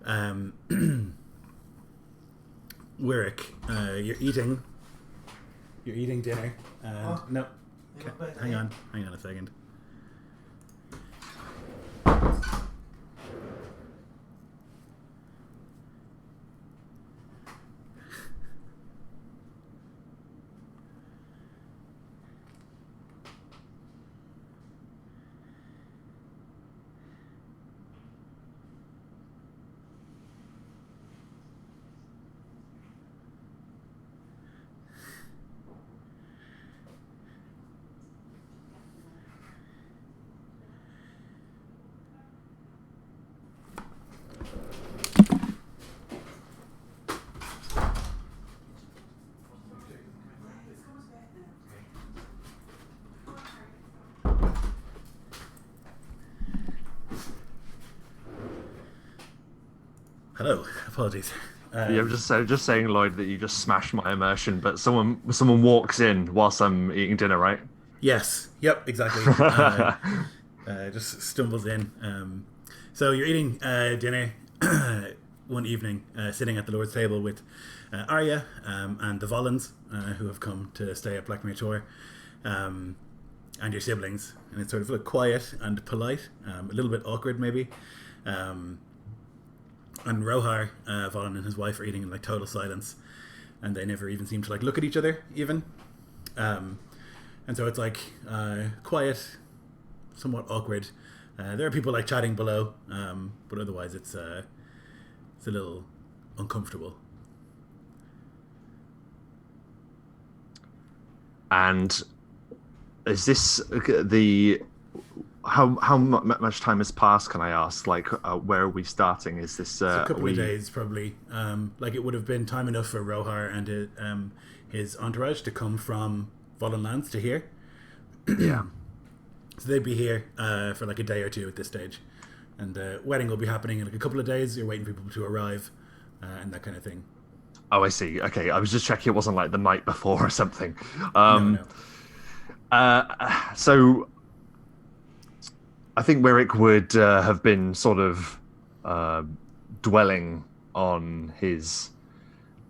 Um, Wyrick, you're eating. You're eating dinner. And no, hang on a second. Hello, apologies. Yeah, just saying, Lloyd, that you just smashed my immersion, but someone walks in whilst I'm eating dinner, right? Yes, yep, exactly. Just stumbles in. So you're eating dinner one evening, sitting at the Lord's table with Arya and the Volans, who have come to stay at Blackmere Tor, and your siblings. And it's sort of quiet and polite, a little bit awkward maybe. And Rohar, Volan and his wife are eating in total silence, and they never even seem to look at each other even. And so it's quiet, somewhat awkward. There are people chatting below, but otherwise it's a little uncomfortable. And is this the how much time has passed? Can I ask? Where are we starting? Is this a couple of days probably? It would have been time enough for Rohar and his entourage to come from Volan Lands to here. Yeah. So they'd be here for a day or two at this stage, and the wedding will be happening in a couple of days. You're waiting for people to arrive, and that kind of thing. Oh, I see. Okay, I was just checking it wasn't the night before or something. No. So I think Wyrick would have been sort of dwelling on his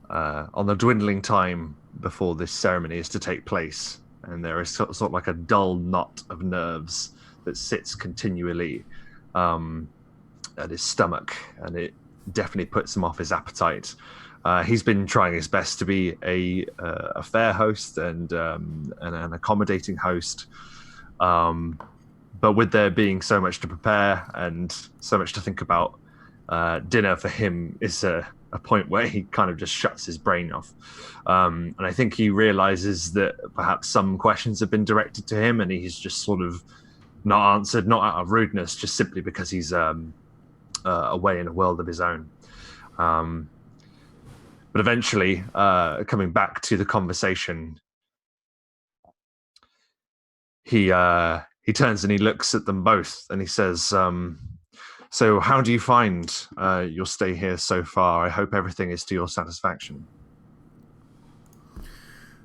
on the dwindling time before this ceremony is to take place, and there is sort of a dull knot of nerves that sits continually at his stomach, and it definitely puts him off his appetite. He's been trying his best to be a fair host and an accommodating host, but with there being so much to prepare and so much to think about, dinner for him is a point where he kind of just shuts his brain off. And I think he realizes that perhaps some questions have been directed to him and he's just sort of not answered, not out of rudeness, just simply because he's away in a world of his own. But eventually, coming back to the conversation, he turns and he looks at them both and he says, so how do you find your stay here so far? I hope everything is to your satisfaction.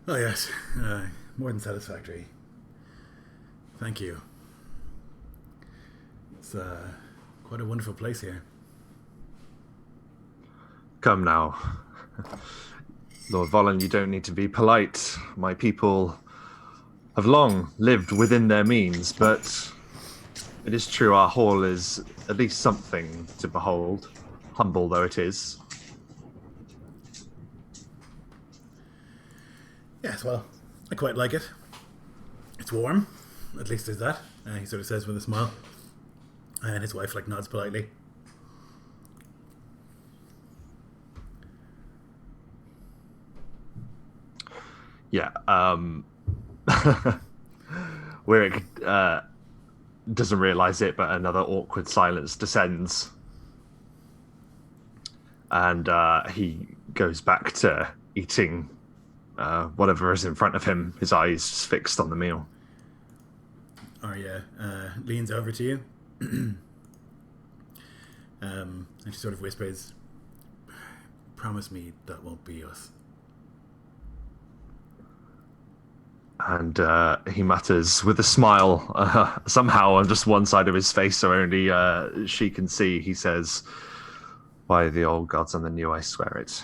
Oh, yes. More than satisfactory. Thank you. It's quite a wonderful place here. Come now. Lord Volan, you don't need to be polite. My people have long lived within their means, but it is true our hall is at least something to behold, humble though it is. Yes, well, I quite like it. It's warm, at least there's that, he sort of says with a smile. And his wife nods politely. Yeah, Wyrick doesn't realize it, but another awkward silence descends. And he goes back to eating whatever is in front of him, his eyes just fixed on the meal. Arya leans over to you. And she sort of whispers, promise me that won't be us. And he mutters with a smile, somehow on just one side of his face, so only she can see. He says, By the old gods and the new, I swear it.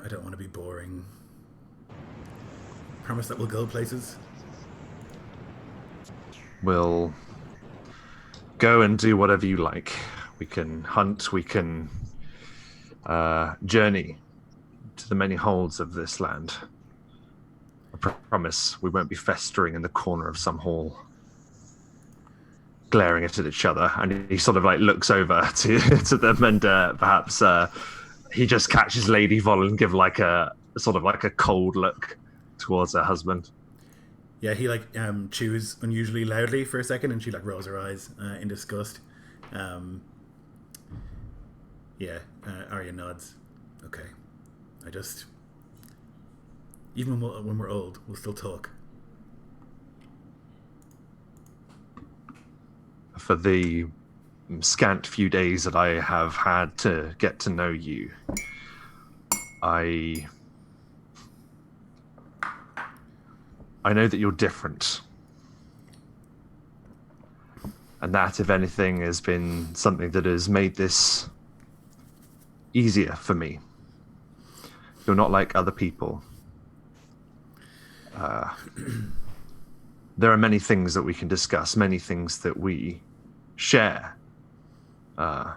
I don't want to be boring. Promise that we'll go places. We'll go and do whatever you like. We can hunt, we can journey to the many holds of this land. I promise we won't be festering in the corner of some hall, glaring at each other. And he sort of like looks over to them, and perhaps he just catches Lady Vollen give like a sort of like a cold look towards her husband. Yeah, he like chews unusually loudly for a second, and she like rolls her eyes in disgust. Arya nods. Okay, I just even when we're old, we'll still talk. For the scant few days that I have had to get to know you, I know that you're different. And that, if anything, has been something that has made this easier for me. You're not like other people. There are many things that we can discuss, many things that we share. And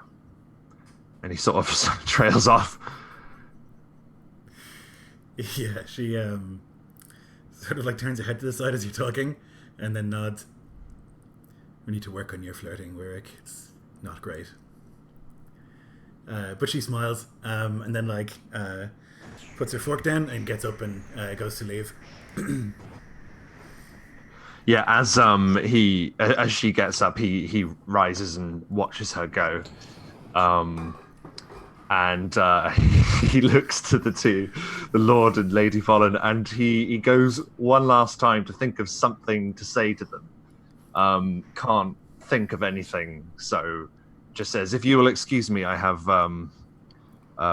he sort of trails off. Yeah, she sort of like turns her head to the side as you're talking, and then nods. We need to work on your flirting, Warwick. It's not great. But she smiles, and then like puts her fork down and gets up and goes to leave. Yeah, as she gets up, he rises and watches her go, and he looks to the two, the Lord and Lady Vollen, and he goes one last time to think of something to say to them. Can't think of anything, so just says, "If you will excuse me, I have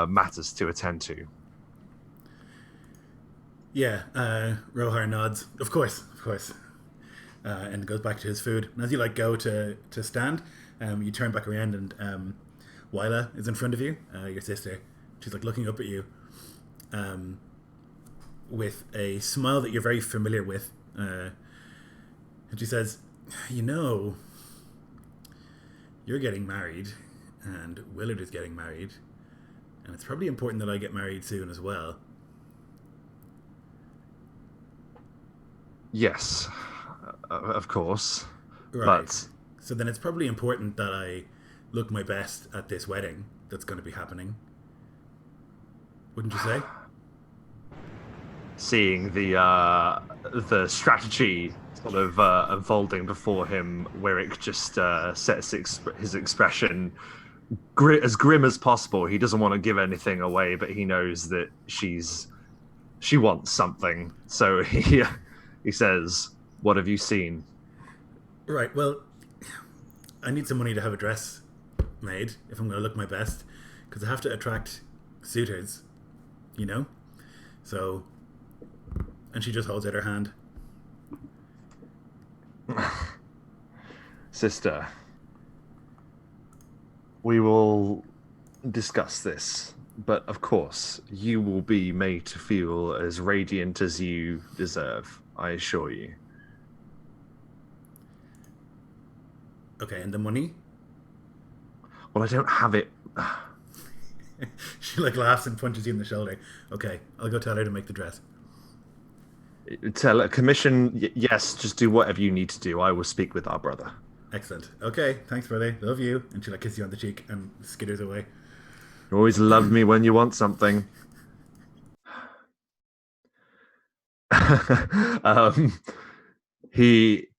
matters to attend to." Yeah, Rohar nods. Of course. And goes back to his food. And as you like go to stand, you turn back around, and Wyla is in front of you, your sister. She's like looking up at you with a smile that you're very familiar with. And she says, "You know, you're getting married, and Willard is getting married, and it's probably important that I get married soon as well." Yes, of course. Right. But so then it's probably important that I look my best at this wedding that's going to be happening. Wouldn't you say? seeing the strategy sort of unfolding before him, Wyrick just sets his expression as grim as possible. He doesn't want to give anything away, but he knows that she wants something. So he says, "What have you seen?" Right, well, I need some money to have a dress made if I'm going to look my best, because I have to attract suitors, you know? So, and she just holds out her hand. Sister, we will discuss this, but of course, you will be made to feel as radiant as you deserve, I assure you. Okay, and the money? Well, I don't have it. She like laughs and punches you in the shoulder. Okay, I'll go tell her to make the dress. Tell a commission, yes, just do whatever you need to do. I will speak with our brother. Excellent. Okay, thanks, brother. Love you. And she like kisses you on the cheek and skitters away. You always love me when you want something.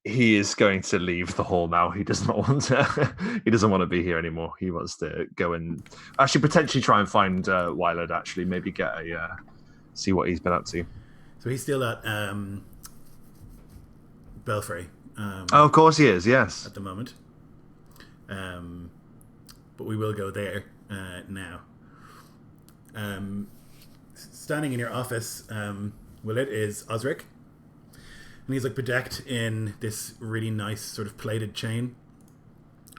He is going to leave the hall now. He does not want to. He doesn't want to be here anymore. He wants to go and actually potentially try and find Wylard. Actually, maybe get a see what he's been up to. So he's still at Belfry. Oh, of course he is. Yes. At the moment. But we will go there now. Standing in your office, Willard, is Osric. And he's like bedecked in this really nice sort of plated chain.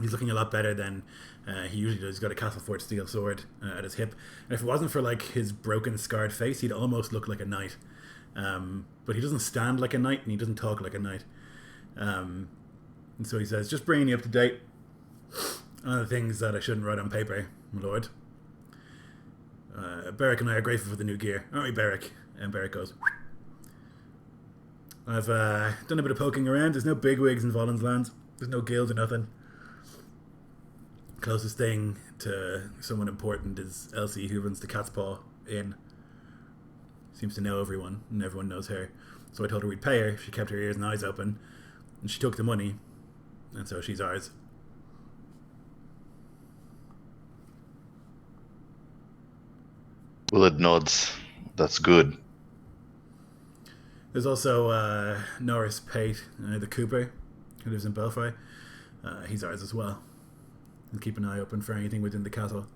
He's looking a lot better than He usually does. He's got a Castlefort steel sword at his hip, and if it wasn't for like his broken, scarred face, he'd almost look like a knight. But he doesn't stand like a knight, and he doesn't talk like a knight. And so he says, "Just bringing you up to date on the things that I shouldn't write on paper, my lord. Beric and I are grateful for the new gear, aren't we, Beric?" And Beric goes, "I've done a bit of poking around. There's no bigwigs in Volan's lands. There's no guild or nothing. Closest thing to someone important is Elsie, who runs the Cat's Paw Inn. Seems to know everyone, and everyone knows her. So I told her we'd pay her if she kept her ears and eyes open, and she took the money, and so she's ours." Willard nods. That's good. There's also Norris Pate, the Cooper, who lives in Belfry. He's ours as well. And keep an eye open for anything within the castle.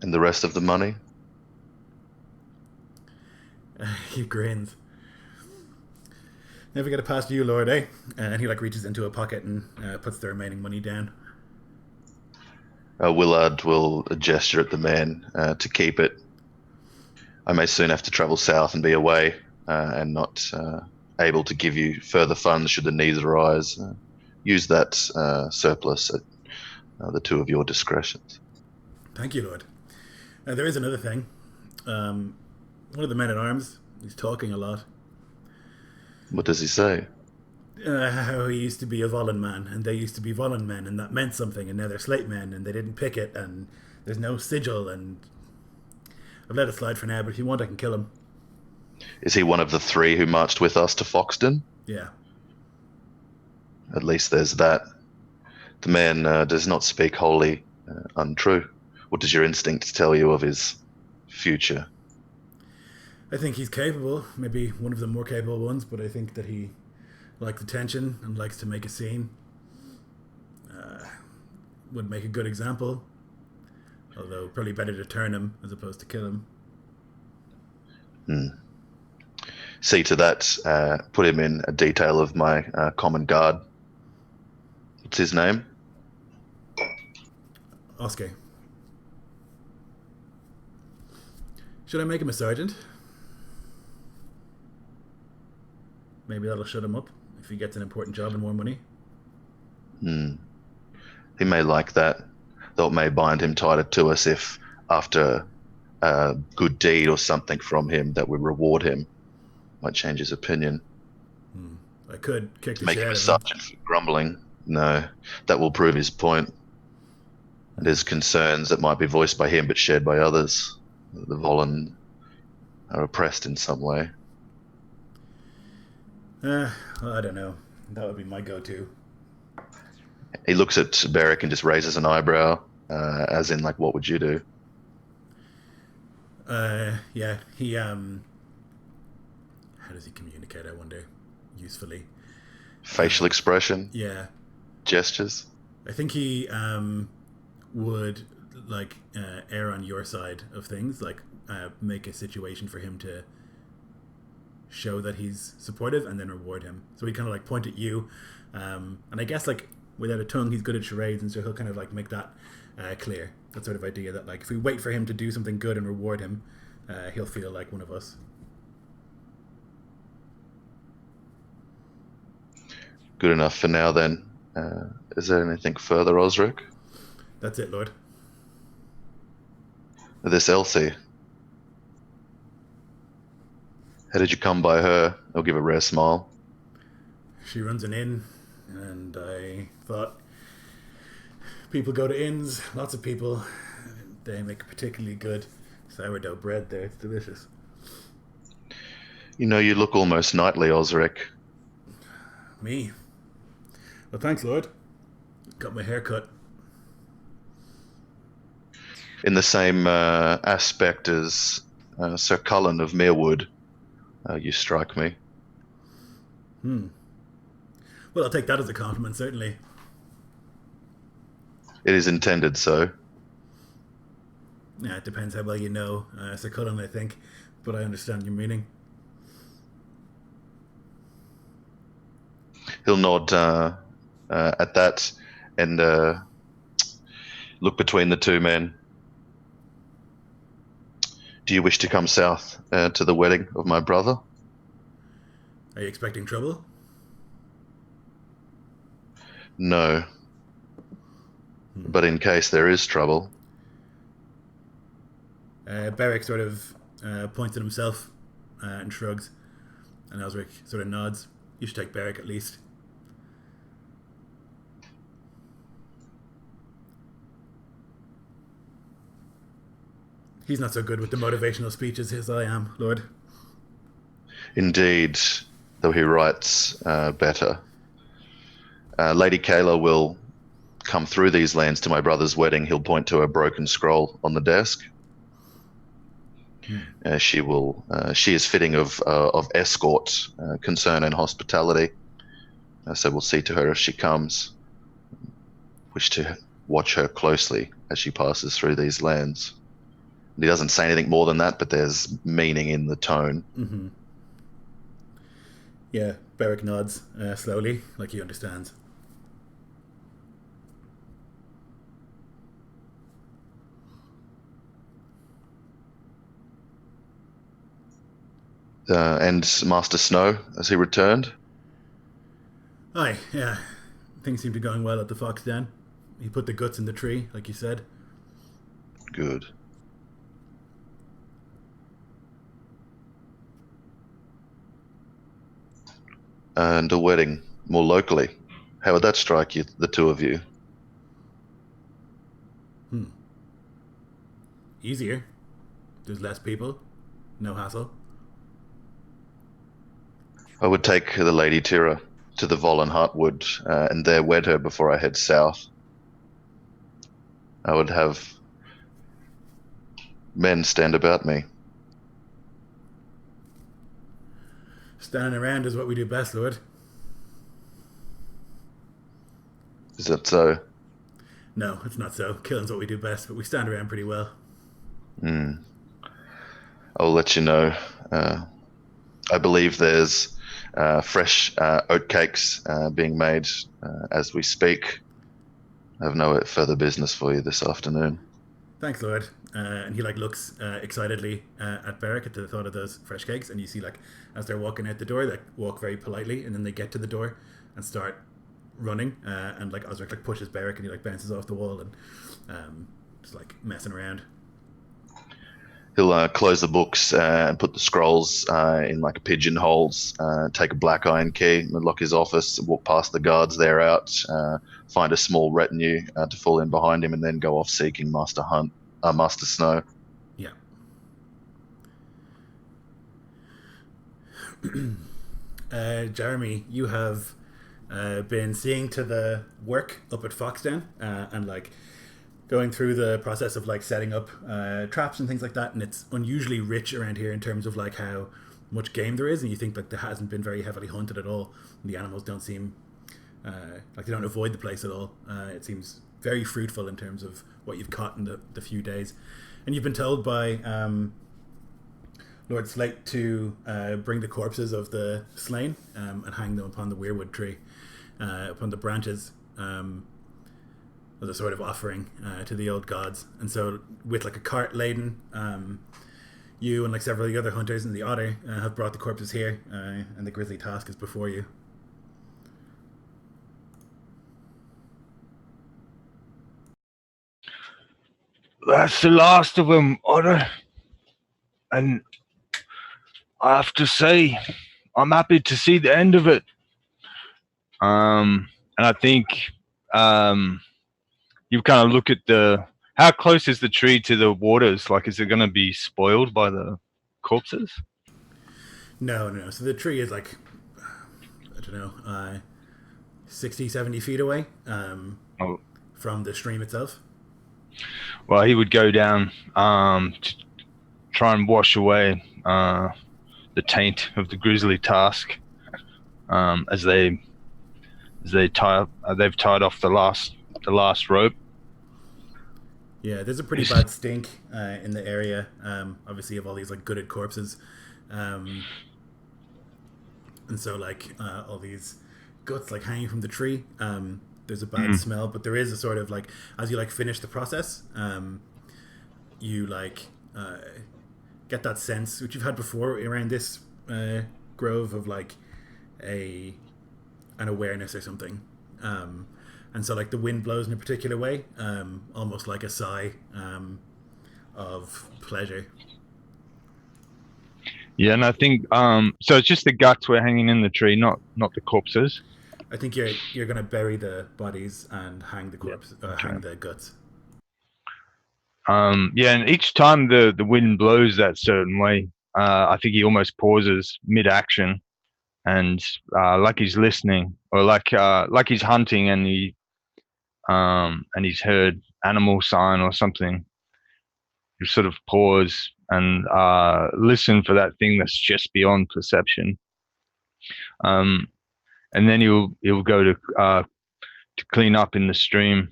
And the rest of the money? He grins. "Never get it past you, Lord, eh?" And he like reaches into a pocket and puts the remaining money down. Willard will gesture at the man to keep it. "I may soon have to travel south and be away, and not able to give you further funds should the needs arise. Use that surplus at the two of your discretions." "Thank you, Lord. There is another thing. One of the men-at-arms, he's talking a lot. What does he say? How he used to be a Volan man, and they used to be Volan men, and that meant something, and now they're Slate men, and they didn't pick it, and there's no sigil, and I've let it slide for now, but if you want, I can kill him." Is he one of the three who marched with us to Foxton? "Yeah." At least there's that. The man does not speak wholly untrue. What does your instinct tell you of his future? "I think he's capable, maybe one of the more capable ones, but I think that he likes attention and likes to make a scene. Would make a good example, although probably better to turn him as opposed to kill him." See to that, put him in a detail of my common guard. What's his name? "Oscar." "Should I make him a sergeant? Maybe that'll shut him up if he gets an important job and more money." He may like that, though it may bind him tighter to us if, after a good deed or something from him, that we reward him. Might change his opinion. "I could kick the Make shit him out a of him." sergeant for grumbling. No, that will prove his point. And his concerns that might be voiced by him but shared by others. The Volan are oppressed in some way. Well, I don't know. That would be my go-to. He looks at Beric and just raises an eyebrow, as in, like, what would you do? Yeah, he, how does he communicate, I wonder, usefully? Facial expression? Yeah. Gestures? I think he, would, like, err on your side of things, like, make a situation for him to show that he's supportive and then reward him. So he kind of, like, point at you, and I guess, like, without a tongue, he's good at charades, and so he'll kind of, like, make that clear. That sort of idea that, like, if we wait for him to do something good and reward him, he'll feel like one of us. Good enough for now, then. Is there anything further, Osric? That's it, Lord. This Elsie. How did you come by her? I'll give a rare smile. She runs an inn, and I thought people go to inns, lots of people. They make a particularly good sourdough bread there. It's delicious. You know, you look almost knightly, Osric. Me? Well, thanks, Lord. Got my hair cut. In the same aspect as Sir Cullen of Merewood, you strike me. Well, I'll take that as a compliment, certainly. It is intended so. Yeah, it depends how well you know Sir Cullen, I think, but I understand your meaning. He'll nod at that and look between the two men. Do you wish to come south to the wedding of my brother? Are you expecting trouble? No. But in case there is trouble. Beric sort of points at himself and shrugs, and Osric sort of nods. You should take Beric at least. He's not so good with the motivational speeches as I am, Lord. Indeed, though he writes better. Lady Kayla will come through these lands to my brother's wedding. He'll point to a broken scroll on the desk. She is fitting of escort, concern, and hospitality. So we'll see to her if she comes. Wish to watch her closely as she passes through these lands. And he doesn't say anything more than that, but there's meaning in the tone. Mm-hmm. Yeah, Beric nods slowly, like he understands. And Master Snow, as he returned. Aye, yeah. Things seem to be going well at the Fox Den. He put the guts in the tree, like you said. Good. And a wedding, more locally. How would that strike you, the two of you? Easier. There's less people. No hassle. I would take the Lady Tira to the Vollen Heartwood and there wed her before I head south. I would have men stand about me. Standing around is what we do best, Lord. Is that so? No, it's not so. Killing's what we do best, but we stand around pretty well. I'll let you know. I believe there's fresh oatcakes being made as we speak. I have no further business for you this afternoon. Thanks, Lord. And he looks excitedly at Beric at the thought of those fresh cakes, and you see as they're walking out the door, they walk very politely, and then they get to the door and start running. And Osric pushes Beric, and he bounces off the wall and just messing around. He'll close the books and put the scrolls in pigeonholes, take a black iron key, and lock his office, walk past the guards there out, find a small retinue to fall in behind him, and then go off seeking Master Snow. Yeah. Jeremy, you have been seeing to the work up at Foxden and going through the process of setting up traps and things like that, and it's unusually rich around here in terms of how much game there is, and you think there hasn't been very heavily hunted at all, and the animals don't seem they don't avoid the place at all. It seems very fruitful in terms of what you've caught in the few days, and you've been told by Lord Slate to bring the corpses of the slain and hang them upon the weirwood tree, upon the branches, as a sort of offering to the old gods. And so with a cart laden, you and several of the other hunters and the otter have brought the corpses here, and the grisly task is before you. That's the last of them, Otter. And I have to say, I'm happy to see the end of it. And I think you kind of look at how close is the tree to the waters? Is it going to be spoiled by the corpses? No. So the tree is 60, 70 feet away from the stream itself. Well, he would go down to try and wash away the taint of the grisly task as they've tied off the last rope. Yeah, there's a pretty bad stink in the area, obviously, of all these gutted corpses, and so all these guts like hanging from the tree. There's a bad smell, but there is a sort of like, as you like finish the process, you like get that sense which you've had before around this grove of like an awareness or something. And so like the wind blows in a particular way, almost like a sigh of pleasure. Yeah, and I think so. It's just the guts were hanging in the tree, not the corpses. I think you're gonna bury the bodies and hang the corpse, hang the guts. Yeah, and each time the wind blows that certain way, I think he almost pauses mid-action, and like he's listening, or like he's hunting, and he's heard animal sign or something. You sort of pause and listen for that thing that's just beyond perception. And then he'll go to clean up in the stream,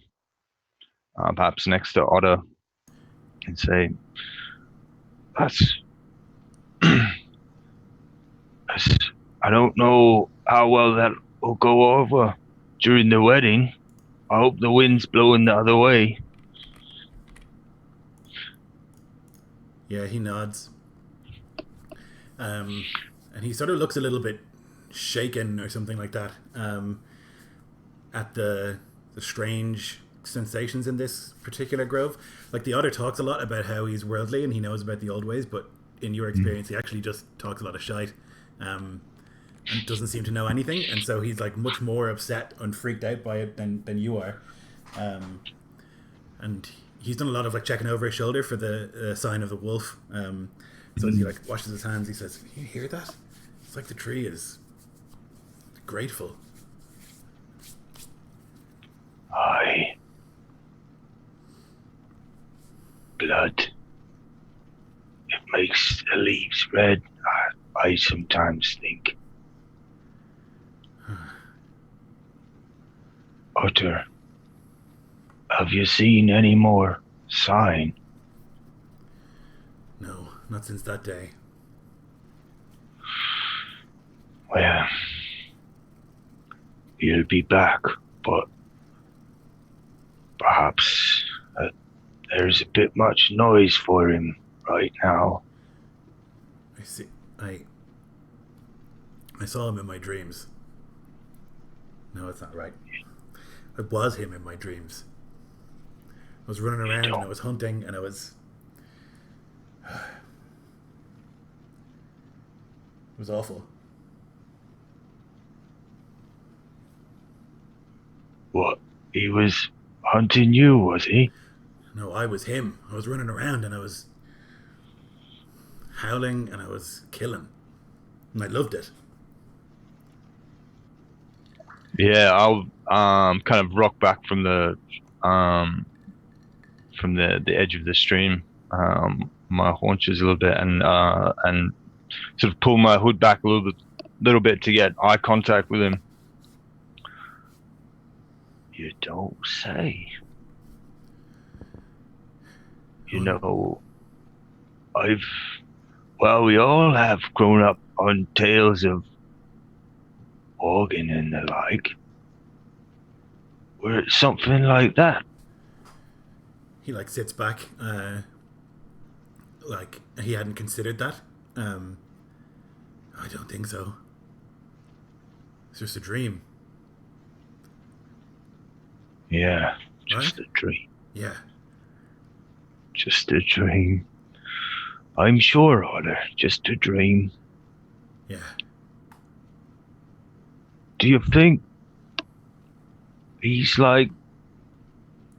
perhaps next to Otter, and say, "That's I don't know how well that will go over during the wedding. I hope the wind's blowing the other way." Yeah, he nods. And he sort of looks a little bit shaken or something like that at the strange sensations in this particular grove. Like the Otter talks a lot about how he's worldly and he knows about the old ways, but in your experience, he actually just talks a lot of shite and doesn't seem to know anything. And so he's like much more upset and freaked out by it than you are. And he's done a lot of like checking over his shoulder for the sign of the wolf. So as he like washes his hands, he says, "Can you hear that? It's like the tree is grateful." Aye. Blood. It makes the leaves red, I sometimes think. Otter, have you seen any more sign? No, not since that day. Well, he'll be back, but perhaps there's a bit much noise for him right now. I see. I saw him in my dreams. No, it's not right. It was him in my dreams. I was running around and I was hunting and I was... It was awful. What? He was hunting you, was he? No, I was him. I was running around and I was howling and I was killing. And I loved it. Yeah, I'll kind of rock back from the edge of the stream, my haunches a little bit, and sort of pull my hood back a little bit to get eye contact with him. You don't say. You know, we all have grown up on tales of organ and the like. Were it something like that? He like sits back, like he hadn't considered that. I don't think so. It's just a dream. Yeah, just Right? a dream. Yeah. Just a dream. I'm sure, Otter, just a dream. Yeah. Do you think he's like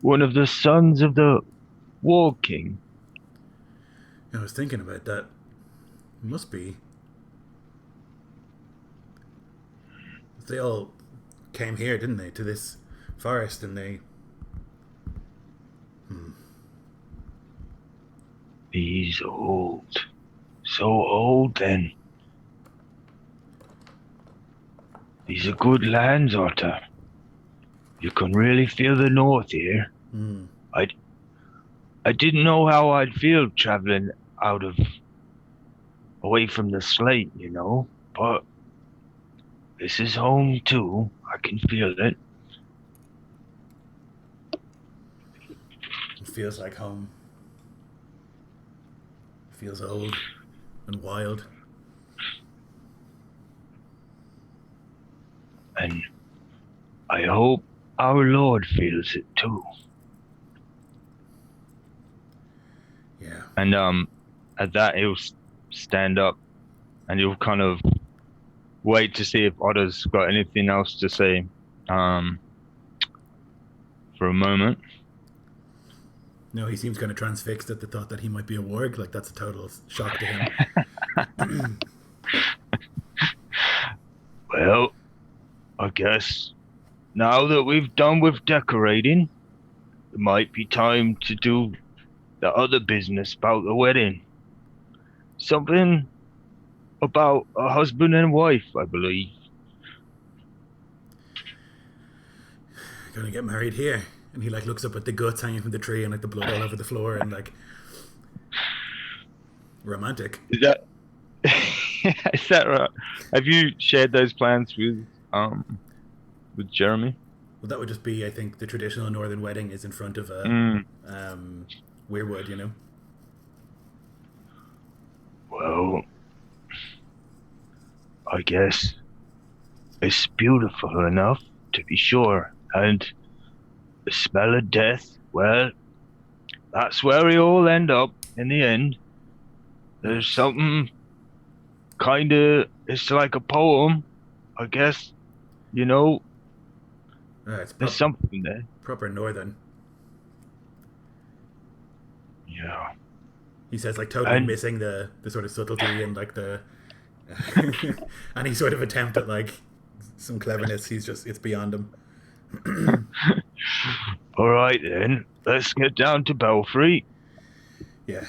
one of the sons of the War King? I was thinking about that. It must be. They all came here, didn't they, to this forest, and they... He's old. So old then. These are good lands, Otter. You can really feel the north here. I didn't know how I'd feel traveling away from the slate, you know, but this is home too. I can feel it. It feels like home. It feels old and wild. And I hope our Lord feels it too. Yeah. And at that he'll stand up and he'll kind of wait to see if Otter's got anything else to say for a moment. No, he seems kind of transfixed at the thought that he might be a warg. Like, that's a total shock to him. Well, I guess now that we've done with decorating, it might be time to do the other business about the wedding. Something about a husband and wife, I believe. Gonna get married here. And he, like, looks up at the guts hanging from the tree and, like, the blood all over the floor and, like, romantic. Is that is that right? Have you shared those plans with Jeremy? Well, that would just be, I think, the traditional northern wedding is in front of a weirwood, you know? Well, I guess it's beautiful enough to be sure, and the smell of death, well, that's where we all end up in the end. There's something it's like a poem, I guess, you know, It's there's something there. proper northern. Yeah. He says, like, totally And- missing the sort of subtlety and, like, the any sort of attempt at, like, some cleverness. It's beyond him. All right then, let's get down to Belfry. Yeah.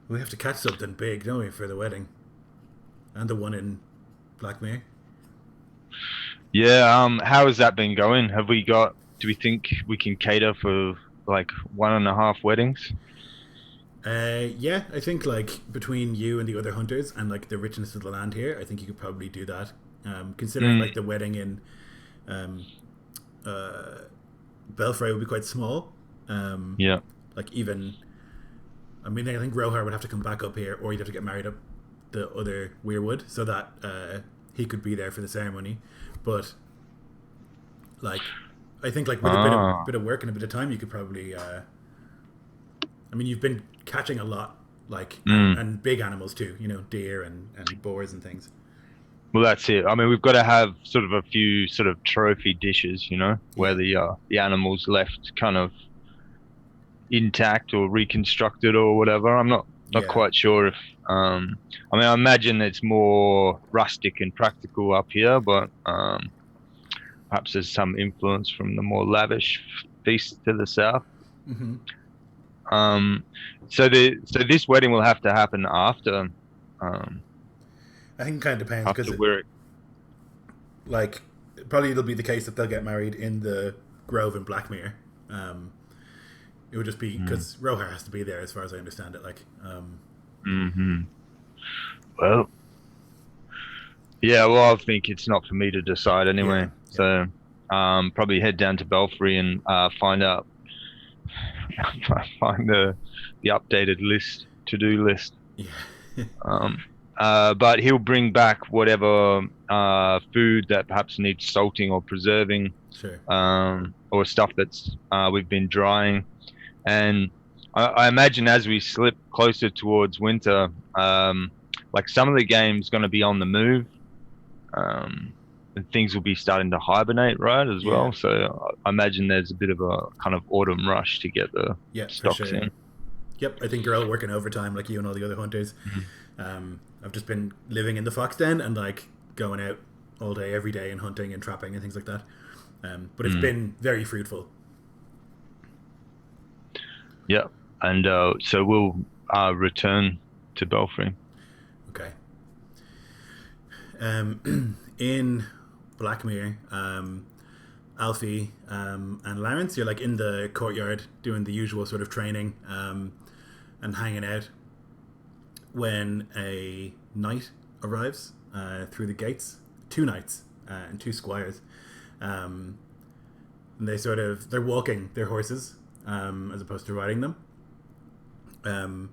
We have to catch something big, don't we, for the wedding? And the one in Blackmere. Yeah, how has that been going? Do we think we can cater for like 1.5 weddings? Yeah, I think, like, between you and the other hunters and, like, the richness of the land here, I think you could probably do that. Considering like the wedding in Belfry would be quite small. Yeah. Like, even, I mean, I think Rohar would have to come back up here, or he'd have to get married up the other Weirwood, so that he could be there for the ceremony. But, like, I think, like, with a bit of work and a bit of time, you could probably. I mean, you've been catching a lot, like, and big animals too. You know, deer and boars and things. Well, that's it. I mean, we've got to have sort of a few sort of trophy dishes, you know, where the animals left kind of intact or reconstructed or whatever. I'm not quite sure if. I mean, I imagine it's more rustic and practical up here, but perhaps there's some influence from the more lavish feasts to the south. Mm-hmm. So this wedding will have to happen after. I think it kind of depends because, like, probably it'll be the case that they'll get married in the grove in Blackmere. It would just be because Rohar has to be there, as far as I understand it. Like, Well, yeah. Well, I think it's not for me to decide anyway. So, probably head down to Belfry and find the updated to-do list. Yeah. But he'll bring back whatever food that perhaps needs salting or preserving, Sure. or stuff that's we've been drying. And I imagine as we slip closer towards winter, like some of the game's going to be on the move, and things will be starting to hibernate, right, as well. So I imagine there's a bit of a kind of autumn rush to get the stocks in. Yep, I think you're all working overtime like you and all the other hunters. I've just been living in the fox den and, like, going out all day, every day, and hunting and trapping and things like that. But it's been very fruitful. Yeah, and so we'll return to Belfry. Okay. In Blackmere, Alfie and Lawrence, you're, like, in the courtyard doing the usual sort of training and hanging out when a knight arrives through the gates. 2 knights. and two squires. And they're walking their horses as opposed to riding them. And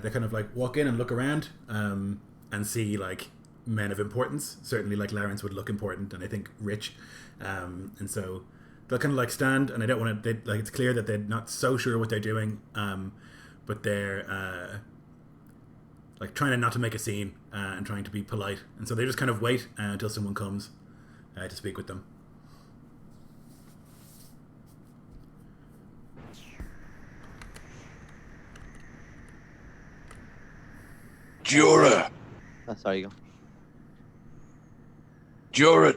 they kind of like walk in and look around and see like men of importance. Certainly, like Lawrence would look important, and I think rich. And so they'll kind of like stand, and I don't want to. Like it's clear that they're not so sure what they're doing, but they're like trying not to make a scene and trying to be polite. And so they just kind of wait until someone comes to speak with them. Jorah! Oh, sorry, you go. Jorah!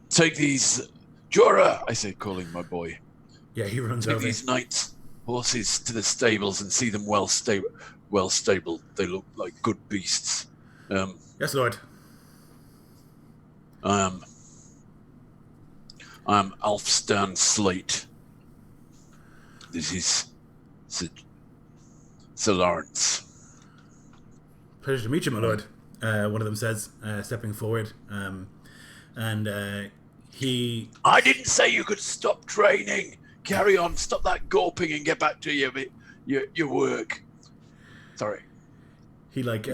Take these... Jorah! I say, calling my boy. Yeah, he runs Take over. these knights' horses to the stables and see them well stabled. They look like good beasts. Yes, Lord. I'm Alfstan Slate. This is Sir Lawrence. Pleasure to meet you, my lord. One of them says, stepping forward. And he... I didn't say you could stop training. Carry on. Stop that gawping and get back to your work. Sorry. He like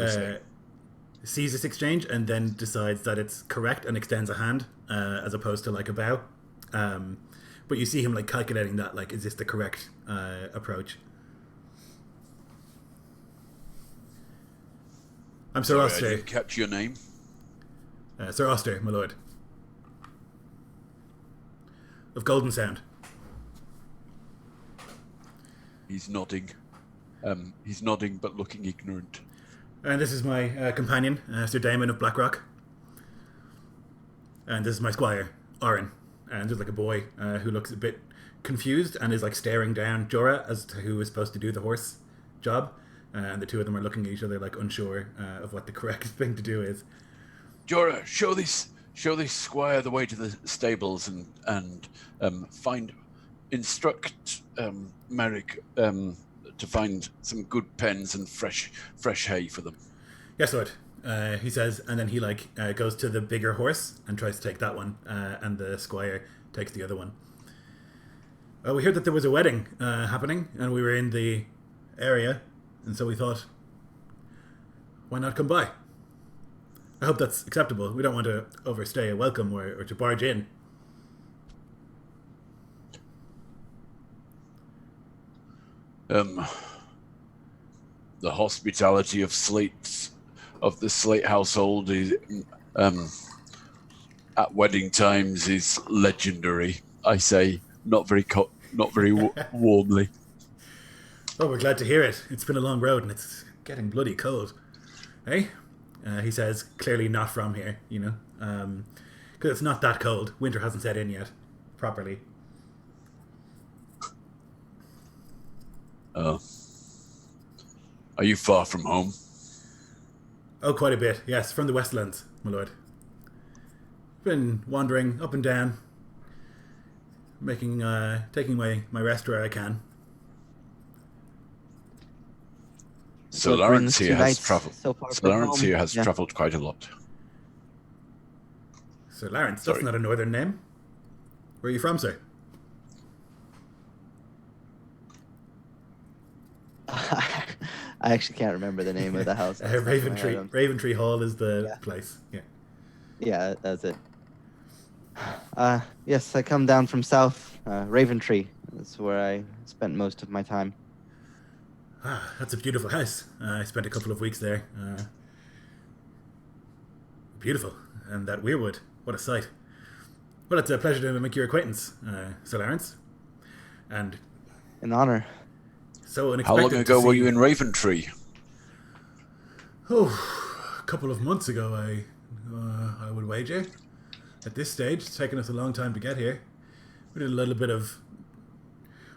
sees this exchange and then decides that it's correct and extends a hand as opposed to like a bow. But you see him like calculating that, like, is this the correct approach? I'm Sir Sorry, I Oster. didn't catch your name. Sir Oster, my lord. Of Golden Sound. He's nodding. He's nodding but looking ignorant. And this is my companion, Sir Damon of Blackrock. And this is my squire, Oren. And there's like a boy who looks a bit confused and is like staring down Jorah as to who is supposed to do the horse job. And the two of them are looking at each other like unsure of what the correct thing to do is. Jorah, show this squire the way to the stables and instruct Merrick to find some good pens and fresh hay for them. Yes, Lord. He says, and then he like goes to the bigger horse and tries to take that one, and the squire takes the other one. We heard that there was a wedding happening, and we were in the area, and so we thought, why not come by? I hope that's acceptable. We don't want to overstay a welcome or to barge in. The hospitality of the Slate household is at wedding times is legendary. I say, not very warmly. Oh, we're glad to hear it. It's been a long road and it's getting bloody cold. Hey? He says, clearly not from here, you know. Because it's not that cold. Winter hasn't set in yet, properly. Are you far from home? Oh, quite a bit. Yes, from the Westlands, my lord. Been wandering up and down, taking my rest where I can. So What Lawrence brings here two has knights travelled. so far So from Lawrence home? here has Yeah. travelled quite a lot. Sir Lawrence, Sorry. that's not a northern name. Where are you from, sir? I actually can't remember the name of the house. off the top of my head. Raventree Hall is the Yeah. place. Yeah. Yeah, that's it. Yes, I come down from south, Raventree. That's where I spent most of my time. Ah, that's a beautiful house. I spent a couple of weeks there. Beautiful. And that weirwood. What a sight. Well, it's a pleasure to make your acquaintance, Sir Lawrence. And An honor. so How unexpected long to ago were see- you in Raventree? Oh, a couple of months ago, I would wager. At this stage, it's taken us a long time to get here. We did a little bit of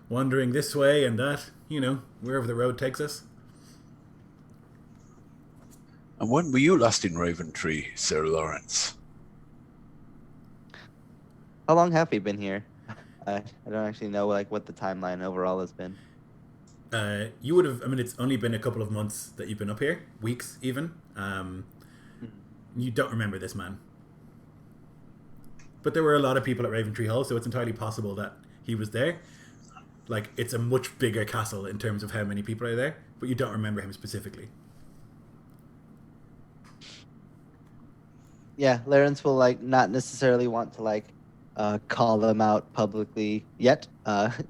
wandering this way and that, you know, wherever the road takes us. And when were you last in Raventree, Sir Lawrence? How long have you been here? I don't actually know like what the timeline overall has been. You would have, I mean, it's only been a couple of months that you've been up here, weeks even. You don't remember this man. But there were a lot of people at Raventree Hall, so it's entirely possible that he was there. Like, it's a much bigger castle in terms of how many people are there, but you don't remember him specifically. Yeah, Larence will like not necessarily want to like call them out publicly yet,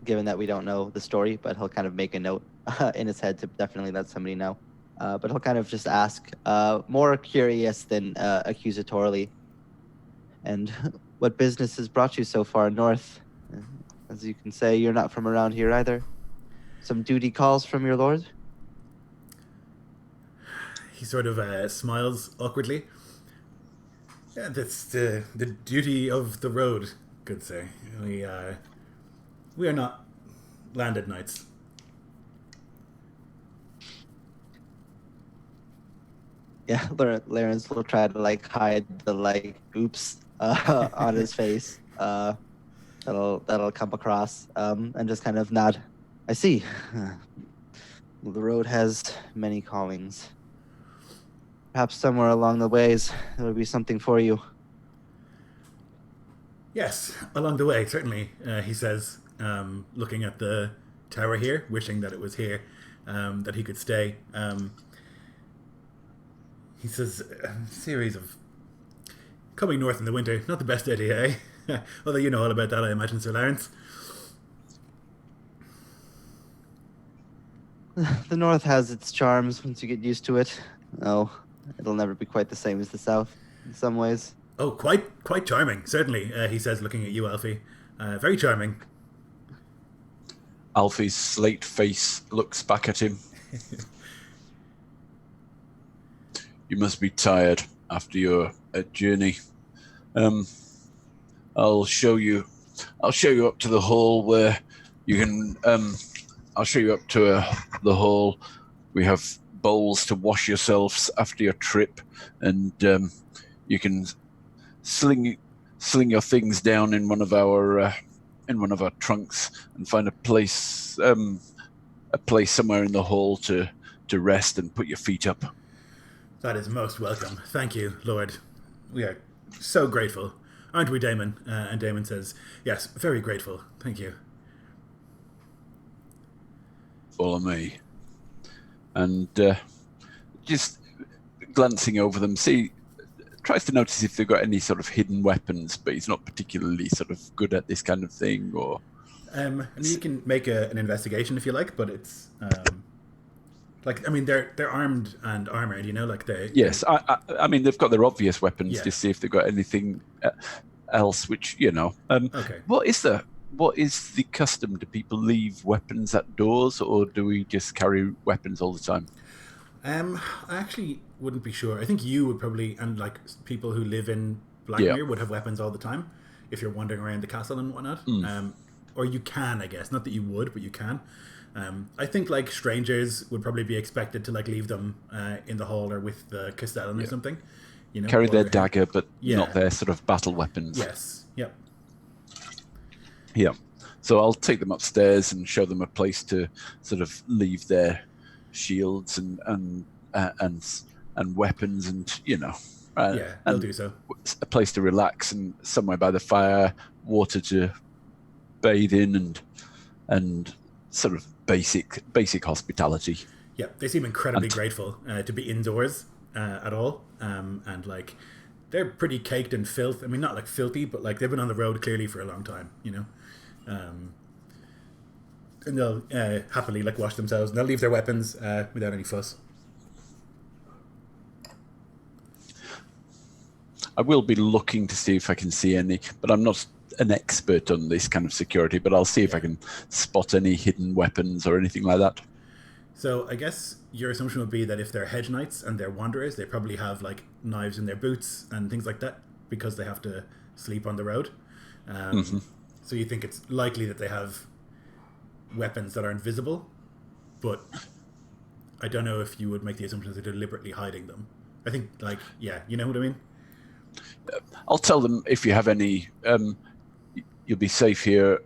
given that we don't know the story, but he'll kind of make a note in his head to definitely let somebody know. But he'll kind of just ask, more curious than accusatorily. And what business has brought you so far north? As you can say, you're not from around here either. Some duty calls from your lord? He sort of smiles awkwardly. Yeah, that's the duty of the road, good sir. We are not landed knights. Yeah, Larence will try to like hide the like oops on his face. That'll come across, and just kind of nod. I see. The road has many callings. Perhaps somewhere along the ways there will be something for you. Yes, along the way, certainly, he says, looking at the tower here, wishing that it was here, that he could stay. He says, a series of coming north in the winter, not the best idea, eh? Although you know all about that, I imagine, Sir Lawrence. The north has its charms once you get used to it. Oh, it'll never be quite the same as the south in some ways. Oh, quite charming, certainly, he says, looking at you, Alfie. Very charming. Alfie's slate face looks back at him. You must be tired after your journey. I'll show you up to the hall where you can. I'll show you up to the hall. We have bowls to wash yourselves after your trip, and you can sling your things down in one of our trunks and find a place somewhere in the hall to rest and put your feet up. That is most welcome. Thank you, Lord. We are so grateful. Aren't we, Damon? And Damon says, yes, very grateful. Thank you. Follow me. And just glancing over them, tries to notice if they've got any sort of hidden weapons, but he's not particularly sort of good at this kind of thing. Or I mean, you can make an investigation if you like, but it's they're armed and armored, you know, like they. Yes, I mean they've got their obvious weapons. Yeah. Just see if they've got anything else, which you know. Okay. What is the custom? Do people leave weapons at doors, or do we just carry weapons all the time? I actually wouldn't be sure. I think you would probably, and like people who live in Blackmere would have weapons all the time if you're wandering around the castle and whatnot. Or you can, I guess. Not that you would, but you can. I think like strangers would probably be expected to like leave them in the hall or with the castellan or something. You know, carry their dagger, but not their sort of battle weapons. Yes. Yep. Yeah. So I'll take them upstairs and show them a place to sort of leave their shields and weapons, and you know. They'll do so. A place to relax and somewhere by the fire, water to bathe in, and sort of basic hospitality. Yeah, they seem incredibly grateful to be indoors at all, and like they're pretty caked in filth. I mean, not like filthy, but like they've been on the road clearly for a long time, you know. And they'll happily like wash themselves, and they'll leave their weapons without any fuss. I will be looking to see if I can see any, but I'm not an expert on this kind of security, but I'll see if I can spot any hidden weapons or anything like that. So I guess your assumption would be that if they're hedge knights and they're wanderers, they probably have like knives in their boots and things like that because they have to sleep on the road. So you think it's likely that they have weapons that aren't visible, but I don't know if you would make the assumption that they're deliberately hiding them. I think like, you know what I mean? I'll tell them if you have any, you'll be safe here.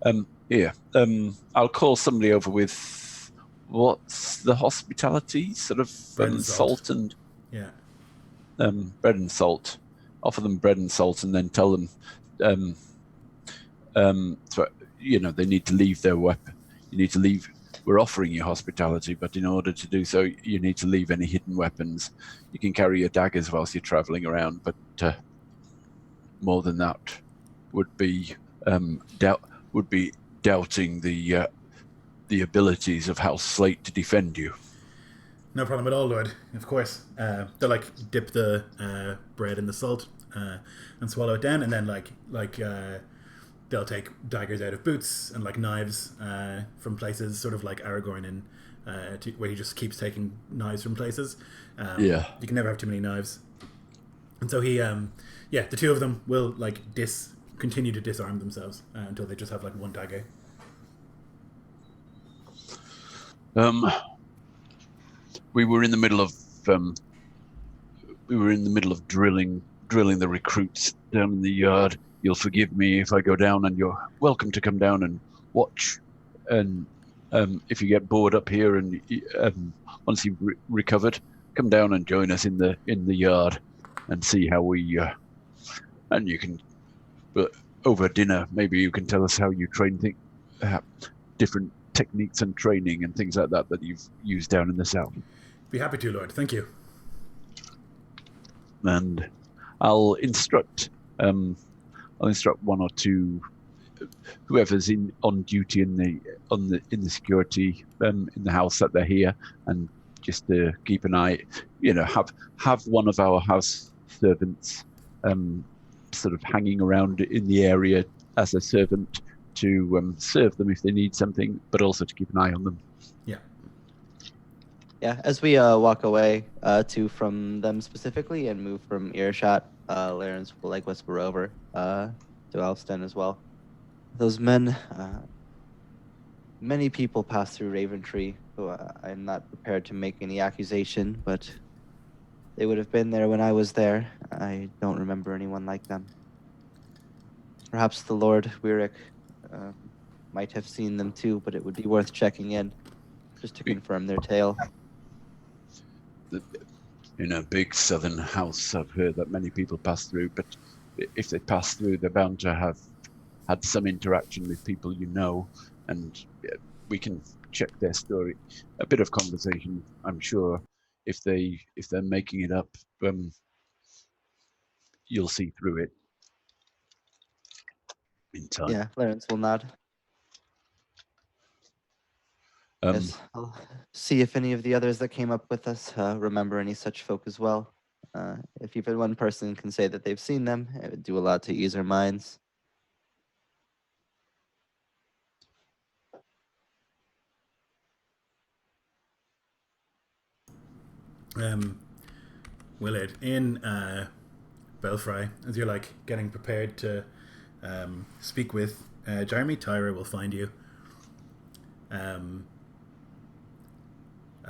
I'll call somebody over with what's the hospitality sort of Bread and salt and bread and salt. Offer them bread and salt, and then tell them, they need to leave their weapon. You need to leave. We're offering you hospitality, but in order to do so, you need to leave any hidden weapons. You can carry your daggers whilst you're traveling around, but more than that would be doubting the abilities of House Slate to defend you. No problem at all, Lord. Of course. They'll like dip the bread in the salt and swallow it down, and then they'll take daggers out of boots and like knives from places, sort of like Aragorn in where he just keeps taking knives from places. You can never have too many knives, and so he, the two of them will like continue to disarm themselves until they just have like one dagger. We were in the middle of drilling the recruits down in the yard. You'll forgive me if I go down, and you're welcome to come down and watch. And if you get bored up here, and once you've recovered, come down and join us in the yard, and see how we. And you can, but over dinner, maybe you can tell us how you train different techniques and training and things like that you've used down in the south. Be happy to, Lord. Thank you. And I'll instruct one or two, whoever's on duty in the security in the house that they're here, and just to keep an eye. Have one of our house servants sort of hanging around in the area as a servant to serve them if they need something, but also to keep an eye on them. Yeah, as we walk away from them specifically and move from earshot, Larens will like whisper over to Alston as well. Those men, many people pass through Raventree, so I'm not prepared to make any accusation, but they would have been there when I was there. I don't remember anyone like them. Perhaps the Lord Wyrick might have seen them too, but it would be worth checking in just to confirm their tale. In a big southern house, I've heard that many people pass through, but if they pass through, they're bound to have had some interaction with people and we can check their story. A bit of conversation, I'm sure. If they're making it up, you'll see through it in time. Yeah, Clarence will nod. Yes, I'll see if any of the others that came up with us remember any such folk as well. If even one person can say that they've seen them, it would do a lot to ease our minds. Willard, in Belfry, as you're like getting prepared to speak with Jeremy, Tyra will find you.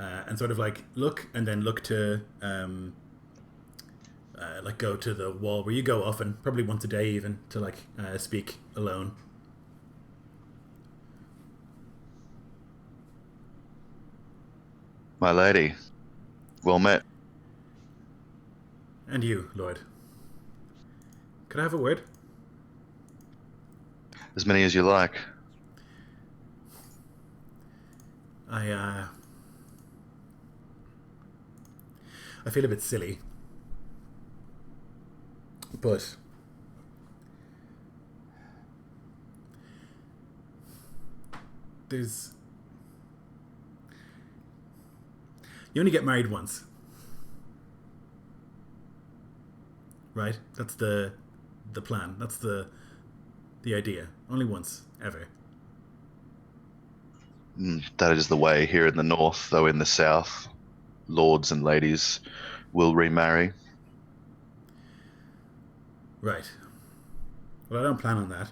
And sort of like look to like go to the wall where you go often, probably once a day even, to like speak alone. My lady, well met. And you, Lord. Could I have a word? As many as you like. I feel a bit silly, but you only get married once, right? That's the plan. That's the idea. Only once, ever. That is the way here in the north, though in the south, lords and ladies will remarry. Right. Well, I don't plan on that.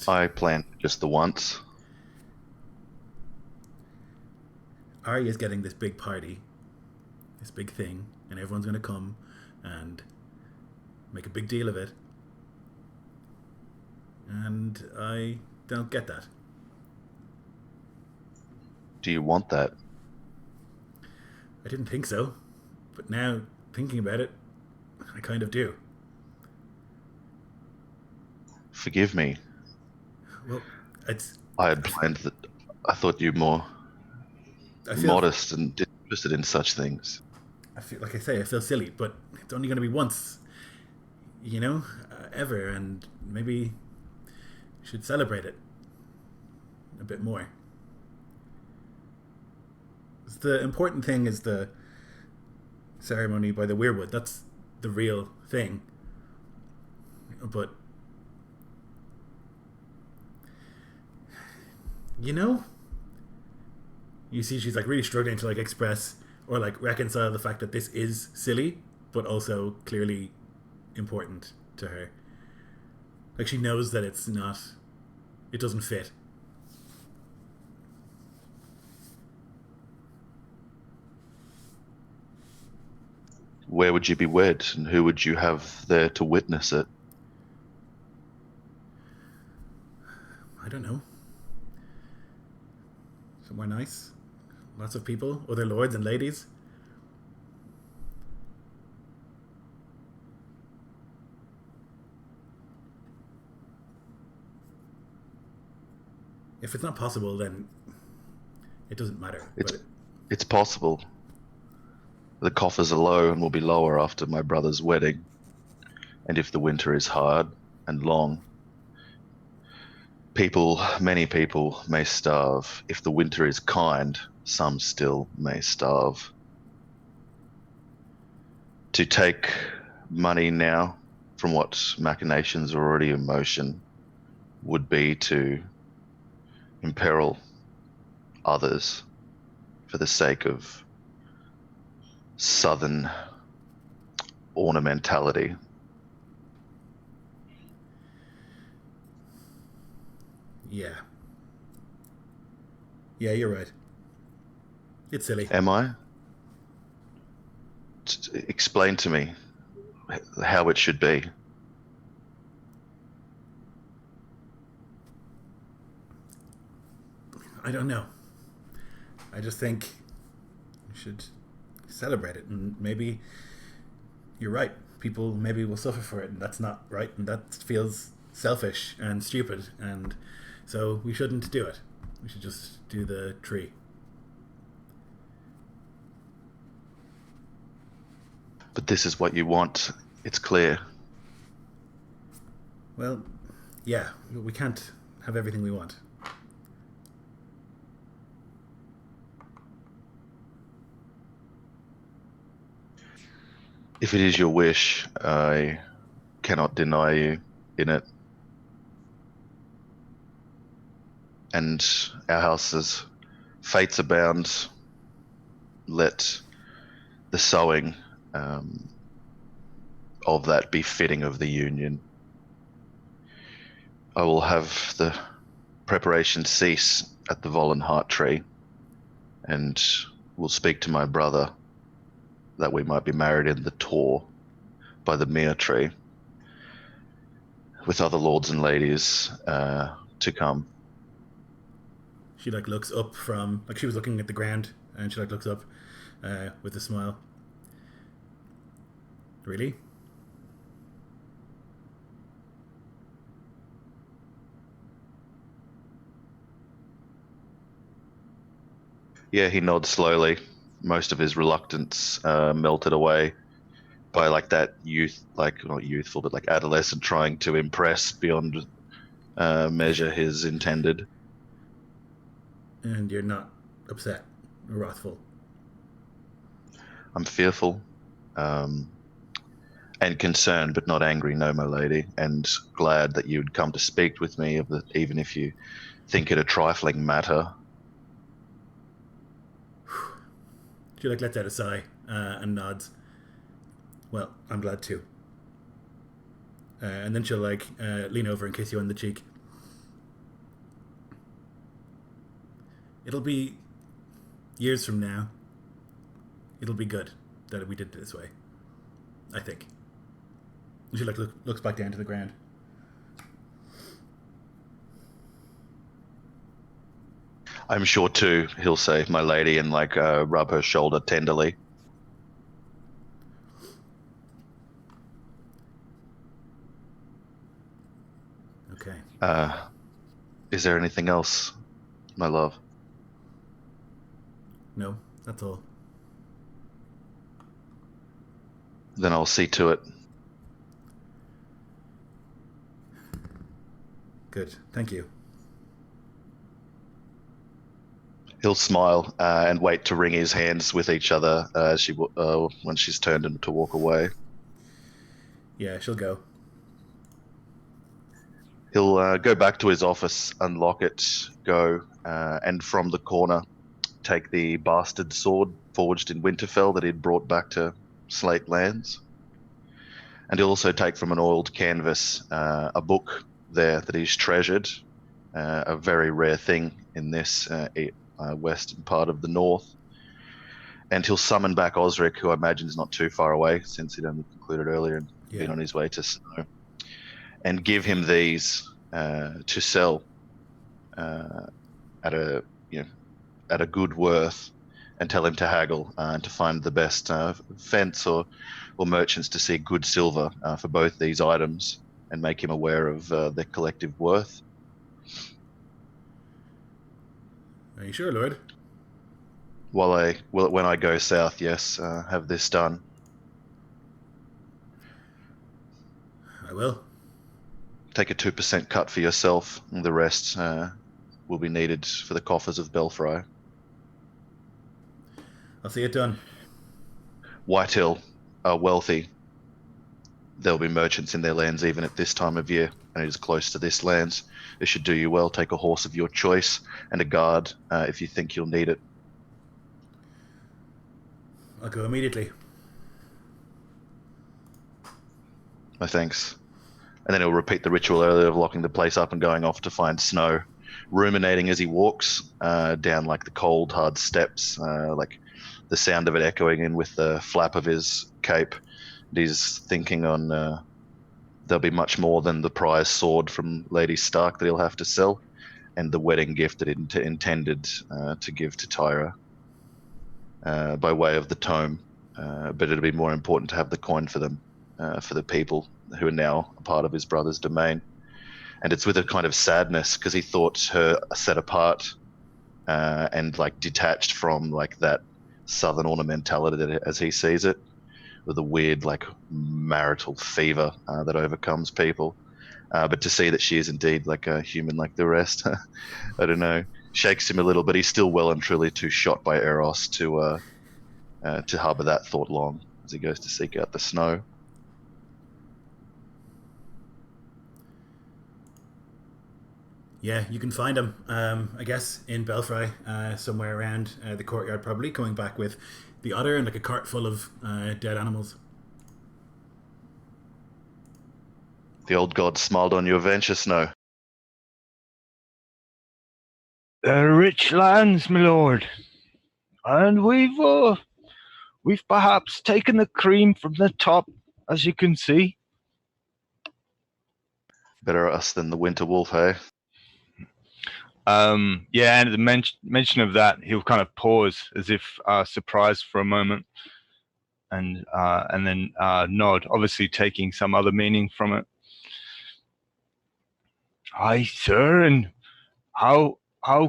I plan just the once. Arya's getting this big party, this big thing, and everyone's going to come and make a big deal of it. And I don't get that. Do you want that? I didn't think so, but now thinking about it, I kind of do. Forgive me. Well, it's I had planned that. I thought you more I feel modest and disinterested in such things. I feel like I say I feel silly, but it's only going to be once, ever, and maybe should celebrate it a bit more. The important thing is the ceremony by the weirwood. That's the real thing. But you see she's like really struggling to like express or like reconcile the fact that this is silly but also clearly important to her. Like she knows that it doesn't fit. Where would you be wed, and who would you have there to witness it? I don't know. Somewhere nice. Lots of people, other lords and ladies. If it's not possible, then it doesn't matter. It's possible. The coffers are low and will be lower after my brother's wedding. And if the winter is hard and long, many people may starve. If the winter is kind, some still may starve. To take money now from what machinations are already in motion would be to imperil others for the sake of southern ornamentality. Yeah. Yeah, you're right. It's silly. Am I? Explain to me how it should be. I don't know. I just think we should celebrate it, and maybe you're right. People maybe will suffer for it, and that's not right, and that feels selfish and stupid, and so we shouldn't do it. We should just do the tree. But this is what you want. It's clear. Well, yeah, we can't have everything we want. If it is your wish, I cannot deny you in it. And our houses, fates abound. Let the sowing of that be fitting of the union. I will have the preparation cease at the Vollenhart tree, and will speak to my brother that we might be married in the Tor by the Mere tree, with other lords and ladies to come. She like looks up from like she was looking at the ground, and she like looks up with a smile. Really? Yeah, he nods slowly. Most of his reluctance melted away by like that youth, like not youthful, but like adolescent trying to impress beyond measure his intended. And you're not upset or wrathful. I'm fearful and concerned, but not angry, no, my lady, and glad that you'd come to speak with me, even if you think it a trifling matter. She like lets out a sigh and nods. Well, I'm glad too. And then she'll like lean over and kiss you on the cheek. It'll be years from now. It'll be good that we did it this way. I think. She like looks back down to the ground. I'm sure too, he'll say, my lady, and like rub her shoulder tenderly. Okay. Is there anything else, my love? No, that's all. Then I'll see to it. Good. Thank you. He'll smile and wait to wring his hands with each other when she's turned to walk away. Yeah, she'll go. He'll go back to his office, unlock it, go, and from the corner, take the bastard sword forged in Winterfell that he'd brought back to Slate Lands. And he'll also take from an oiled canvas a book there that he's treasured, a very rare thing in this western part of the north. And he'll summon back Osric, who I imagine is not too far away, since he'd only concluded earlier and been on his way to Snow, and give him these to sell at a good worth, and tell him to haggle and to find the best fence or merchants to see good silver for both these items, and make him aware of their collective worth. Are you sure, Lord? When I go south, yes, have this done. I will. Take a 2% cut for yourself, and the rest will be needed for the coffers of Belfry. I'll see it done. Whitehill are wealthy. There'll be merchants in their lands even at this time of year, and it is close to this lands. It should do you well. Take a horse of your choice and a guard if you think you'll need it. I'll go immediately. My thanks. And then he'll repeat the ritual earlier of locking the place up and going off to find Snow, ruminating as he walks down like the cold, hard steps, like the sound of it echoing in with the flap of his cape. And he's thinking on there'll be much more than the prize sword from Lady Stark that he'll have to sell, and the wedding gift that he intended to give to Tyra by way of the tome. But it'll be more important to have the coin for them, for the people who are now a part of his brother's domain. And it's with a kind of sadness, because he thought her set apart and like detached from like that southern ornamentality that, as he sees it, with a weird like marital fever that overcomes people. But to see that she is indeed like a human like the rest, I don't know, shakes him a little, but he's still well and truly too shot by Eros to harbour that thought long as he goes to seek out the Snow. Yeah, you can find him, I guess, in Belfry, somewhere around the courtyard, probably, coming back with the otter and like a cart full of dead animals. The old god smiled on your venture, Snow. They're rich lands, my lord, and we've perhaps taken the cream from the top, as you can see. Better us than the winter wolf, hey? Yeah, and the mention of that, he'll kind of pause as if surprised for a moment, and then nod, obviously taking some other meaning from it. Aye, sir, and how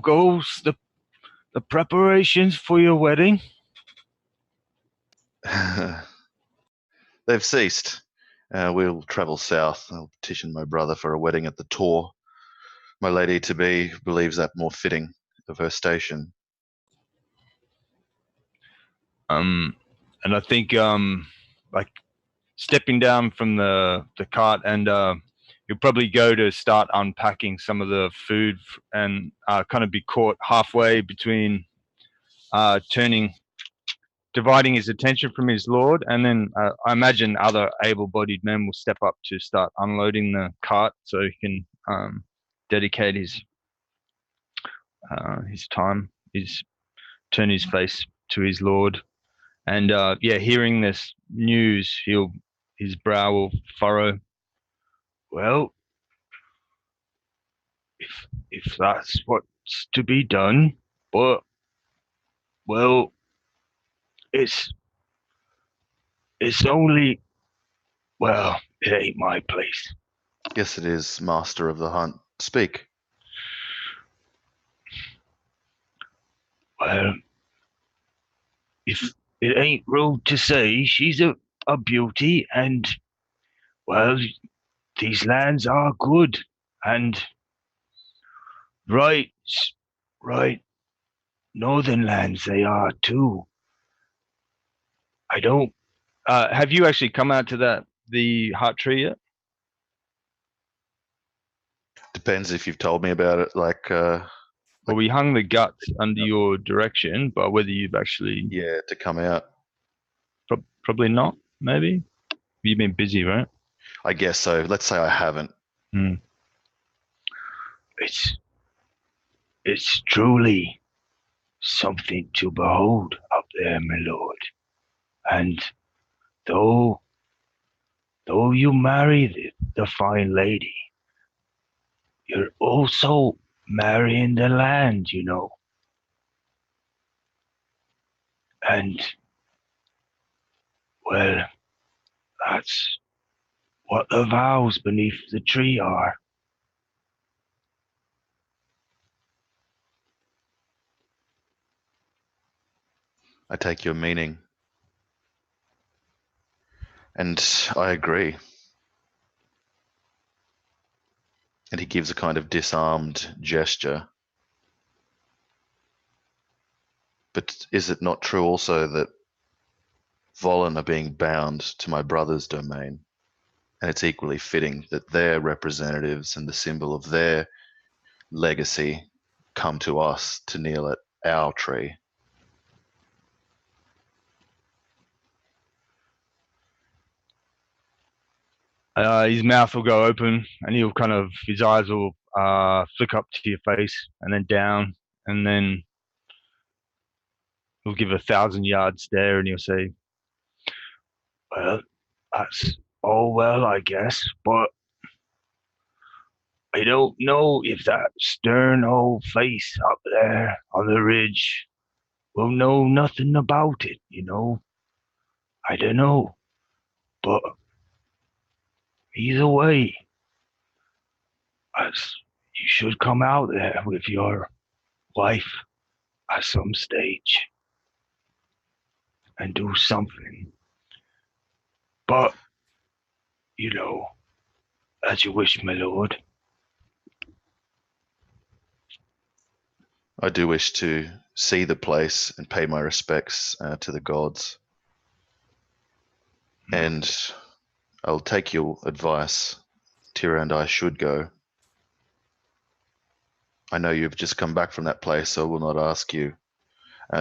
goes the preparations for your wedding? They've ceased. We'll travel south. I'll petition my brother for a wedding at the Tor. My lady-to-be believes that more fitting of her station. And I think like stepping down from the cart, and you'll probably go to start unpacking some of the food, and kind of be caught halfway between dividing his attention from his lord, and then I imagine other able-bodied men will step up to start unloading the cart so he can dedicate his time, turn his face to his lord. And hearing this news, his brow will furrow. Well, if that's what's to be done, But well, it's it's only well, it ain't my place. Yes, it is, Master of the Hunt. Speak. Well, if it ain't rude to say, she's a beauty, and well, these lands are good, and right, right, northern lands they are too. I don't. Have you actually come out to the heart tree yet? Depends if you've told me about it. Well, we hung the guts under your direction, but whether you've actually Yeah, to come out. probably not. Maybe you've been busy, right? I guess so. Let's say I haven't. Hmm. It's it's truly something to behold up there, my lord. And though though you marry the fine lady, you're also marrying the land, you know. And well, that's what the vows beneath the tree are. I take your meaning. And I agree. And he gives a kind of disarmed gesture. But is it not true also that Volin are being bound to my brother's domain? And it's equally fitting that their representatives and the symbol of their legacy come to us to kneel at our tree. His mouth will go open, and he'll kind of his eyes will flick up to your face, and then down, and then he'll give 1,000 yard stare, and he'll say, "Well, that's all well, I guess, but I don't know if that stern old face up there on the ridge will know nothing about it, you know. I don't know, but either way, as you should come out there with your wife at some stage and do something. But, you know, as you wish, my lord." I do wish to see the place and pay my respects to the gods. And I'll take your advice. Tira and I should go. I know you've just come back from that place, so I will not ask you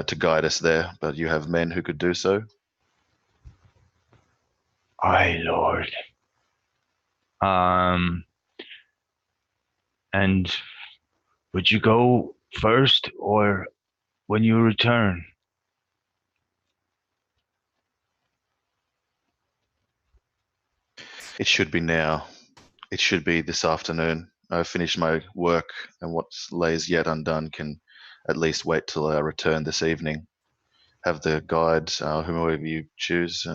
to guide us there, but you have men who could do so. Aye, lord. And would you go first or when you return? It should be now. It should be this afternoon. I've finished my work, and what lays yet undone can at least wait till our return this evening. Have the guide, whomever you choose,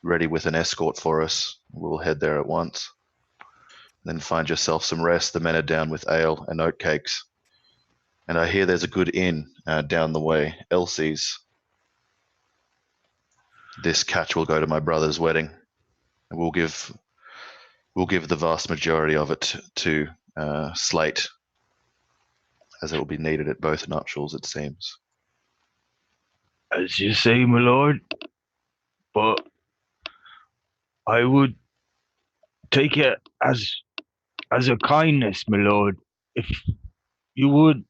ready with an escort for us. We'll head there at once. Then find yourself some rest. The men are down with ale and oatcakes. And I hear there's a good inn down the way, Elsie's. This catch will go to my brother's wedding. And we'll give the vast majority of it to Slate, as it will be needed at both nuptials, it seems. As you say, my lord, but I would take it as a kindness, my lord, if you would.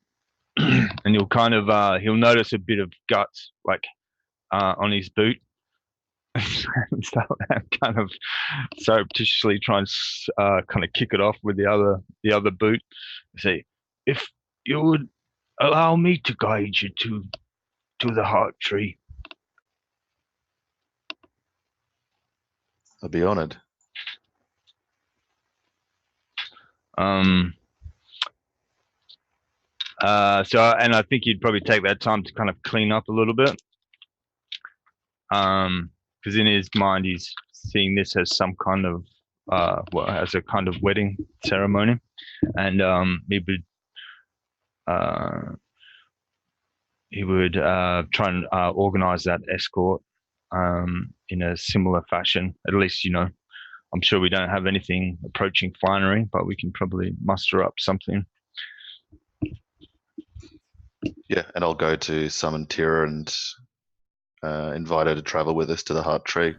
And he'll kind of he'll notice a bit of guts like on his boot. And so kind of surreptitiously try and kind of kick it off with the other boot. Say, if you would allow me to guide you to the heart tree. I'll be honored. Um, And I think you'd probably take that time to kind of clean up a little bit. Because in his mind, he's seeing this as some kind of, as a kind of wedding ceremony. And he would try and organize that escort in a similar fashion. At least, I'm sure we don't have anything approaching finery, but we can probably muster up something. Yeah, and I'll go to summon Tira and invite her to travel with us to the Heart Tree.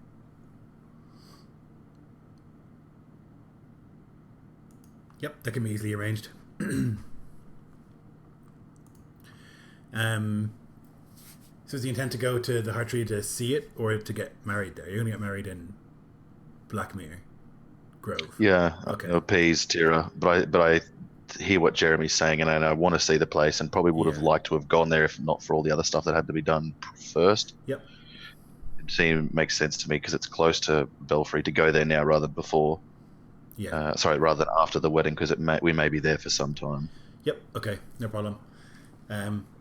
Yep, that can be easily arranged. So is the intent to go to the Heart Tree to see it or to get married there? You're going to get married in Blackmere Grove. Yeah, Okay. I appease Tira, but I hear what Jeremy's saying, and I want to see the place, and probably would have liked to have gone there if not for all the other stuff that had to be done first. Yep. It makes sense to me because it's close to Belfry to go there now rather than before. Yeah. Rather than after the wedding, because we may be there for some time. Yep. Okay. No problem.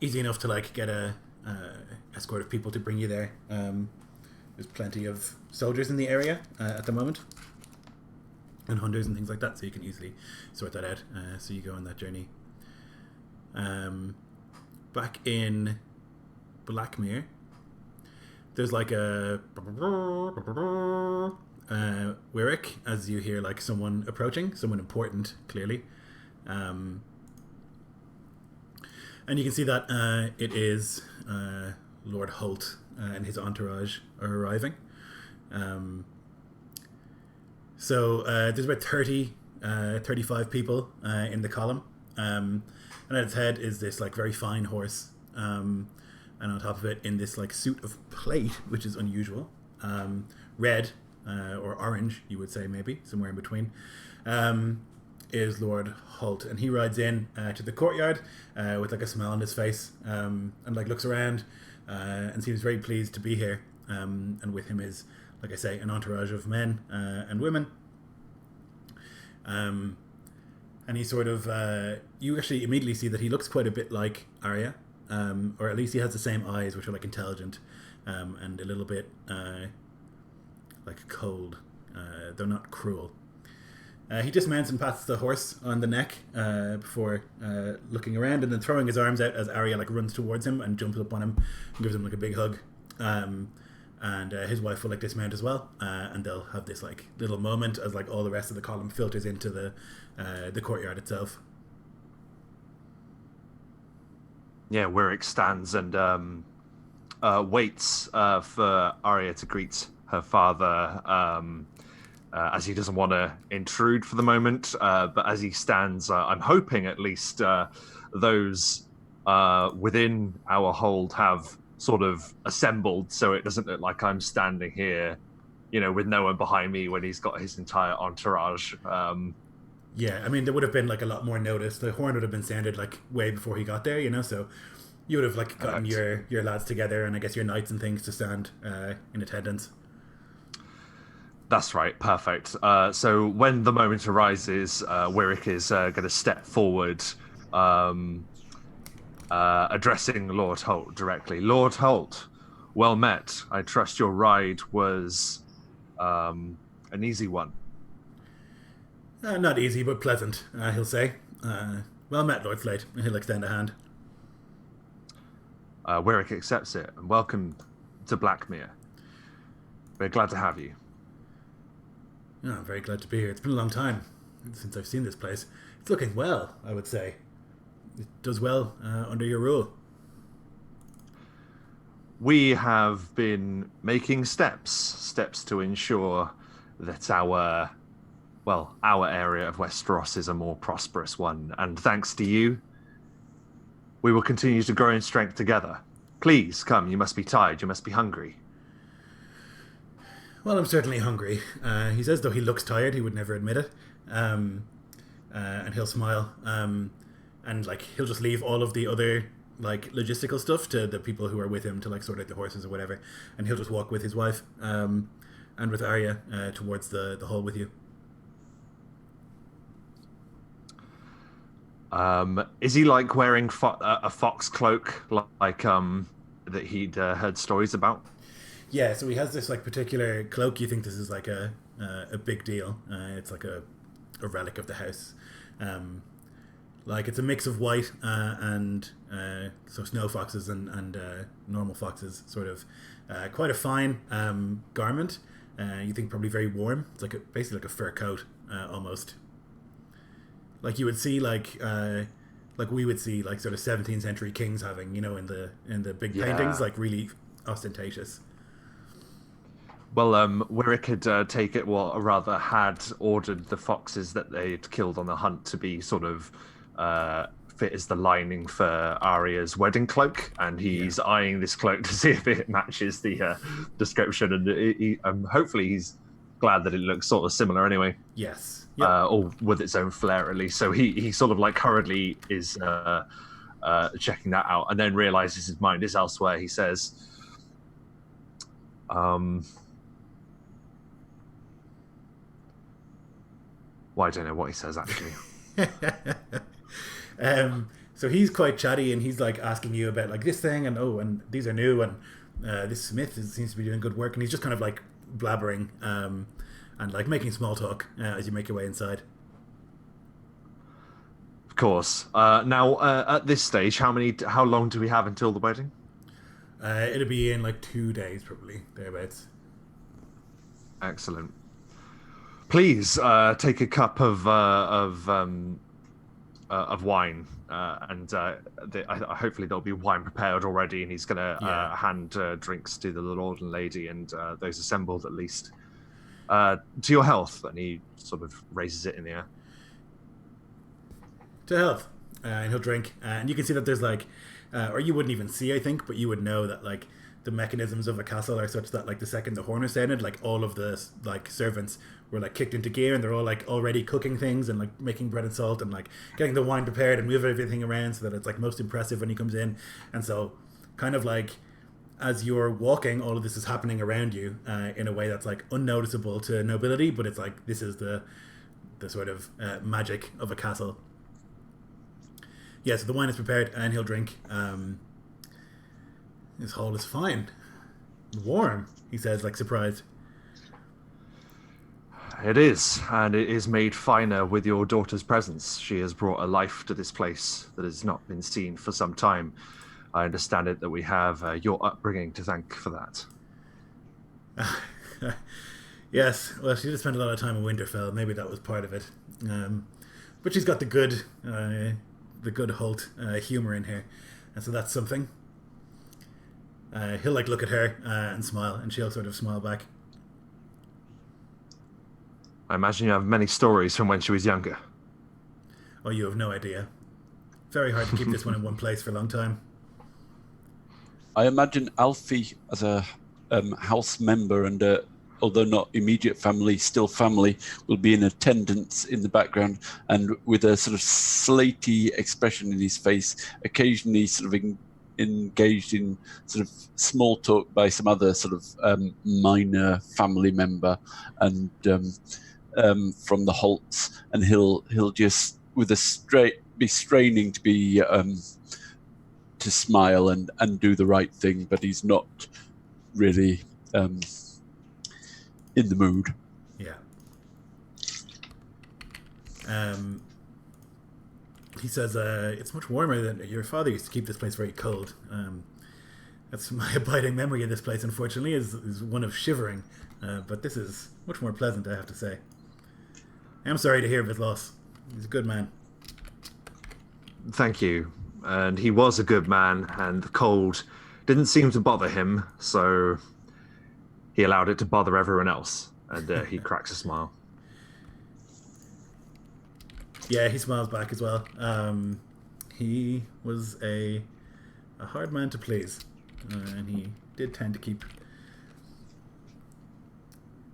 Easy enough to get a escort of people to bring you there. There's plenty of soldiers in the area at the moment, and hunters and things like that, so you can easily sort that out. So you go on that journey. Back in Blackmere, there's a Wyrick, as you hear someone approaching, someone important, clearly. And you can see that it is Lord Holt and his entourage are arriving. So there's about 35 people in the column. And at its head is this very fine horse. And on top of it, in this suit of plate, which is unusual, red or orange, you would say, maybe somewhere in between, is Lord Holt, and he rides in to the courtyard with a smile on his face, and looks around and seems very pleased to be here. And with him is, like I say, an entourage of men and women. And he sort of, you actually immediately see that he looks quite a bit like Arya, or at least he has the same eyes, which are intelligent and a little bit cold, though not cruel. He dismounts and pats the horse on the neck before looking around, and then throwing his arms out as Arya runs towards him and jumps up on him and gives him a big hug. And his wife will dismount as well, and they'll have this little moment as all the rest of the column filters into the courtyard itself. Yeah, Wyrick stands and waits for Arya to greet her father, as he doesn't want to intrude for the moment. But as he stands, I'm hoping at least those within our hold have sort of assembled, so it doesn't look like I'm standing here, with no one behind me when he's got his entire entourage. Yeah, I mean, there would have been a lot more notice. The horn would have been sounded way before he got there, so you would have gotten your lads together, and I guess your knights and things to stand in attendance. That's right, perfect. So when the moment arises, Wyrick is going to step forward, addressing Lord Holt directly. Lord Holt, well met. I trust your ride was an easy one. Not easy, but pleasant, he'll say. Well met, Lord Slate. He'll extend a hand. Wyrick accepts it, and welcome to Blackmere. We're glad to have you. Oh, I'm very glad to be here. It's been a long time since I've seen this place. It's looking well, I would say. It does well under your rule. We have been making steps to ensure that our area of Westeros is a more prosperous one. And thanks to you, we will continue to grow in strength together. Please come, you must be tired, you must be hungry. Well, I'm certainly hungry. He says, though he looks tired, he would never admit it. And he'll smile. And he'll just leave all of the other logistical stuff to the people who are with him to sort out the horses or whatever. And he'll just walk with his wife and with Arya towards the hall with you. Is he like wearing a fox cloak, like that he'd heard stories about? Yeah, so he has this like particular cloak. You think this is like a big deal. It's like a relic of the house. Like it's a mix of white and so snow foxes and normal foxes, sort of quite a fine garment. You think probably very warm. It's like basically like a fur coat almost. Like you would see like we would see like sort of 17th century kings having, you know, in the big paintings, like really ostentatious. Well, Warwick had take it, well, or rather had ordered the foxes that they'd killed on the hunt to be sort of fit as the lining for Arya's wedding cloak, and he's eyeing this cloak to see if it matches the description, and hopefully he's glad that it looks sort of similar anyway. Yes. Yep. Or with its own flair at least. So he sort of like hurriedly is checking that out, and then realizes his mind is elsewhere. He says, well, I don't know what he says actually. So he's quite chatty, and he's like asking you about like this thing, and these are new, and this Smith seems to be doing good work, and he's just kind of like blabbering and like making small talk as you make your way inside. Of course. Now, at this stage, how long do we have until the wedding? It'll be in like 2 days, probably thereabouts. Excellent. Please take a cup of wine, and hopefully there'll be wine prepared already, and he's going to hand drinks to the lord and lady and those assembled at least. To your health, and he sort of raises it in the air. To health, and he'll drink, and you can see that there's like, or you wouldn't even see, I think, but you would know that like the mechanisms of a castle are such that like the second the horn is sounded, like all of the like servants were like kicked into gear, and they're all like already cooking things and like making bread and salt and like getting the wine prepared and moving everything around so that it's like most impressive when he comes in. And so kind of like as you're walking, all of this is happening around you in a way that's like unnoticeable to nobility, but it's like this is the sort of magic of a castle. Yeah, so the wine is prepared and he'll drink. His hall is fine. Warm, he says, like surprised. It is, and it is made finer with your daughter's presence. She has brought a life to this place that has not been seen for some time. I understand it that we have your upbringing to thank for that. Yes, well, she did spend a lot of time in Winterfell. Maybe that was part of it. But she's got the good Holt humor in her, and so that's something. He'll like look at her and smile, and she'll sort of smile back. I imagine you have many stories from when she was younger. Oh, you have no idea. Very hard to keep this one in one place for a long time. I imagine Alfie as a house member and although not immediate family, still family, will be in attendance in the background and with a sort of slaty expression in his face, occasionally sort of engaged in sort of small talk by some other sort of minor family member and from the Holts, and he'll just with a be straining to be to smile and do the right thing, but he's not really in the mood. Yeah. He says, it's much warmer than your father used to keep this place very cold. That's my abiding memory of this place, unfortunately, is one of shivering. But this is much more pleasant, I have to say. I'm sorry to hear of his loss. He's a good man. Thank you. And he was a good man, and the cold didn't seem to bother him, so he allowed it to bother everyone else. And he cracks a smile. Yeah, he smiles back as well. He was a hard man to please, and he did tend to keep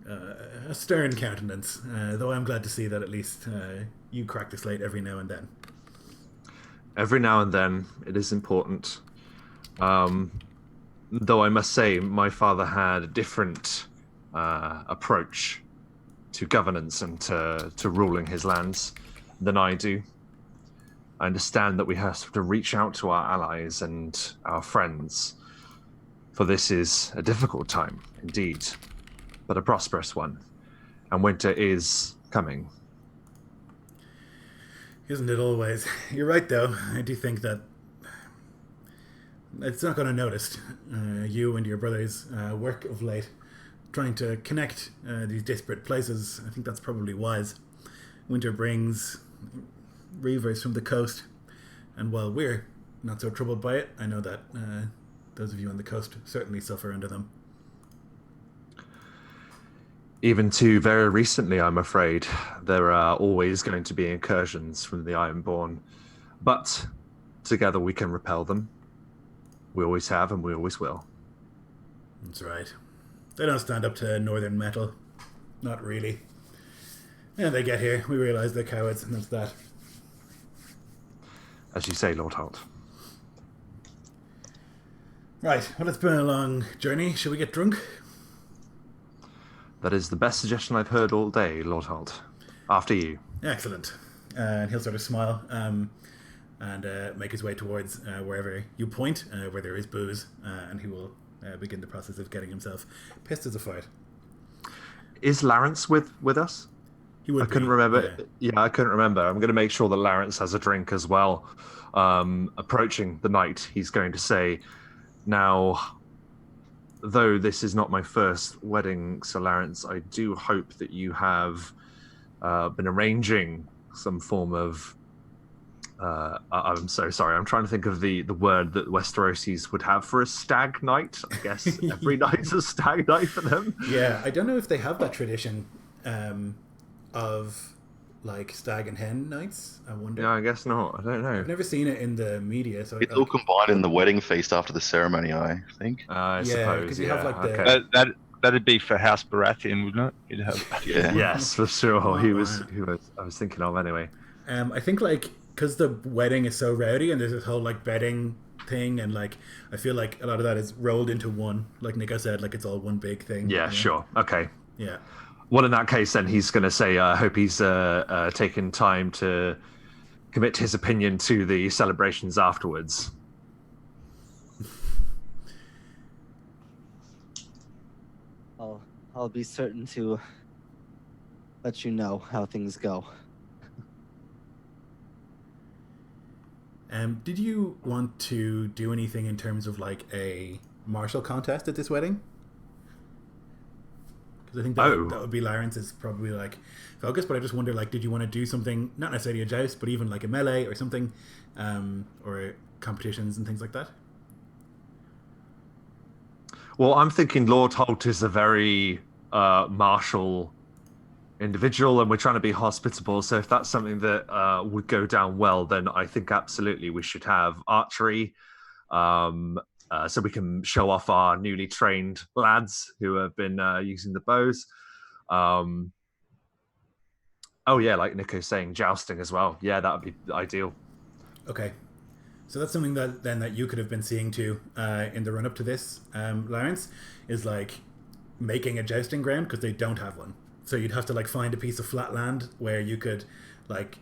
a stern countenance, though I'm glad to see that at least you crack the slate every now and then. Every now and then, it is important. Though I must say, my father had a different approach to governance and to ruling his lands than I do. I understand that we have to reach out to our allies and our friends, for this is a difficult time indeed, but a prosperous one, and winter is coming. Isn't it always? You're right, though. I do think that it's not going to notice you and your brother's work of late, trying to connect these disparate places. I think that's probably wise. Winter brings reavers from the coast, and while we're not so troubled by it, I know that those of you on the coast certainly suffer under them. Even to very recently, I'm afraid, there are always going to be incursions from the Ironborn, but together we can repel them. We always have, and we always will. That's right. They don't stand up to northern metal. Not really. Yeah, they get here, we realise they're cowards, and that's that. As you say, Lord Holt. Right, well, it's been a long journey. Shall we get drunk? That is the best suggestion I've heard all day, Lord Holt. After you. Excellent. And he'll sort of smile and make his way towards wherever you point, where there is booze, and he will begin the process of getting himself pissed as a fight. Is Lawrence with us? He would. I couldn't remember. Yeah, I couldn't remember. I'm going to make sure that Lawrence has a drink as well. Approaching the night, he's going to say, "Now, though this is not my first wedding, Sir Lawrence, I do hope that you have been arranging some form of... I'm so sorry, I'm trying to think of the word that Westerosis would have for a stag night. I guess every night's a stag night for them. Yeah, I don't know if they have that tradition of like stag and hen nights. I wonder. Yeah, I guess not. I don't know. I've never seen it in the media. So It's all combined in the wedding feast after the ceremony, I think. I suppose. you Yeah. have like the... Okay. That'd be for House Baratheon, wouldn't it? You'd have... Yeah. Yes, for sure. Who was I was thinking of anyway. I think like because the wedding is so rowdy and there's this whole like bedding thing, and like I feel like a lot of that is rolled into one. Like Nico said, like it's all one big thing. Yeah, sure. Okay. Yeah. Well, in that case, then he's going to say, I hope he's taken time to commit his opinion to the celebrations afterwards. I'll be certain to let you know how things go. Did you want to do anything in terms of like a martial contest at this wedding? Because I think that would be Lawrence's probably like focus. But I just wonder, like, did you want to do something, not necessarily a joust, but even like a melee or something, or competitions and things like that? Well, I'm thinking Lord Holt is a very martial individual, and we're trying to be hospitable. So if that's something that would go down well, then I think absolutely we should have archery, so we can show off our newly trained lads who have been using the bows. Oh yeah, like Nico's saying, jousting as well. Yeah, that would be ideal. Okay. So that's something that you could have been seeing too in the run up to this, Lawrence, is like making a jousting ground, because they don't have one. So you'd have to like find a piece of flat land where you could like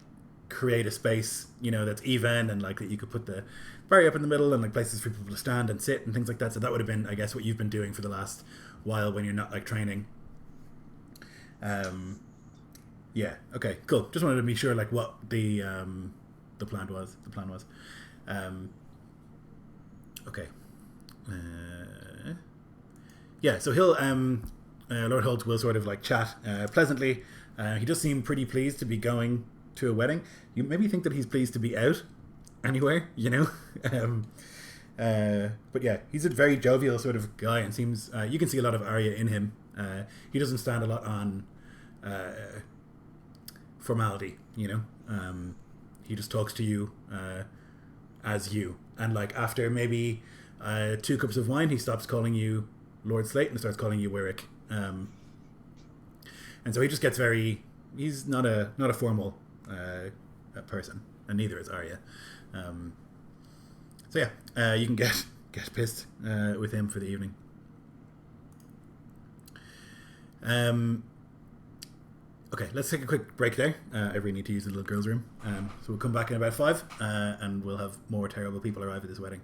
create a space, you know, that's even, and like that you could put the barrier up in the middle and like places for people to stand and sit and things like that. So that would have been, I guess, what you've been doing for the last while when you're not like training. Yeah. Okay. Cool. Just wanted to be sure like what the plan was. Okay. Yeah. So he'll Lord Holt will sort of like chat pleasantly. He does seem pretty pleased to be going to a wedding. You maybe think that he's pleased to be out anywhere, you know. But yeah, he's a very jovial sort of guy, and seems you can see a lot of Arya in him. He doesn't stand a lot on formality, you know. He just talks to you as you, and like after maybe 2 cups of wine, he stops calling you Lord Slate and starts calling you Wyrick. And so he just gets very... He's not a formal person, and neither is Arya. So yeah, you can get pissed with him for the evening. Okay, let's take a quick break there. I really need to use the little girls' room. So we'll come back in about 5, and we'll have more terrible people arrive at this wedding.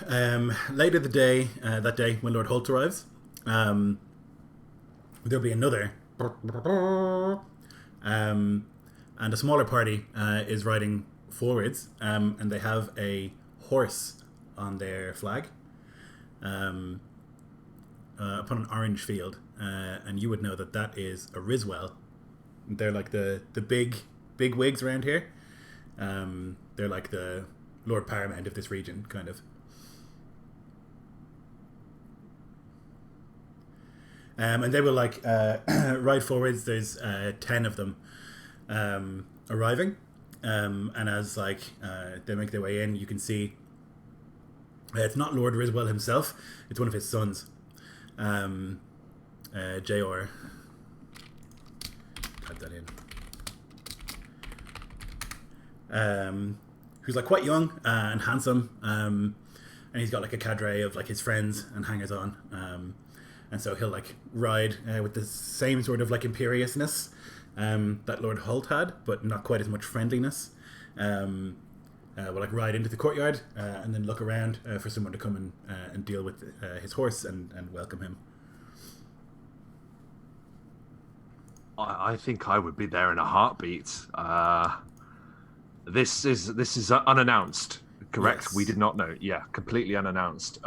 Later that day, when Lord Holt arrives, there'll be another, and a smaller party is riding forwards, and they have a horse on their flag, upon an orange field, and you would know that is a Riswell. They're like the big wigs around here. They're like the Lord Paramount of this region, kind of. And they will like ride forwards. There's 10 of them arriving, and as like they make their way in, you can see it's not Lord Riswell himself; it's one of his sons, Jor. Type that in. Who's like quite young and handsome, and he's got like a cadre of like his friends and hangers-on. And so he'll like ride with the same sort of like imperiousness that Lord Holt had, but not quite as much friendliness. Will like ride into the courtyard and then look around for someone to come and deal with his horse and welcome him. I think I would be there in a heartbeat. This is unannounced, correct? Yes. We did not know. Yeah, completely unannounced.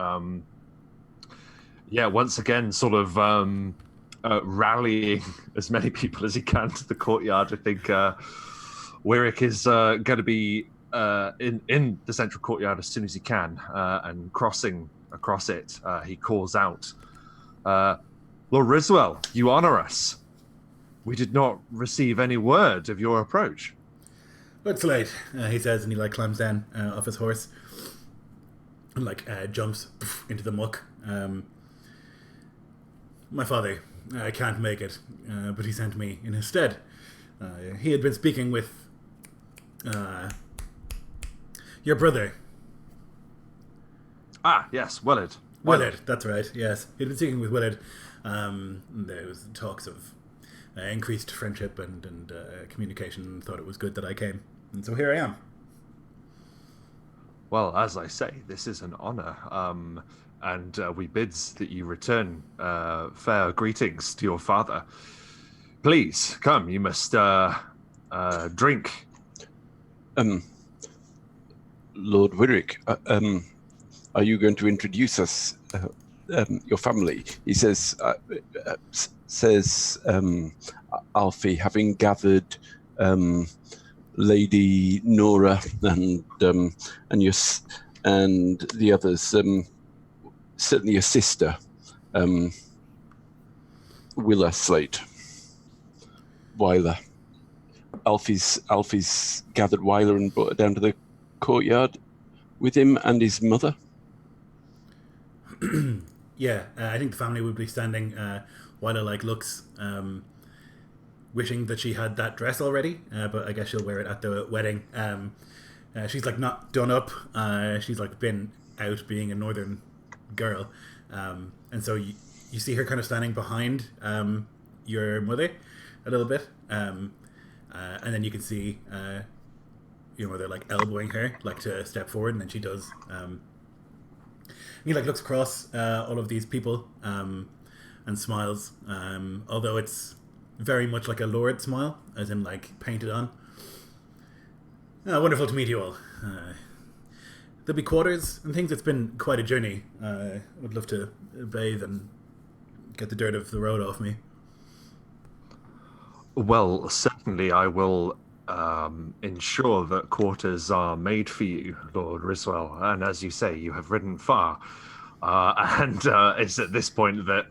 Yeah, once again, sort of rallying as many people as he can to the courtyard. I think Wyrick is going to be in the central courtyard as soon as he can, and crossing across it, he calls out, Lord Riswell, you honour us. We did not receive any word of your approach. It's late, he says, and he like climbs down off his horse and like jumps into the muck. My father can't make it, but he sent me in his stead. He had been speaking with your brother. Ah, yes, Willard. Willard, that's right, yes. He'd been speaking with Willard. There was talks of increased friendship and communication, and thought it was good that I came. And so here I am. Well, as I say, this is an honour, and we bids that you return fair greetings to your father. Please, come, you must drink. Lord Wyrick, are you going to introduce us, your family? He says, Alfie, having gathered Lady Nora and the others, certainly your sister, Willa Slate, Weiler. Alfie's gathered Weiler and brought her down to the courtyard with him and his mother. Yeah, I think the family would be standing. Weiler like looks, wishing that she had that dress already, but I guess she'll wear it at the wedding. She's like not done up. She's like been out being a northern girl, and so you see her kind of standing behind your mother a little bit, and then you can see your mother like elbowing her like to step forward, and then she does. He like looks across all of these people and smiles, although it's very much like a lord smile, as in like painted on. Wonderful to meet you all. There'll be quarters and things. It's been quite a journey. I would love to bathe and get the dirt of the road off me. Well, certainly I will ensure that quarters are made for you, Lord Riswell. And as you say, you have ridden far. And it's at this point that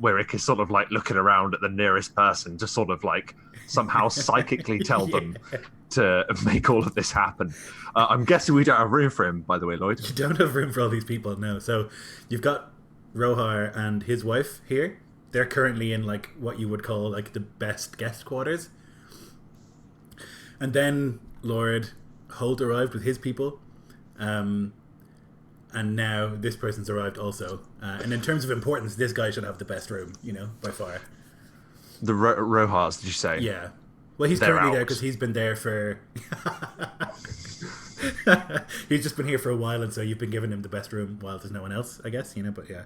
Wyrick is sort of like looking around at the nearest person to sort of like somehow psychically tell them to make all of this happen. I'm guessing we don't have room for him, by the way, Lloyd. You don't have room for all these people, no. So you've got Rohar and his wife here. They're currently in like what you would call like the best guest quarters. And then Lord Holt arrived with his people. And now this person's arrived also. And in terms of importance, this guy should have the best room, by far. The Rohars, did you say? Yeah. Well, he's They're currently there out. because he's been there for... He's just been here for a while, and so you've been giving him the best room while there's no one else, I guess, but yeah.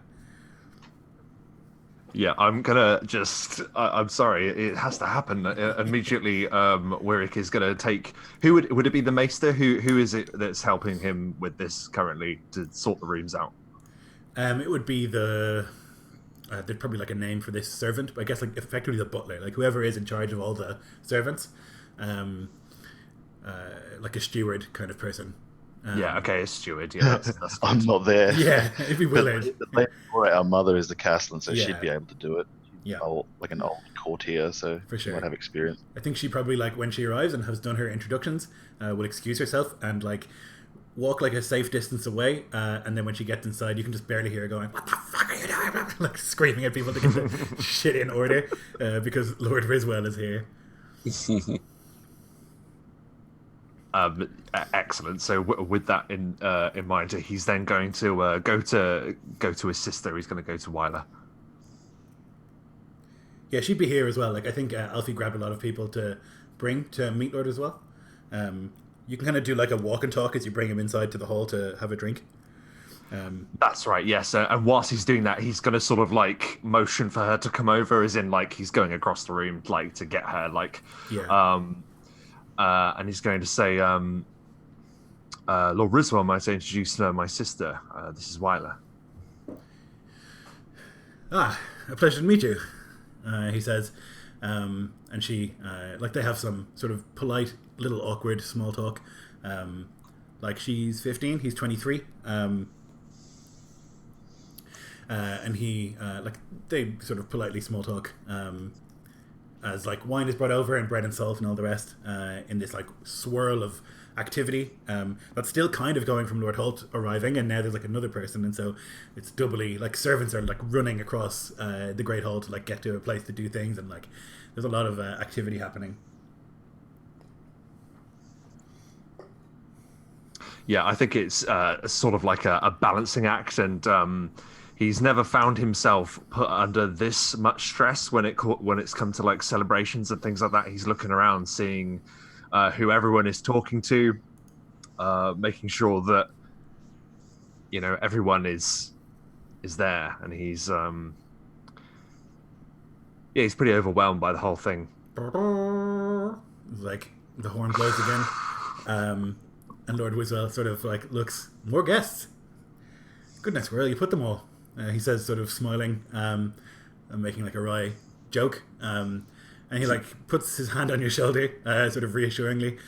Yeah, I'm gonna just. I'm sorry, it has to happen immediately. Warwick is gonna take. Who would it be? The Maester? Who is it that's helping him with this currently to sort the rooms out? It would be the. There's probably like a name for this servant, but I guess like effectively the butler, like whoever is in charge of all the servants, like a steward kind of person. Yeah, okay, a steward. Yeah, that's I'm good. not there. Yeah, it'd be Willard. Our mother is the Castellan, so Yeah. she'd be able to do it. Yeah, Like an old courtier, so For she sure. might have experience. I think she probably like when she arrives and has done her introductions, will excuse herself and like walk like a safe distance away, and then when she gets inside, you can just barely hear her going, "What the fuck are you doing?" like screaming at people to get the shit in order, because Lord Riswell is here. Excellent. So with that in mind, he's then going to go to his sister. He's going to go to Wyler. Yeah, she'd be here as well. Like I think Alfie grabbed a lot of people to bring to meet Lord as well. You can kind of do like a walk and talk as you bring him inside to the hall to have a drink. That's right. Yes. And whilst he's doing that, he's going to sort of like motion for her to come over, as in like he's going across the room, like to get her. Like, Yeah. and he's going to say, Lord Riswell, might I introduce my sister? This is Wyler. Ah, a pleasure to meet you. He says, and she like they have some sort of polite, little awkward small talk. Like she's 15, he's 23. And he like they sort of politely small talk as like wine is brought over and bread and salt and all the rest in this like swirl of activity that's still kind of going from Lord Holt arriving, and now there's like another person, and so it's doubly like servants are like running across the Great Hall to like get to a place to do things, and like there's a lot of activity happening. Yeah, I think it's sort of like a balancing act, and he's never found himself put under this much stress when it's come to like celebrations and things like that. He's looking around, seeing who everyone is talking to, making sure that everyone is there, and he's he's pretty overwhelmed by the whole thing. Like the horn blows again, and Lord Wiswell sort of like looks, more guests. Goodness, where you put them all? He says, sort of smiling and making like a wry joke, and he like puts his hand on your shoulder, sort of reassuringly.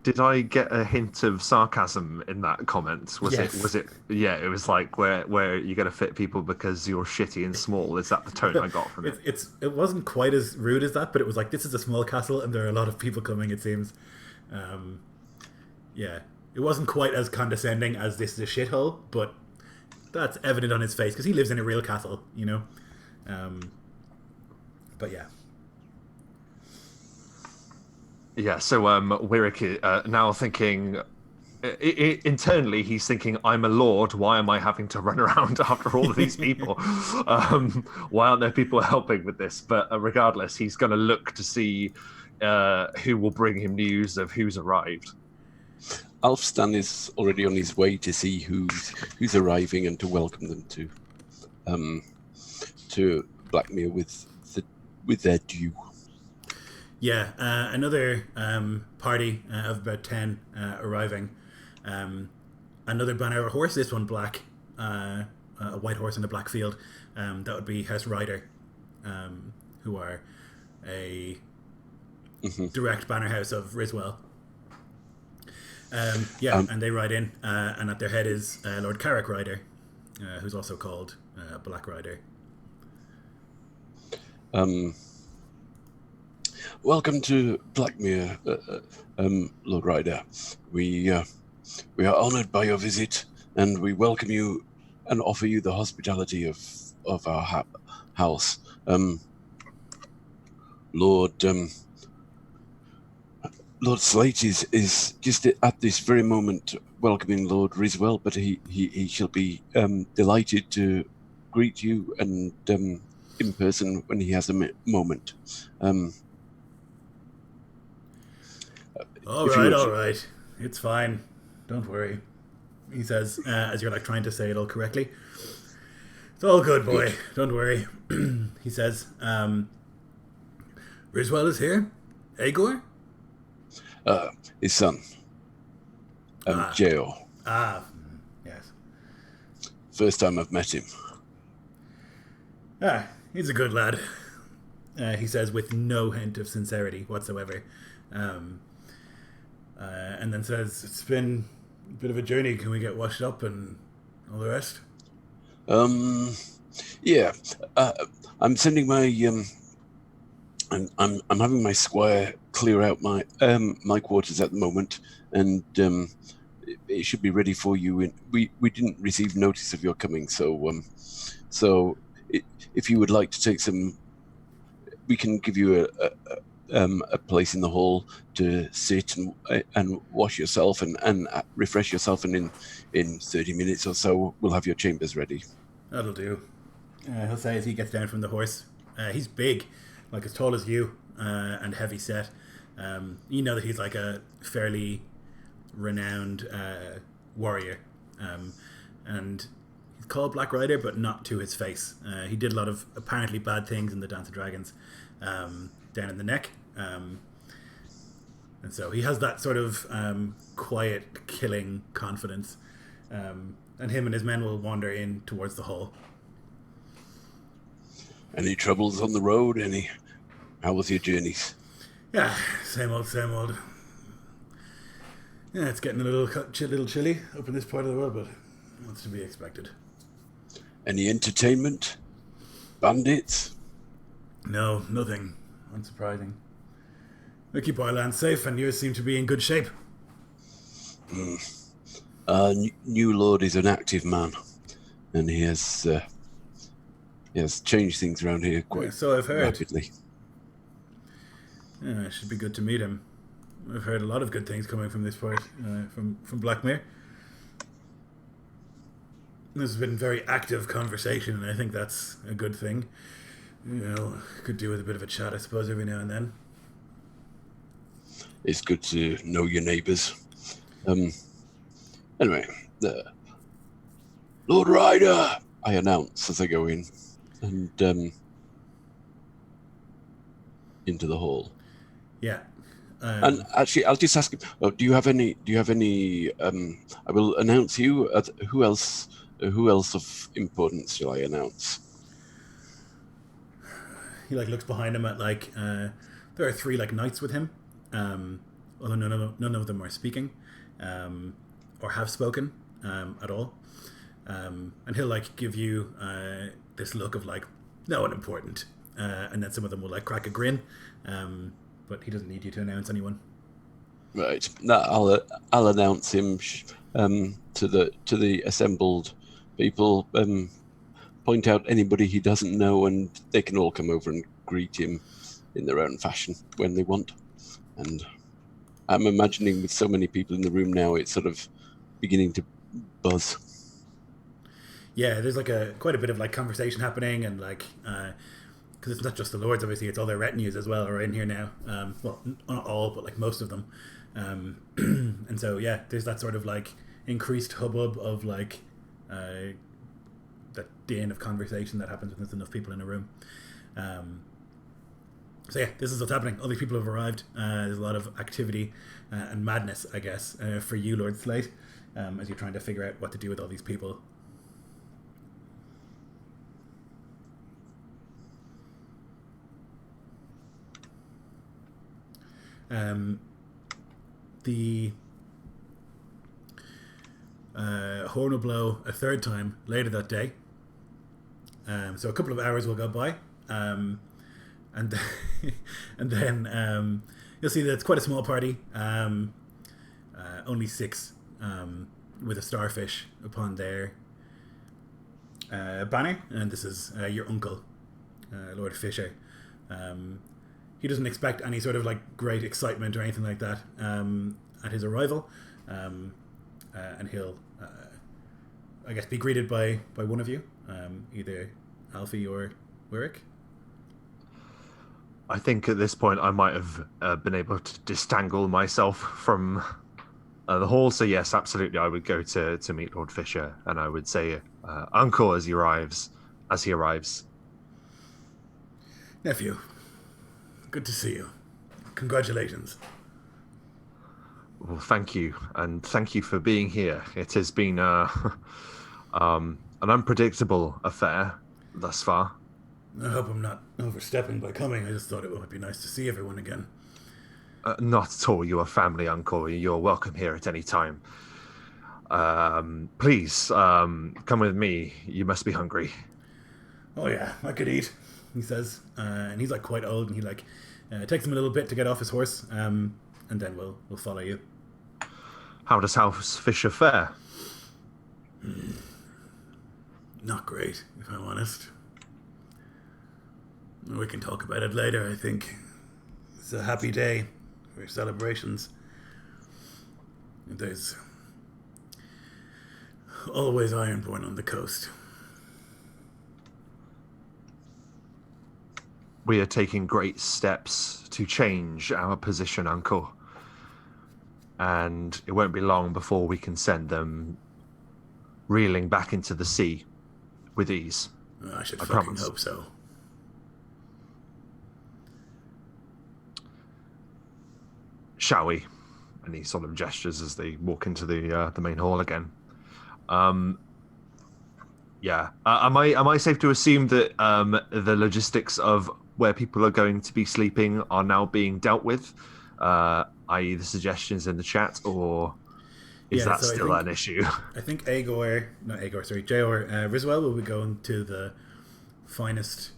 Did I get a hint of sarcasm in that comment? Yes. Was it? Yeah, it was like where you're going to fit people because you're shitty and small. Is that the tone I got from it? It wasn't quite as rude as that, but it was like, this is a small castle and there are a lot of people coming, it seems. Yeah, it wasn't quite as condescending as this is a shithole, but that's evident on his face because he lives in a real castle, but yeah. Yeah, so Wyrick now thinking internally, he's thinking, I'm a lord, why am I having to run around after all of these people? Why aren't there people helping with this? But regardless, he's going to look to see who will bring him news of who's arrived. Alfstan is already on his way to see who's arriving and to welcome them to Blackmere with their due. Yeah, another party of about 10 arriving. Another banner horse, this one black, a white horse in a black field. That would be House Rider, who are a direct banner house of Riswell. And they ride in, and at their head is Lord Carrick Rider, who's also called Black Rider. Welcome to Blackmere, Lord Ryder. We are honoured by your visit, and we welcome you and offer you the hospitality of our house. Lord Slate is just at this very moment welcoming Lord Riswell, but he shall be delighted to greet you and in person when he has a moment. All right. It's fine. Don't worry. He says, as you're like trying to say it all correctly. It's all good, boy. Good. Don't worry. He says, Riswell is here? Agor? His son, Geo. Yes. First time I've met him. He's a good lad. He says with no hint of sincerity whatsoever. And then says, it's been a bit of a journey. Can we get washed up and all the rest? Yeah. I'm sending my I'm having my squire clear out my my quarters at the moment, and it should be ready for you. We didn't receive notice of your coming, so if you would like to take some, we can give you a place in the hall to sit and wash yourself and refresh yourself, and in 30 minutes or so we'll have your chambers ready. That'll do. He'll say as he gets down from the horse. He's big, like as tall as you, and heavy set. You know that he's like a fairly renowned warrior, and he's called Black Rider, but not to his face. He did a lot of apparently bad things in the Dance of Dragons, down in the neck, and so he has that sort of quiet, killing confidence. And him and his men will wander in towards the hall. Any troubles on the road? How was your journeys? Yeah, same old. Yeah, it's getting a little chilly up in this part of the world, but what's to be expected. Any entertainment? Bandits? No, nothing. Unsurprising. We keep our land safe, and yours seem to be in good shape. New Lord is an active man, and he has changed things around here quite so I've heard. rapidly. Yeah, it should be good to meet him. I've heard a lot of good things coming from this part, from Blackmere. This has been very active conversation, and I think that's a good thing. You know, could do with a bit of a chat, I suppose, every now and then. It's good to know your neighbours. Anyway, Lord Ryder, I announce as I go in, and into the hall. Yeah. And actually, I'll just ask him. Oh, do you have any? I will announce you. Who else of importance shall I announce? He like looks behind him at like there are 3 like knights with him, although none of them are speaking, or have spoken at all, and he'll like give you this look of like no one important, and then some of them will like crack a grin, but he doesn't need you to announce anyone. Right. No, I'll announce him to the assembled people. Point out anybody he doesn't know, and they can all come over and greet him in their own fashion when they want. And I'm imagining with so many people in the room now, it's sort of beginning to buzz. Yeah, there's like quite a bit of like conversation happening, and like because it's not just the lords, obviously it's all their retinues as well are in here now. Well, not all, but like most of them. And so yeah, there's that sort of like increased hubbub of like that din of conversation that happens when there's enough people in a room. So yeah, this is what's happening. All these people have arrived. There's a lot of activity and madness, I guess, for you, Lord Slate, as you're trying to figure out what to do with all these people. The horn will blow a third time later that day. So a couple of hours will go by, and then, and then you'll see that it's quite a small party. Only 6, with a starfish upon their banner, and this is your uncle, Lord Fisher. He doesn't expect any sort of like great excitement or anything like that at his arrival, and he'll, I guess, be greeted by one of you, either Alfie or Wyrick. I think at this point I might have been able to distangle myself from the hall. So yes, absolutely, I would go to meet Lord Fisher, and I would say, "Uncle," as he arrives. Nephew, good to see you. Congratulations. Well, thank you, and thank you for being here. It has been an unpredictable affair thus far. I hope I'm not overstepping by coming. I just thought it would be nice to see everyone again. Not at all. You are family, Uncle. You're welcome here at any time. Please, come with me. You must be hungry. Oh yeah, I could eat, he says. And he's like quite old, and he like takes him a little bit to get off his horse, and then we'll follow you. How does House Fisher fare? Not great, if I'm honest. We can talk about it later, I think. It's a happy day for celebrations. There's always Ironborn on the coast. We are taking great steps to change our position, Uncle. And it won't be long before we can send them reeling back into the sea with ease. I should I fucking promise. hope so. Shall we? And he sort of gestures as they walk into the main hall again. Yeah. Am I safe to assume that the logistics of where people are going to be sleeping are now being dealt with? I.e. the suggestions in the chat, or is Yeah, that so I still think- an issue? I think Jor Riswell will be going to the finest,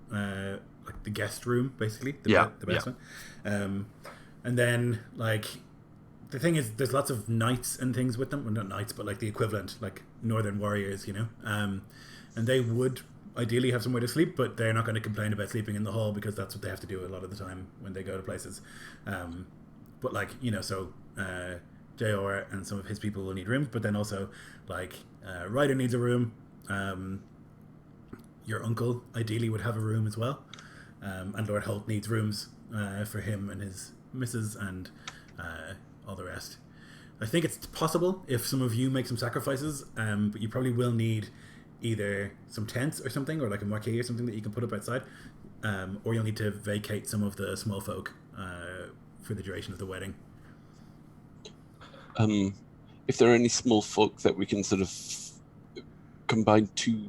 like the guest room, basically. The best one. And then, like, the thing is, there's lots of knights and things with them. Well, not knights, but like the equivalent, like northern warriors, you know? And they would ideally have somewhere to sleep, but they're not going to complain about sleeping in the hall because that's what they have to do a lot of the time when they go to places. But, like, you know, so Jor and some of his people will need rooms, but then also, like, Ryder needs a room. Your uncle ideally would have a room as well. And Lord Holt needs rooms for him and his missus and all the rest. I think it's possible if some of you make some sacrifices, but you probably will need either some tents or something, or like a marquee or something that you can put up outside, or you'll need to vacate some of the small folk for the duration of the wedding. If there are any small folk that we can sort of combine to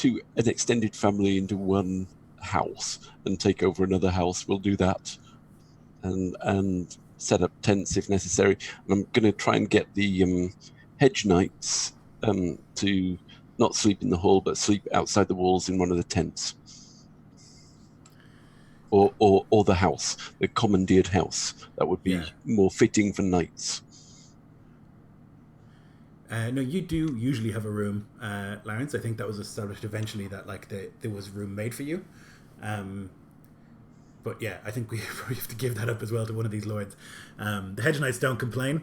an extended family into one house and take over another house, we'll do that, and set up tents if necessary. And I'm going to try and get the hedge knights to not sleep in the hall, but sleep outside the walls in one of the tents, or the house, the commandeered house. That would be more fitting for knights. No, you do usually have a room, Lawrence. I think that was established eventually that like there was room made for you. But yeah, I think we probably have to give that up as well to one of these lords. The hedge knights don't complain.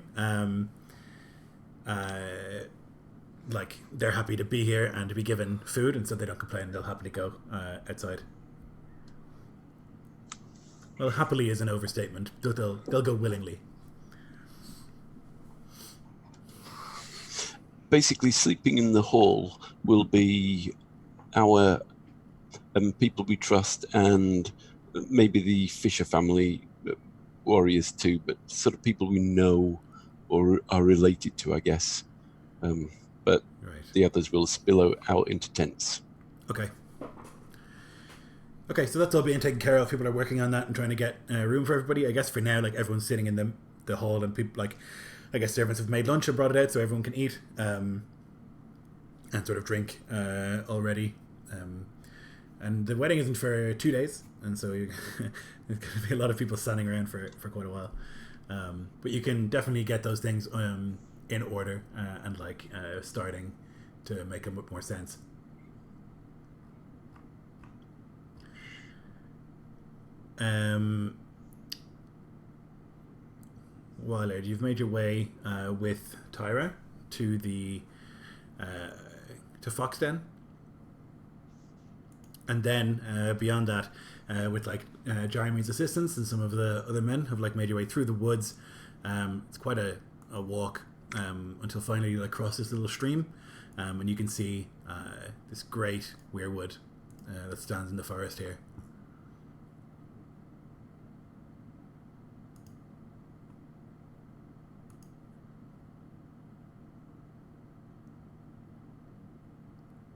Like, they're happy to be here and to be given food, and so they don't complain. They'll happily go outside. Well, happily is an overstatement. They'll go willingly. Basically, sleeping in the hall will be our people we trust, and maybe the Fisher family warriors too, but sort of people we know or are related to, I guess. But the others will spill out into tents. Okay. Okay, so that's all being taken care of. People are working on that and trying to get room for everybody. I guess for now, like, everyone's sitting in the hall, and people, like, I guess servants have made lunch and brought it out so everyone can eat and sort of drink already. And the wedding isn't for 2 days, and so there's going to be a lot of people standing around for quite a while. But you can definitely get those things in order and like starting to make them more sense. Willard, you've made your way with Tyra to the to Foxden. And then beyond that, with like Jeremy's assistance and some of the other men have like made your way through the woods. It's quite a walk until finally you like cross this little stream, and you can see this great weirwood that stands in the forest here.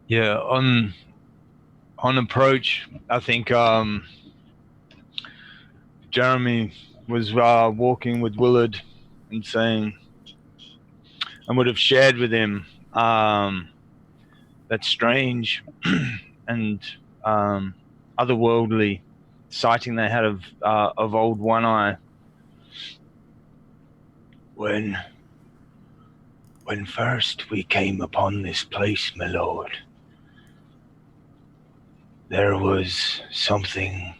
Yeah, on approach, I think Jeremy was walking with Willard and saying, and would have shared with him that strange and otherworldly sighting they had of old One Eye when first we came upon this place, my lord. There was something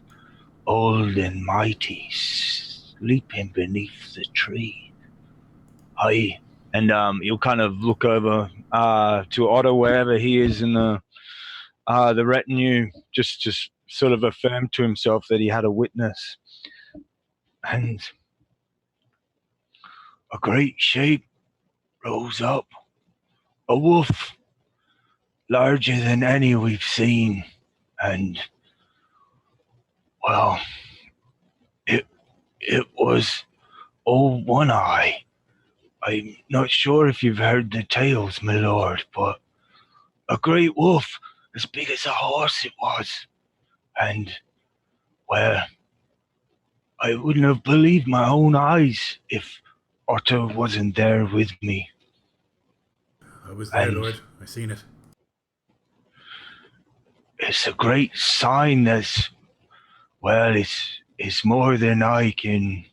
old and mighty sleeping beneath the tree. You'll kind of look over to Otto wherever he is in the retinue, just sort of affirm to himself that he had a witness. And a great shape rose up, a wolf, larger than any we've seen, and well, it was old One Eye. I'm not sure if you've heard the tales, my lord, but a great wolf as big as a horse it was. And, well, I wouldn't have believed my own eyes if Otto wasn't there with me. I was there, Lord. I seen it. It's a great sign that's, well, it's more than I can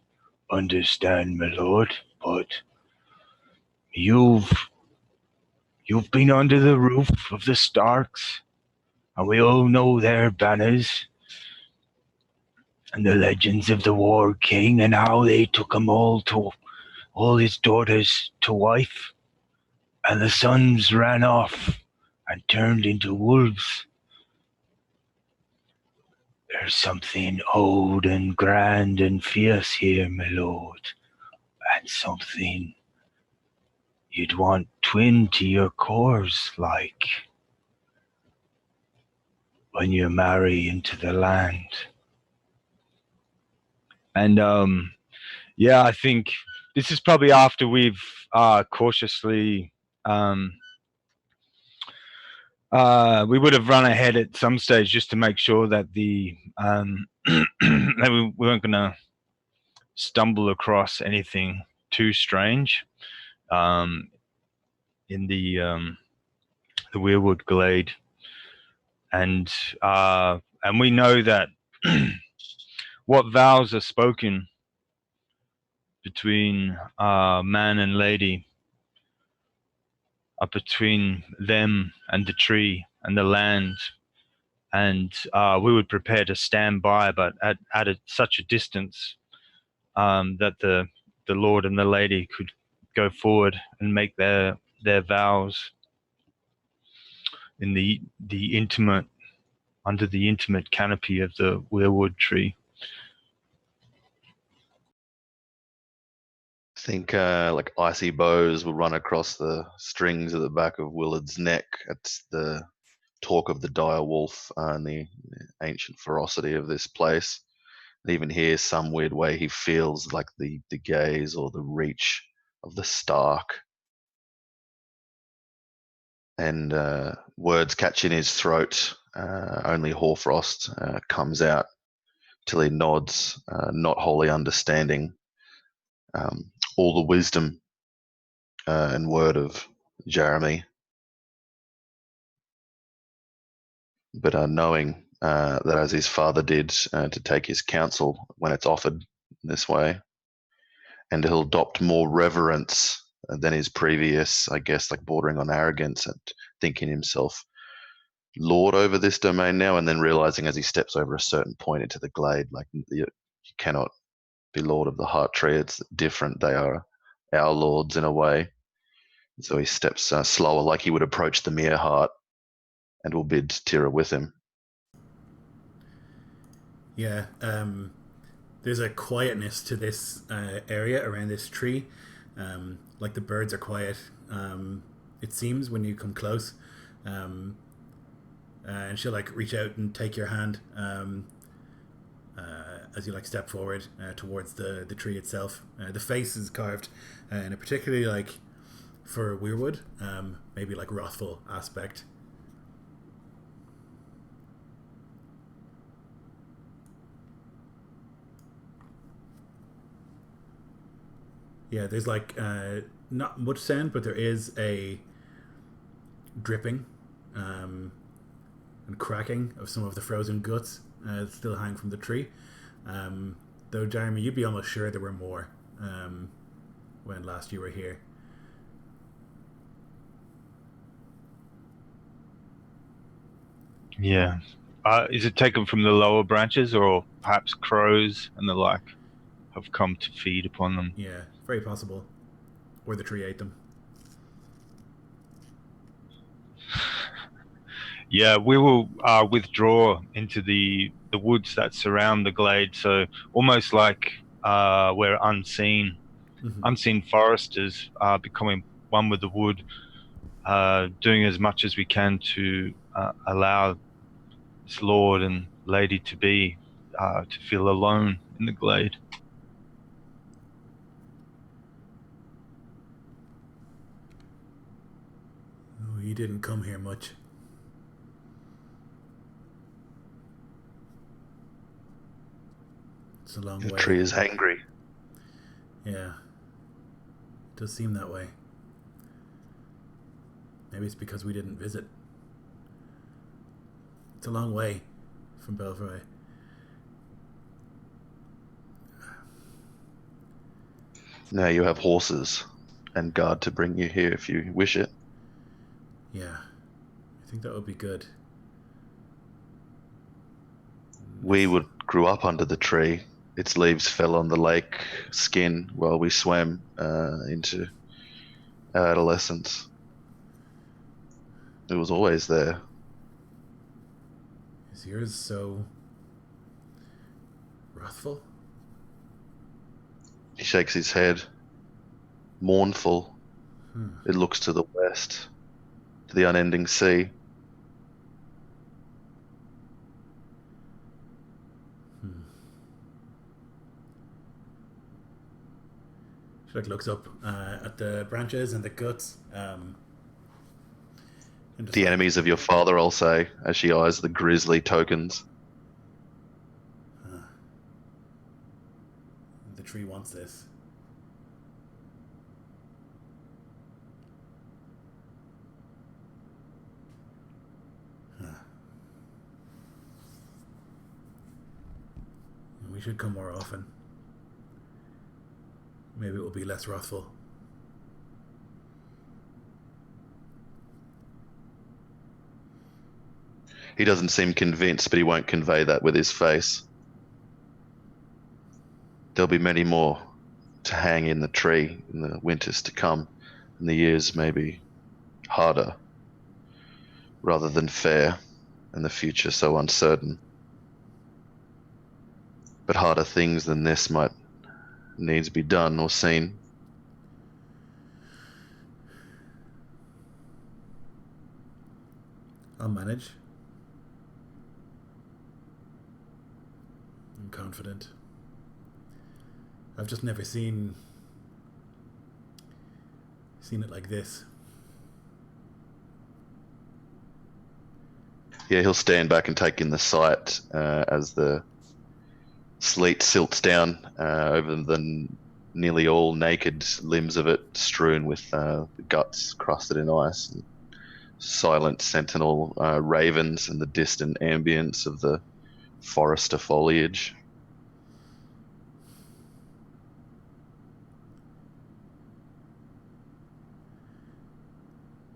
understand, my lord, but you've been under the roof of the Starks, and we all know their banners and the legends of the War King and how they took all his daughters to wife, and the sons ran off and turned into wolves. There's something old and grand and fierce here, my lord, and something you'd want twin to your cores, like when you marry into the land. And yeah, I think this is probably after we've cautiously we would have run ahead at some stage just to make sure that the that we weren't going to stumble across anything too strange in the Weirwood Glade, and we know that what vows are spoken between man and lady are between them and the tree and the land, and we would prepare to stand by, but at such a distance that the Lord and the Lady could go forward and make their vows in the intimate, under the intimate canopy of the weirwood tree. I think like icy bows will run across the strings at the back of Willard's neck. It's the talk of the dire wolf and the ancient ferocity of this place. And even here, some weird way, he feels like the gaze or the reach of the Stark. And words catch in his throat. Only Hoarfrost comes out till he nods, not wholly understanding all the wisdom and word of Jeremy, but knowing that as his father did, to take his counsel when it's offered this way, and he'll adopt more reverence than his previous, I guess, like bordering on arrogance and thinking himself lord over this domain now, and then realizing as he steps over a certain point into the glade, like you cannot be lord of the heart tree. It's different. They are our lords in a way. So he steps slower, like he would approach the mere heart, and will bid Tira with him. Yeah. There's a quietness to this area around this tree. Like the birds are quiet. It seems when you come close. And she'll like reach out and take your hand as you like step forward towards the tree itself. The face is carved in a particularly like for weirwood, maybe like wrathful aspect. Yeah, there's like not much sound, but there is a dripping and cracking of some of the frozen guts still hang from the tree. Though, Jeremy, you'd be almost sure there were more when last you were here. Yeah. Is it taken from the lower branches, or perhaps crows and the like have come to feed upon them? Yeah, very possible. Or the tree ate them. Yeah, we will withdraw into the woods that surround the glade, so almost like we're unseen. Mm-hmm. Unseen foresters are becoming one with the wood, doing as much as we can to allow this lord and lady to be to feel alone in the glade. Oh, you didn't come here much. It's a long The way. tree is angry. Yeah. It does seem that way. Maybe it's because we didn't visit. It's a long way from Belfry. Now you have horses and guard to bring you here if you wish it. Yeah. I think that would be good. We grew up under the tree. Its leaves fell on the lake skin while we swam into our adolescence. It was always there. Is yours so wrathful? He shakes his head, mournful. It looks to the west, to the unending sea. She like looks up at the branches and the guts. And just The enemies of your father, I'll say, as she eyes the grisly tokens. The tree wants this. We should come more often. Maybe it will be less wrathful. He doesn't seem convinced, but he won't convey that with his face. There'll be many more to hang in the tree in the winters to come, and the years may be harder rather than fair, and the future so uncertain. But harder things than this might needs be done or seen. I'll manage. I'm confident. I've just never seen it like this. Yeah, he'll stand back and take in the sight as the sleet silts down over the nearly all naked limbs of it, strewn with the guts crusted in ice. And silent sentinel ravens and the distant ambience of the forester foliage.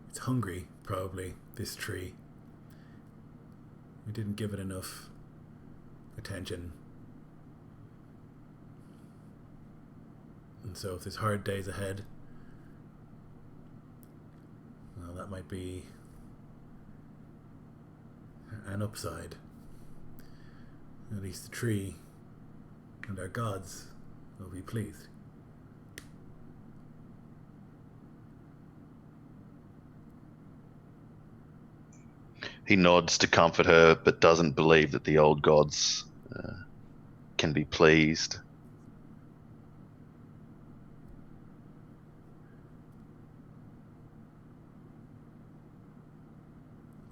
It's hungry, probably, this tree. We didn't give it enough attention. And so if there's hard days ahead, well, that might be an upside. At least the tree and our gods will be pleased. He nods to comfort her, but doesn't believe that the old gods can be pleased.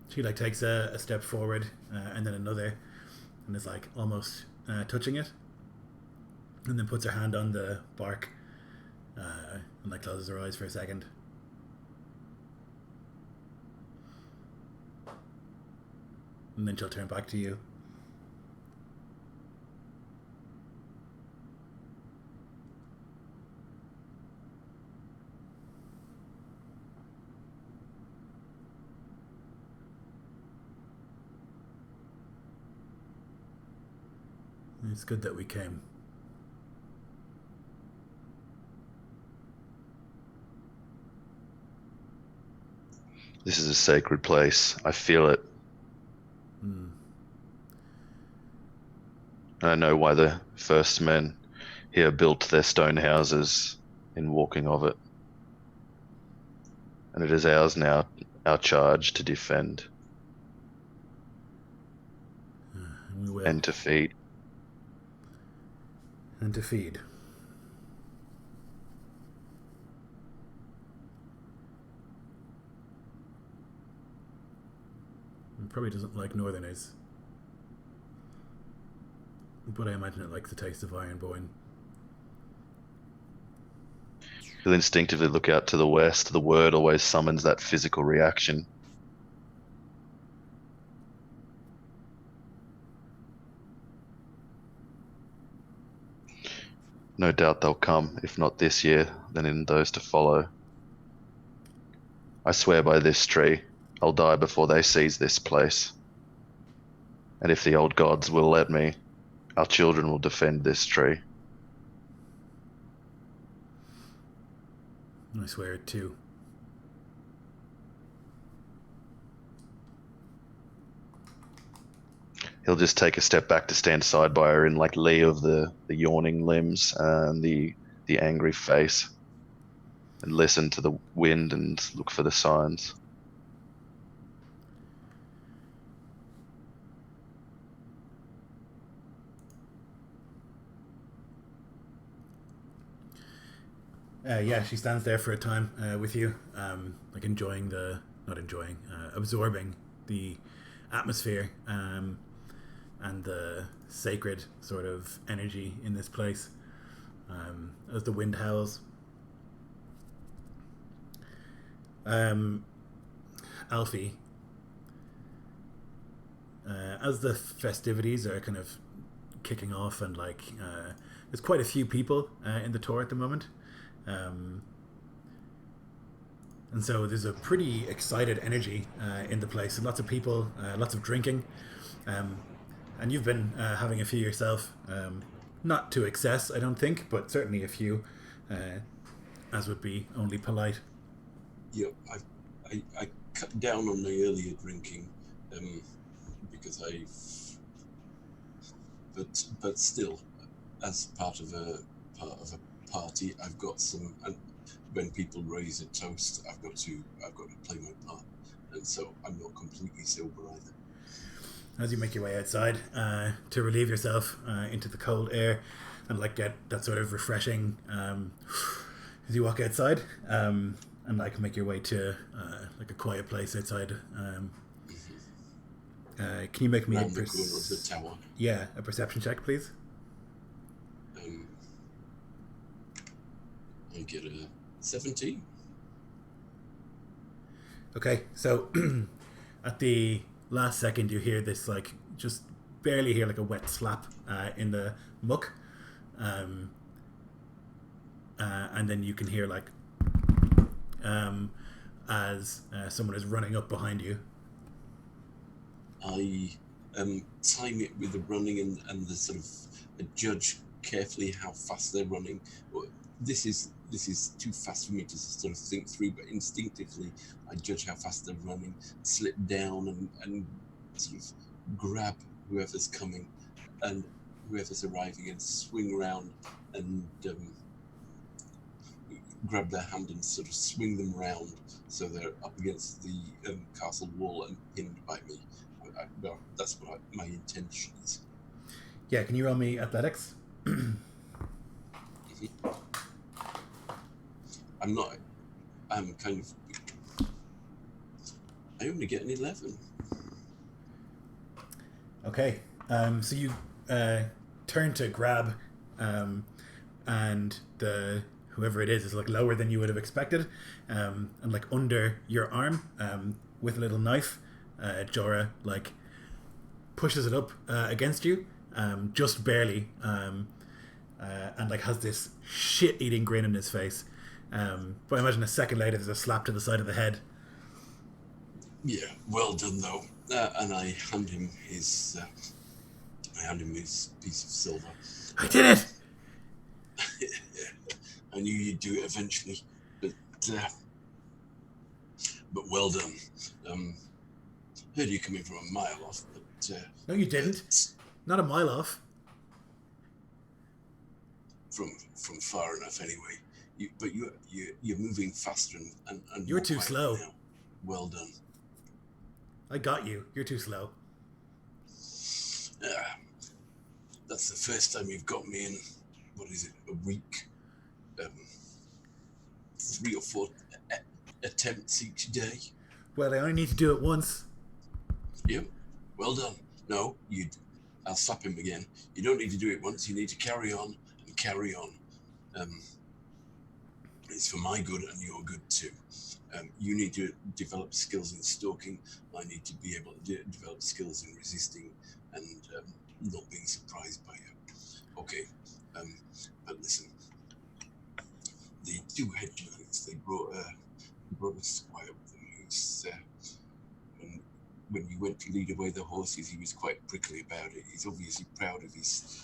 She like takes a step forward and then another, and is like almost touching it, and then puts her hand on the bark and like closes her eyes for a second. And then she'll turn back to you. It's good that we came. This is a sacred place. I feel it. Mm. And I know why the first men here built their stone houses in walking of it. And it is ours now, our charge to defend We will. and to feed. And to feed. It probably doesn't like Northerners. But I imagine it likes the taste of Ironborn. He'll instinctively look out to the west. The word always summons that physical reaction. No doubt they'll come, if not this year, then in those to follow. I swear by this tree, I'll die before they seize this place. And if the old gods will let me, our children will defend this tree. I swear it too. He'll just take a step back to stand side by her in like lee of the yawning limbs and the angry face, and listen to the wind and look for the signs. Yeah, she stands there for a time with you, like absorbing the atmosphere and the sacred sort of energy in this place as the wind howls. Alfie, as the festivities are kind of kicking off and like there's quite a few people in the tour at the moment. And so there's a pretty excited energy in the place, and lots of people, lots of drinking, and you've been having a few yourself, not to excess, I don't think, but certainly a few, as would be only polite. Yeah, I cut down on my earlier drinking because but still, as part of a party, I've got some. And when people raise a toast, I've got to play my part, and so I'm not completely sober either. As you make your way outside to relieve yourself into the cold air and like get that sort of refreshing as you walk outside and like make your way to like a quiet place outside. Can you make me around the corner of the tower? Yeah, a perception check, please. I get a 17. Okay, so at the last second you hear this like just barely hear like a wet slap in the muck, and then you can hear like as someone is running up behind you. I time it with the running and the sort of judge carefully how fast they're running. This is too fast for me to sort of think through, but instinctively I judge how fast they're running, slip down and sort of grab whoever's coming and whoever's arriving and swing around and grab their hand and sort of swing them round so they're up against the castle wall and pinned by me. Well, that's what my intention is. Yeah, can you roll me athletics? I'm kind of. I only get an 11. Okay. So you turn to grab, and the whoever it is like lower than you would have expected, and like under your arm, with a little knife, Jorah like pushes it up against you, just barely, and like has this shit-eating grin on his face. But I imagine a second later there's a slap to the side of the head. Yeah, well done though. And I hand him his piece of silver. I did it! I knew you'd do it eventually, but well done. Heard you coming from a mile off, but No, you didn't. Not a mile off. From far enough anyway. But you're moving faster and You're more too quietly slow. now. Well done. I got you. You're too slow. That's the first time you've got me in, what is it, a week? 3 or 4 attempts each day. Well, I only need to do it once. Yep. Well done. No, I'll slap him again. You don't need to do it once. You need to carry on and carry on. It's for my good and your good too. You need to develop skills in stalking. I need to be able to develop skills in resisting and not being surprised by you. Okay. But listen, the 2 head knights, they brought a squire with them who's when you went to lead away the horses, he was quite prickly about it. He's obviously proud of his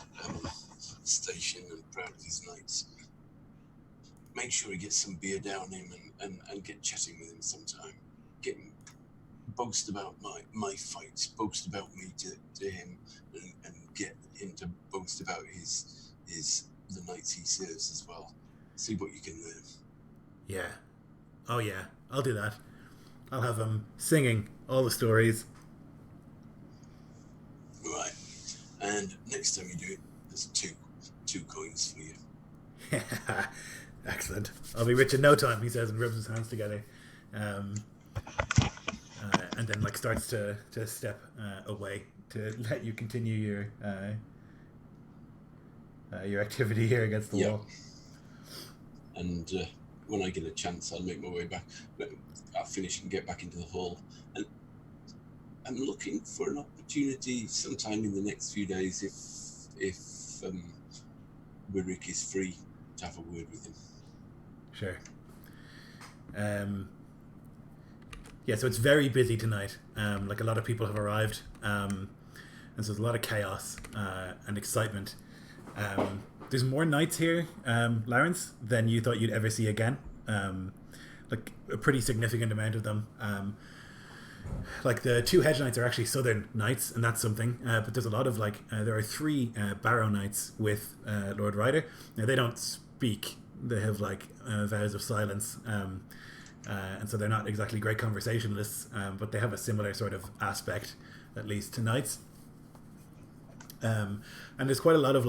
station and proud of his knights. Make sure he gets some beer down him and get chatting with him sometime. Get him, boast about my fights, boast about me to him, and get him to boast about the knights he serves as well. See what you can learn. Yeah. Oh yeah. I'll do that. I'll have him singing all the stories. Right. And next time you do it, there's two coins for you. Excellent. I'll be rich in no time, he says, and rubs his hands together. And then like starts to step away to let you continue your activity here against the wall. And when I get a chance, I'll make my way back. But I'll finish and get back into the hall. And I'm looking for an opportunity sometime in the next few days if Wirik is free to have a word with him. Sure. Yeah, so it's very busy tonight. Like a lot of people have arrived, and so there's a lot of chaos and excitement. There's more knights here, Lawrence, than you thought you'd ever see again. Like a pretty significant amount of them. Like the 2 hedge knights are actually southern knights, and that's something. But there's a lot of there are 3 barrow knights with Lord Ryder. Now they don't speak. They have vows of silence, and so they're not exactly great conversationalists. But they have a similar sort of aspect, at least, to knights. And there's quite a lot of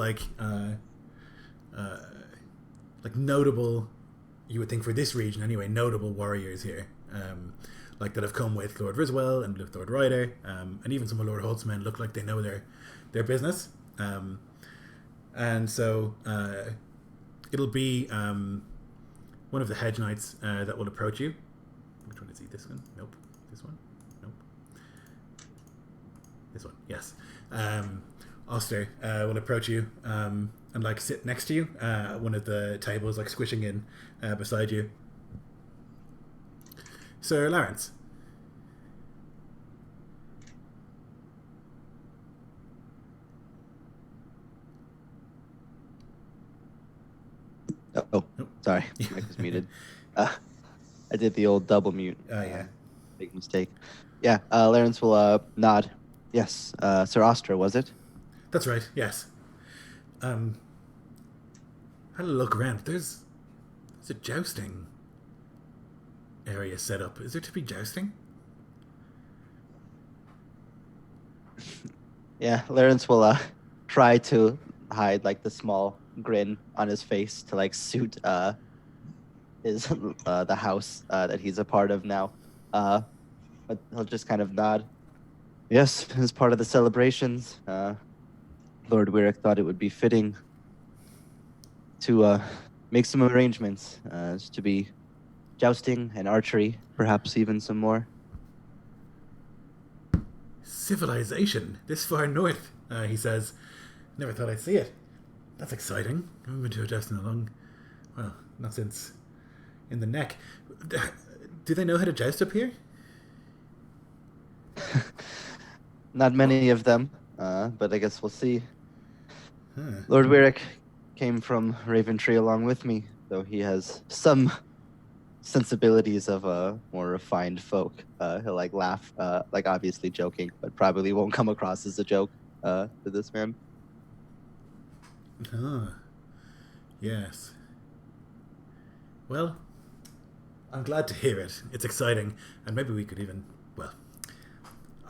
notable, you would think for this region anyway, notable warriors here. That have come with Lord Riswell and with Lord Ryder, and even some of Lord Holt's men look like they know their business. And so it'll be one of the hedge knights that will approach you. Which one is he? This one? Nope. This one? Nope. This one? Yes. Oster will approach you and sit next to you at one of the tables, squishing in beside you. Sir Lawrence. Oh, sorry. Mic was muted. I did the old double mute. Oh, yeah. Big mistake. Yeah, Lawrence will nod. Yes, Sir Ostra, was it? That's right. Yes. Had a look around. There's a jousting area set up. Is there to be jousting? Yeah, Lawrence will try to hide like the small grin on his face to like suit his the house that he's a part of now. But he'll just kind of nod. Yes, as part of the celebrations, Lord Wyrick thought it would be fitting to make some arrangements to be jousting and archery, perhaps even some more. Civilization this far north, he says. Never thought I'd see it. That's exciting. I haven't been to a jousting in a long... Well, not since in the neck. Do they know how to joust up here? Not many of them, but I guess we'll see. Huh. Lord Wyrick came from Raventree along with me, though he has some sensibilities of a more refined folk. He'll like laugh, like obviously joking, but probably won't come across as a joke to this man. Ah. Yes. Well, I'm glad to hear it. It's exciting, and maybe we could even... Well,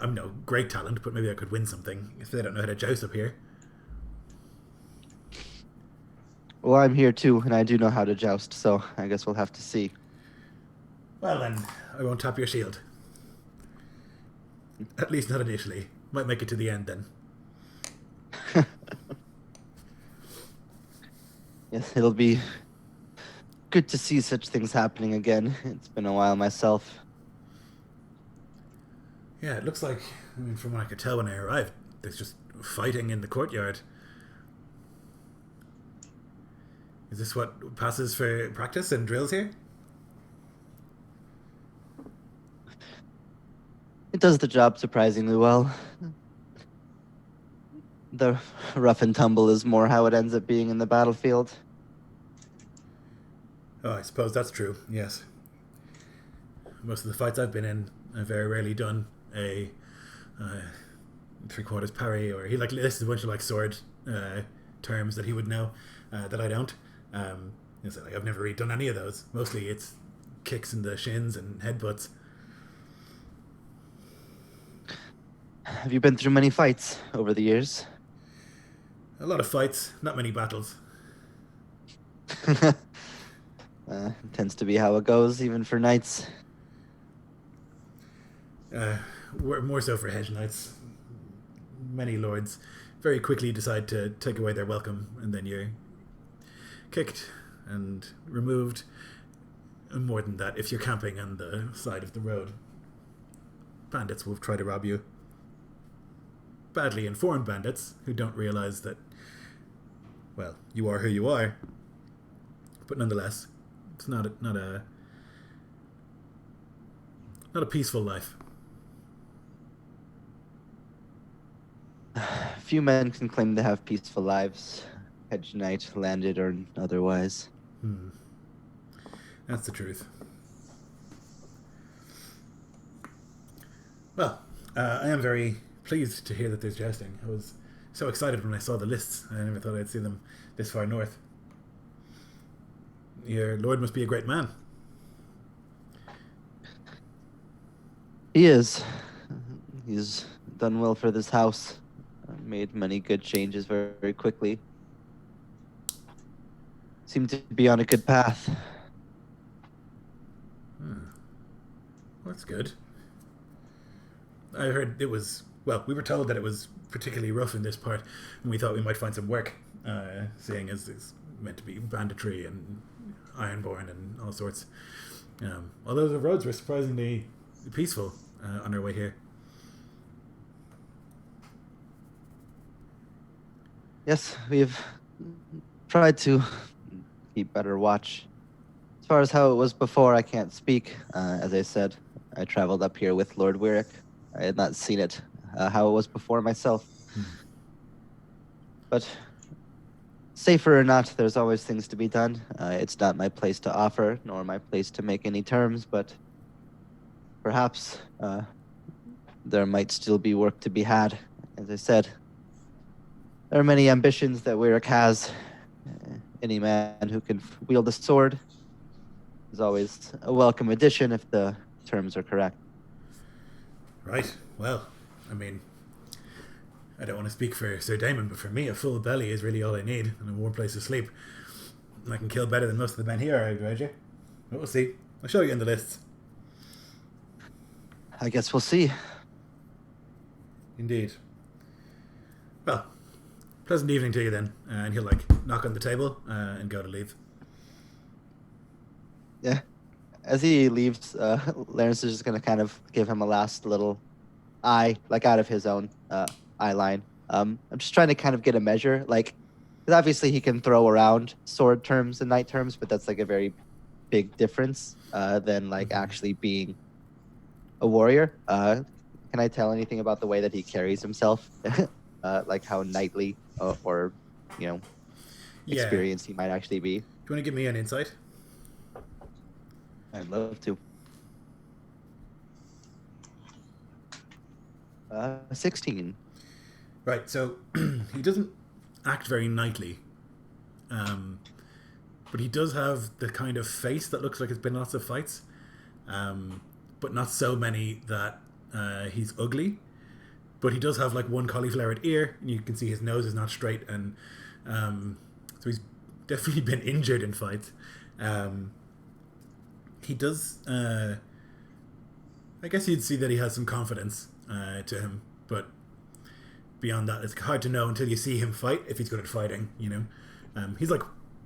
I'm no great talent, but maybe I could win something if they don't know how to joust up here. Well, I'm here too, and I do know how to joust, so I guess we'll have to see. Well then, I won't tap your shield. At least not initially. Might make it to the end then. Yes, it'll be good to see such things happening again. It's been a while myself. Yeah, it looks like, I mean, from what I could tell when I arrived, there's just fighting in the courtyard. Is this what passes for practice and drills here? It does the job surprisingly well. The rough and tumble is more how it ends up being in the battlefield. Oh, I suppose that's true, yes. Most of the fights I've been in, I've very rarely done a three-quarters parry, or he like lists a bunch of like sword terms that he would know that I don't. So, like, I've never really done any of those. Mostly it's kicks in the shins and headbutts. Have you been through many fights over the years? A lot of fights, not many battles. Tends to be how it goes, even for knights. More so for hedge knights. Many lords very quickly decide to take away their welcome, and then you're kicked and removed. And more than that, if you're camping on the side of the road, bandits will try to rob you. Badly informed bandits who don't realize that, well, you are who you are. But nonetheless, it's not a peaceful life. Few men can claim to have peaceful lives, hedge knight, landed, or otherwise. That's the truth. Well, I am very pleased to hear that there's jousting. I was so excited when I saw the lists. I never thought I'd see them this far north. Your lord must be a great man. He is. He's done well for this house. Made many good changes very, very quickly. Seemed to be on a good path. Well, that's good. I heard it was... Well, we were told that it was particularly rough in this part, and we thought we might find some work, seeing as it's meant to be banditry and ironborn and all sorts. Although the roads were surprisingly peaceful on our way here. Yes, we've tried to keep better watch. As far as how it was before, I can't speak. As I said, I traveled up here with Lord Wyrick. I had not seen it, how it was before myself. But safer or not, there's always things to be done. It's not my place to offer, nor my place to make any terms, but perhaps there might still be work to be had, as I said. There are many ambitions that Weirich has. Any man who can wield a sword is always a welcome addition if the terms are correct. Right. Well, I mean, I don't want to speak for Sir Damon, but for me, a full belly is really all I need, and a warm place to sleep. And I can kill better than most of the men here, I'd wager. But we'll see. I'll show you in the lists. I guess we'll see. Indeed. Well, pleasant evening to you then. And he'll knock on the table and go to leave. Yeah. As he leaves, Lawrence is just gonna kind of give him a last little eye, out of his own eye line. I'm just trying to kind of get a measure, because obviously he can throw around sword terms and knight terms, but that's a very big difference than actually being a warrior. Can I tell anything about the way that he carries himself? How knightly or experienced he might actually be? Do you want to give me an insight? I'd love to. 16. Right, so he doesn't act very knightly. But he does have the kind of face that looks like it's been lots of fights. But not so many that he's ugly. But he does have one cauliflowered ear, and you can see his nose is not straight, and so he's definitely been injured in fights. He does, I guess you'd see that he has some confidence to him, but beyond that, it's hard to know until you see him fight if he's good at fighting. He's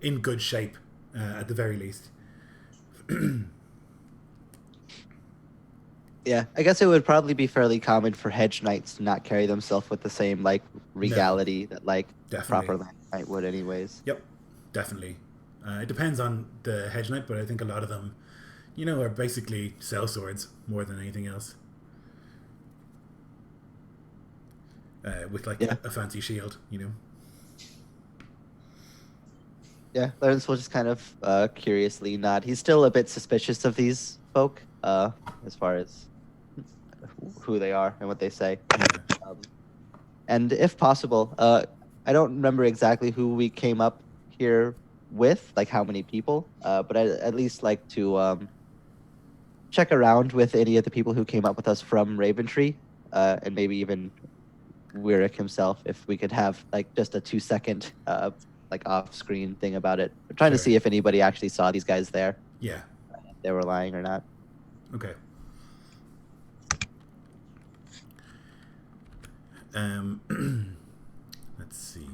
in good shape at the very least. Yeah, I guess it would probably be fairly common for hedge knights to not carry themselves with the same regality that Definitely. proper land knight would, anyways. Yep, definitely. It depends on the hedge knight, but I think a lot of them, are basically sellswords more than anything else. With a fancy shield, Yeah, Lawrence will just kind of curiously nod. He's still a bit suspicious of these folk, as far as who they are and what they say. And if possible, I don't remember exactly who we came up here with, how many people, but I'd at least like to check around with any of the people who came up with us from Raventree, and maybe even Weirich himself, if we could have just a 2-second off-screen thing about it. We're trying to see if anybody actually saw these guys there. Yeah. If they were lying or not. Okay. Let's see.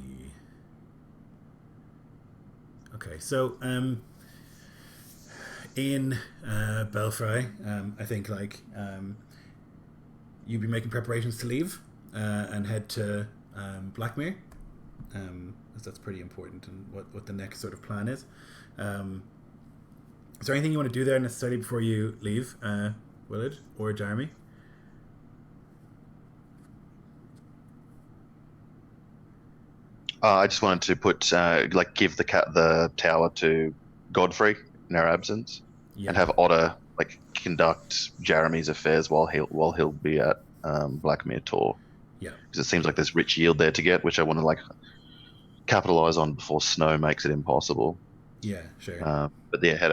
Okay, so in Belfry, I think you'd be making preparations to leave and head to Blackmere. That's pretty important, and what the next sort of plan is. Is there anything you want to do there necessarily before you leave, Willard or Jeremy? I just wanted to put give the tower to Godfrey in our absence, and have Otter conduct Jeremy's affairs while he'll be at Blackmere Tor. Yeah, because it seems like there's rich yield there to get, which I want to capitalize on before snow makes it impossible. Yeah, sure. But they're ahead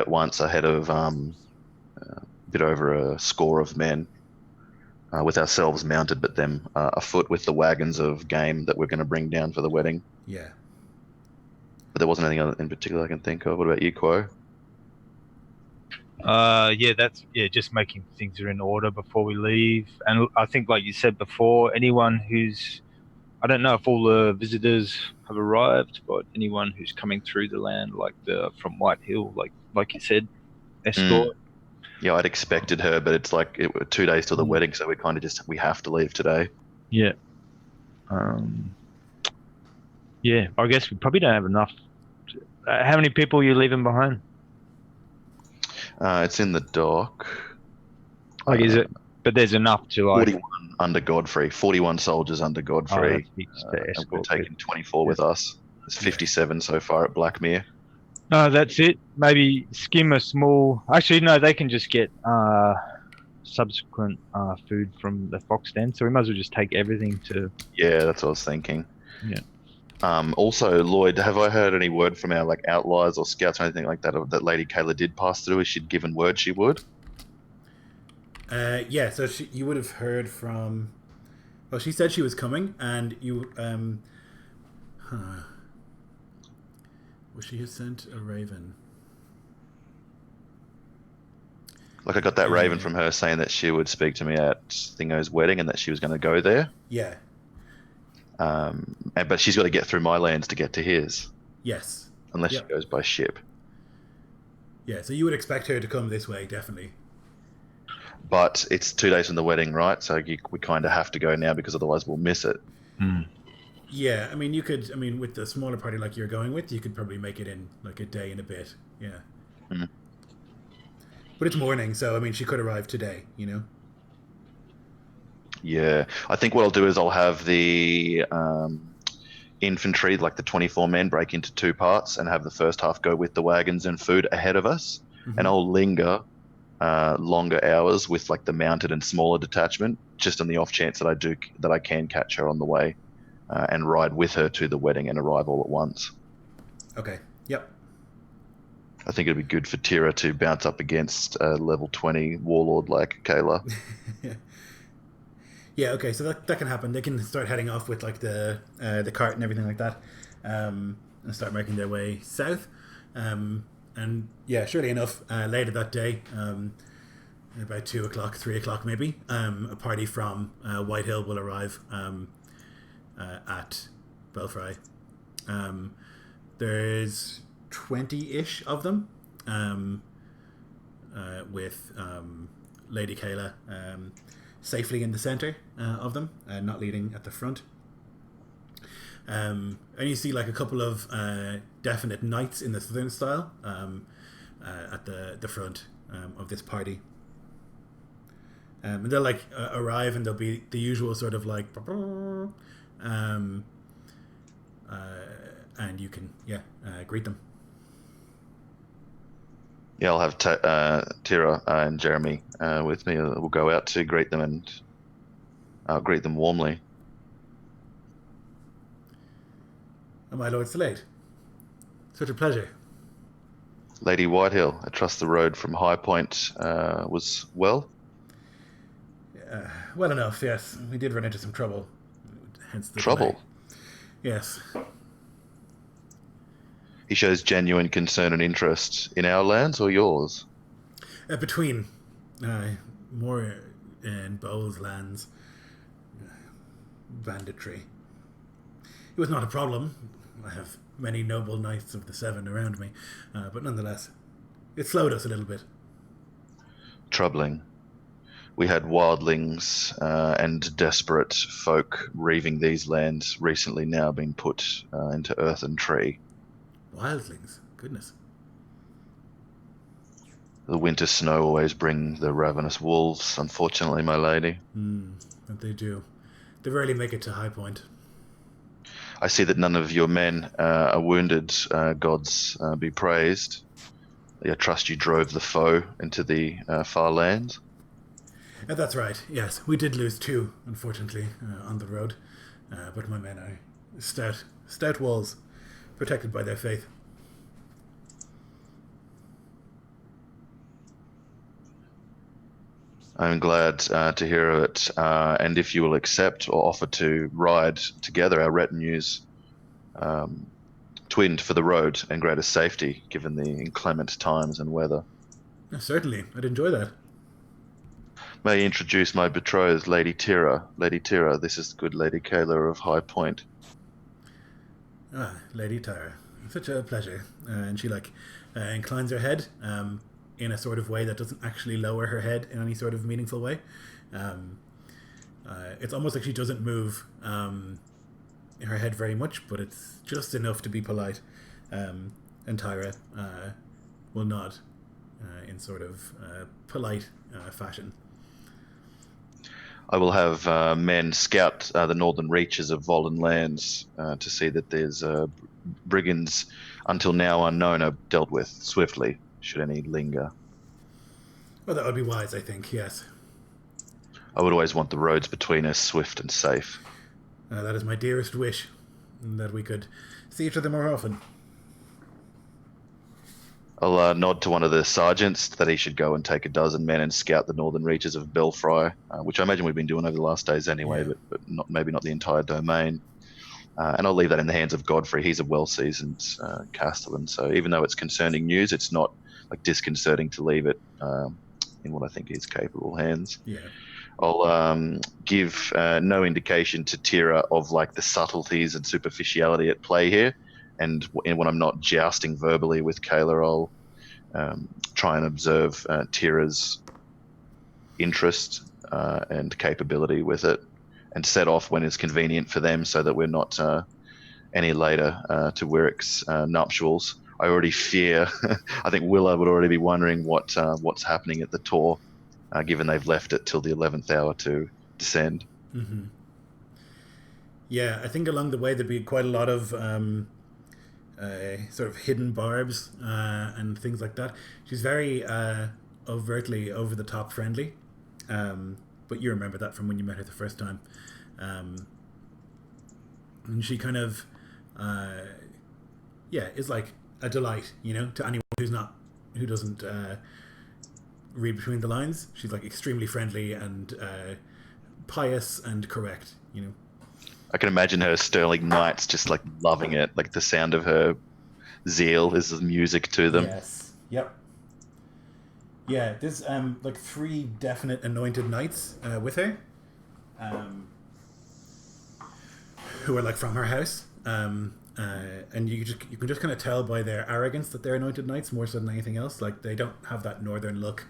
of a bit over a score of men, with ourselves mounted, but them afoot with the wagons of game that we're going to bring down for the wedding. Yeah. But there wasn't anything in particular I can think of. What about you, Quo? Just making things are in order before we leave. And I think, like you said before, anyone who's, I don't know if all the visitors have arrived, but anyone who's coming through the land, from White Hill, like you said, escort. Yeah, I'd expected her, but it's 2 days till the wedding, so we have to leave today. Yeah. I guess we probably don't have enough. How many people are you leaving behind? It's in the dock. Is it? But there's enough to 41 under Godfrey. 41 soldiers under Godfrey. And we're taking 24 with us. There's 57 so far at Blackmere. No, that's it. Maybe skim a small. Actually, no, they can just get subsequent food from the Fox Den. So we might as well just take everything to. Yeah, that's what I was thinking. Yeah. Also, Lloyd, have I heard any word from our outliers or scouts or anything like that? Or that Lady Kayla did pass through, as she'd given word she would. Yeah. So you would have heard from. Well, she said she was coming, and you. Would she have sent a raven? I got that raven from her saying that she would speak to me at Thingo's wedding and that she was going to go there. Yeah. But she's got to get through my lands to get to his. Yes. Unless she goes by ship. Yeah, so you would expect her to come this way, definitely. But it's 2 days from the wedding, right? So we kind of have to go now because otherwise we'll miss it. Yeah, I mean, you could. I mean, with the smaller party like you're going with, you could probably make it in a day and a bit. Yeah. But it's morning, so I mean, she could arrive today. Yeah, I think what I'll do is I'll have the infantry, like the 24 men, break into 2 parts and have the first half go with the wagons and food ahead of us, and I'll linger longer hours with the mounted and smaller detachment, just on the off chance that I can catch her on the way, and ride with her to the wedding and arrive all at once. Okay. Yep. I think it'd be good for Tira to bounce up against a level 20 warlord like Kayla. Yeah, okay, so that can happen. They can start heading off with the cart and everything like that, and start making their way south. And yeah, surely enough, later that day, about 2 o'clock, 3 o'clock maybe, a party from Whitehill will arrive at Belfry. There's 20-ish of them, with Lady Kayla safely in the center of them, not leading at the front. And you see a couple of definite knights in the southern style at the front of this party. And they'll arrive, and there'll be the usual sort of and you can greet them. Yeah, I'll have Tira and Jeremy with me. We'll go out to greet them and greet them warmly. Oh, my lord Slade. Such a pleasure. Lady Whitehill, I trust the road from High Point was well? Well enough, yes. We did run into some trouble. Hence the trouble? delay. Yes. He shows genuine concern and interest in our lands or yours? Between more in Bowles lands, banditry. It was not a problem. I have many noble knights of the Seven around me, but nonetheless, it slowed us a little bit. Troubling. We had wildlings and desperate folk reaving these lands recently now been put into earth and tree. Wildlings? Goodness. The winter snow always bring the ravenous wolves, unfortunately, my lady. But they do. They rarely make it to High Point. I see that none of your men are wounded, gods be praised. I trust you drove the foe into the far lands. That's right, yes. We did lose 2, unfortunately, on the road. But my men are stout walls, protected by their faith. I'm glad to hear of it. And if you will accept or offer to ride together, our retinues twinned for the road and greater safety, given the inclement times and weather. Certainly, I'd enjoy that. May I introduce my betrothed, Lady Tira. Lady Tira, this is good Lady Kayla of High Point. Ah, Lady Tara. Such a pleasure. And she inclines her head in a sort of way that doesn't actually lower her head in any sort of meaningful way. It's almost like she doesn't move her head very much, but it's just enough to be polite. And Tyra will nod in sort of polite fashion. I will have men scout the northern reaches of Volan lands to see that there's brigands until now unknown are dealt with swiftly, should any linger. Well, that would be wise, I think, yes. I would always want the roads between us swift and safe. That is my dearest wish. and that we could see each other more often. I'll nod to one of the sergeants that he should go and take a dozen men and scout the northern reaches of Belfry, which I imagine we've been doing over the last days anyway, Yeah. but not, maybe not the entire domain. And I'll leave that in the hands of Godfrey. He's a well-seasoned castellan, so even though it's concerning news, it's not like disconcerting to leave it in what I think is capable hands. Yeah. I'll give no indication to Tira of like the subtleties and superficiality at play here, and when I'm not jousting verbally with Kayla, I'll try and observe Tira's interest and capability with it, and set off when it's convenient for them, so that we're not any later to Wirrick's nuptials. I already fear. I think Willa would already be wondering what's happening at the Tor, given they've left it till the 11th hour to descend. Mm-hmm. Yeah, I think along the way there'd be quite a lot of sort of hidden barbs and things like that. She's very overtly over the top friendly, but you remember that from when you met her the first time. And she kind of is like a delight, to anyone who doesn't read between the lines. She's like extremely friendly and pious and correct. I can imagine her sterling knights just like loving it. Like the sound of her zeal is music to them. Yes. Yep. Yeah, there's like 3 definite anointed knights with her, who are like from her house, and you can just kind of tell by their arrogance that they're anointed knights more so than anything else. Like they don't have that northern look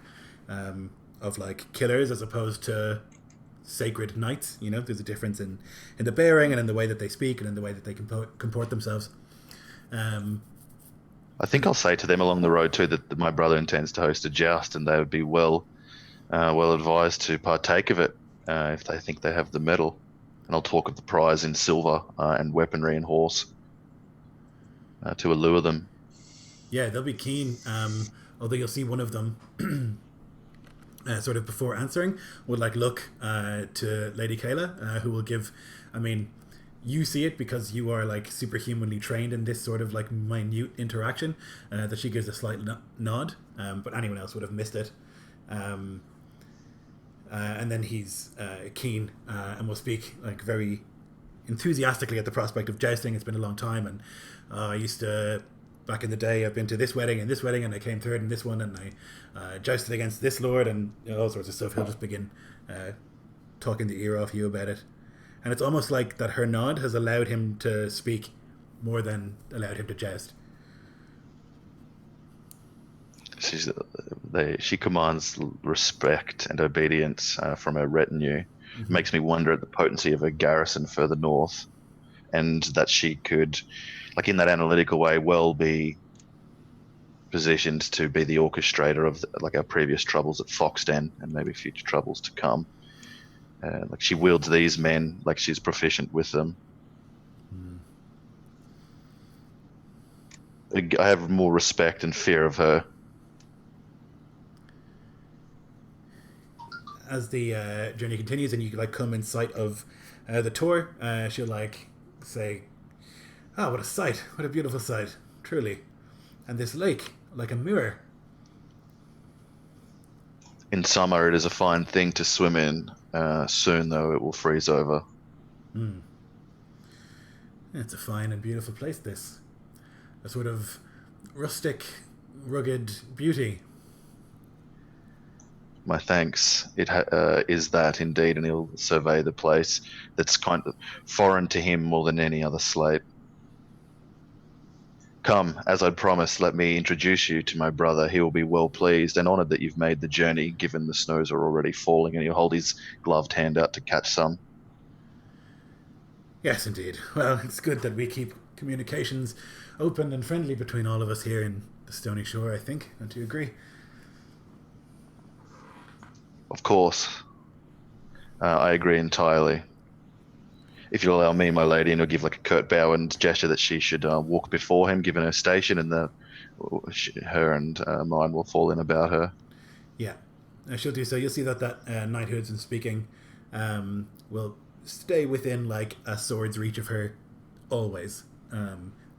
of like killers as opposed to sacred knights. There's a difference in the bearing and in the way that they speak and in the way that they comport themselves. I think I'll say to them along the road too that my brother intends to host a joust, and they would be well advised to partake of it if they think they have the mettle. And I'll talk of the prize in silver and weaponry and horse to allure them. Yeah, they'll be keen. Although you'll see one of them sort of before answering would like look to Lady Kayla, who will give. I mean, you see it because you are like superhumanly trained in this sort of like minute interaction. That she gives a slight nod, but anyone else would have missed it. And then he's keen and will speak like very enthusiastically at the prospect of jousting. It's been a long time, and I used to, back in the day, I've been to this wedding, and I came third in this one, and I jousted against this lord, and all sorts of stuff. He'll just begin talking the ear off you about it. And it's almost like that her nod has allowed him to speak more than allowed him to joust. She commands respect and obedience from her retinue. Mm-hmm. It makes me wonder at the potency of her garrison further north, and that she could, like in that analytical way, well be positioned to be the orchestrator of like our previous troubles at Foxden and maybe future troubles to come. Like she wields these men like she's proficient with them. I have more respect and fear of her. As the journey continues and you like come in sight of the Tor, she'll like say, "Ah, what a sight! What a beautiful sight, truly! And this lake, like a mirror." In summer, it is a fine thing to swim in. Soon, though, it will freeze over. It's a fine and beautiful place, this. A sort of rustic, rugged beauty. My thanks. It is that indeed, and he'll survey the place that's kind of foreign to him more than any other slate. Come, as I'd promised, let me introduce you to my brother. He will be well pleased and honoured that you've made the journey, given the snows are already falling, and he'll hold his gloved hand out to catch some. Yes, indeed. Well, it's good that we keep communications open and friendly between all of us here in the Stony Shore, I think. Don't you agree? Of course. I agree entirely. If you'll allow me, my lady, and he'll give like a curt bow and gesture that she should walk before him, given her station, and her and mine will fall in about her. Yeah, she'll do so. You'll see that knight who's been speaking will stay within like a sword's reach of her always.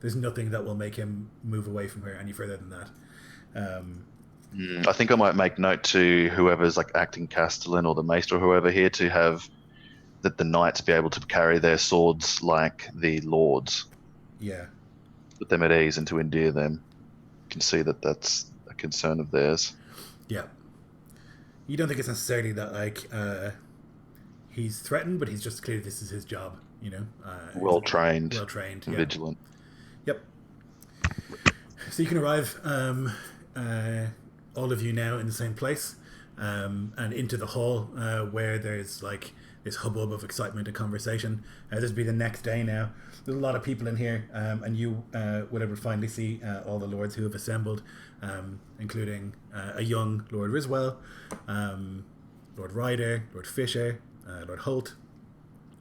There's nothing that will make him move away from her any further than that. I think I might make note to whoever's like acting castellan or the maester or whoever here to have that the knights be able to carry their swords like the lords, Yeah. put them at ease and to endear them. You can see that that's a concern of theirs. Yeah. You don't think it's necessarily that he's threatened, but he's just clear this is his job, you know. Well trained, yeah. vigilant. Yep. So you can arrive, all of you now in the same place, and into the hall where there's like this hubbub of excitement and conversation. This will be the next day now. There's a lot of people in here, and you will ever finally see all the lords who have assembled, including a young Lord Riswell, Lord Ryder, Lord Fisher, Lord Holt,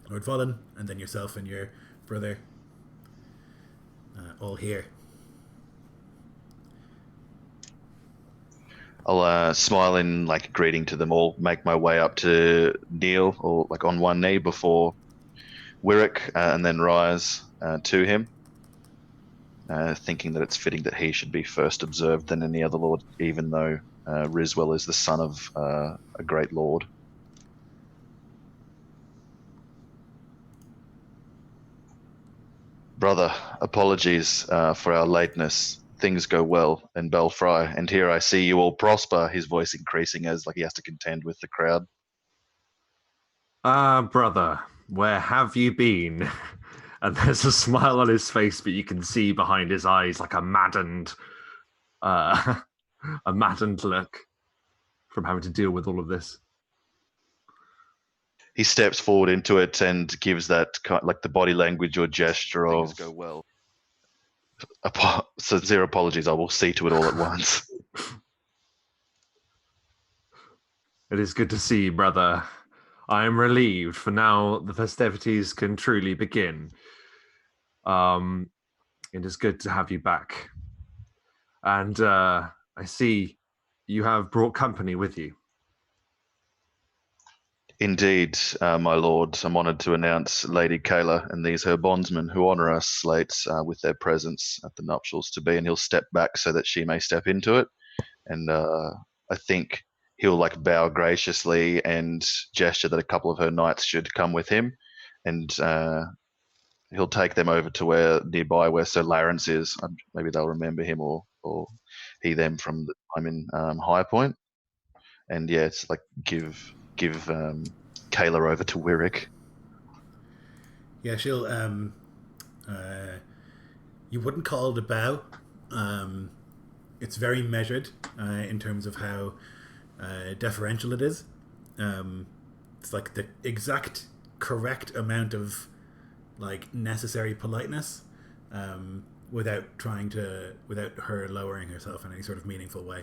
Lord Vollen, and then yourself and your brother, all here. I'll smile in like greeting to them all, make my way up to kneel or like on one knee before Wirrick, and then rise to him, thinking that it's fitting that he should be first observed than any other lord, even though Riswell is the son of a great lord. Brother, apologies for our lateness. Things go well in Belfry, and here I see you all prosper, his voice increasing as like he has to contend with the crowd. Brother, where have you been? And there's a smile on his face, but you can see behind his eyes like a maddened look from having to deal with all of this. He steps forward into it and gives that like the body language or gesture of Things go well. Sincere apologies. I will see to it all at once. It is good to see you, brother. I am relieved, for now the festivities can truly begin. It is good to have you back. And I see you have brought company with you. Indeed, my lord. I'm honoured to announce Lady Kayla and these her bondsmen who honour us slates with their presence at the nuptials to be, and he'll step back so that she may step into it. And I think he'll like bow graciously and gesture that a couple of her knights should come with him, and he'll take them over to where nearby where Sir Lawrence is. Maybe they'll remember him or he them from the time in High Point. And yeah, it's like give Kayla over to Wirrick. Yeah, she'll. You wouldn't call it a bow. It's very measured in terms of how deferential it is. It's like the exact correct amount of like necessary politeness, without her lowering herself in any sort of meaningful way.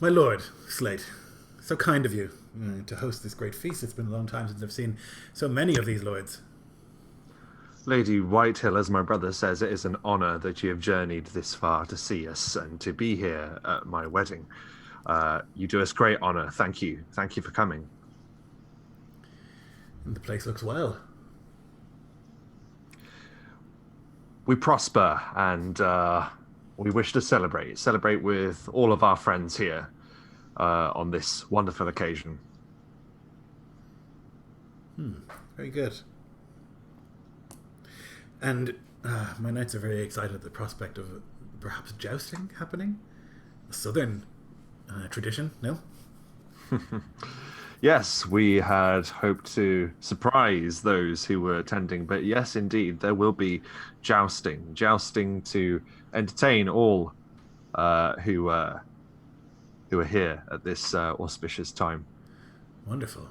My lord, Slate, so kind of you to host this great feast. It's been a long time since I've seen so many of these lords. Lady Whitehill, as my brother says, it is an honour that you have journeyed this far to see us and to be here at my wedding. You do us great honour. Thank you. Thank you for coming. And the place looks well. We prosper and we wish to celebrate with all of our friends here on this wonderful occasion. Very good. And my knights are very excited at the prospect of perhaps jousting happening. A southern tradition, no? Yes, we had hoped to surprise those who were attending, but yes, indeed, there will be jousting to entertain all who are here at this auspicious time. Wonderful.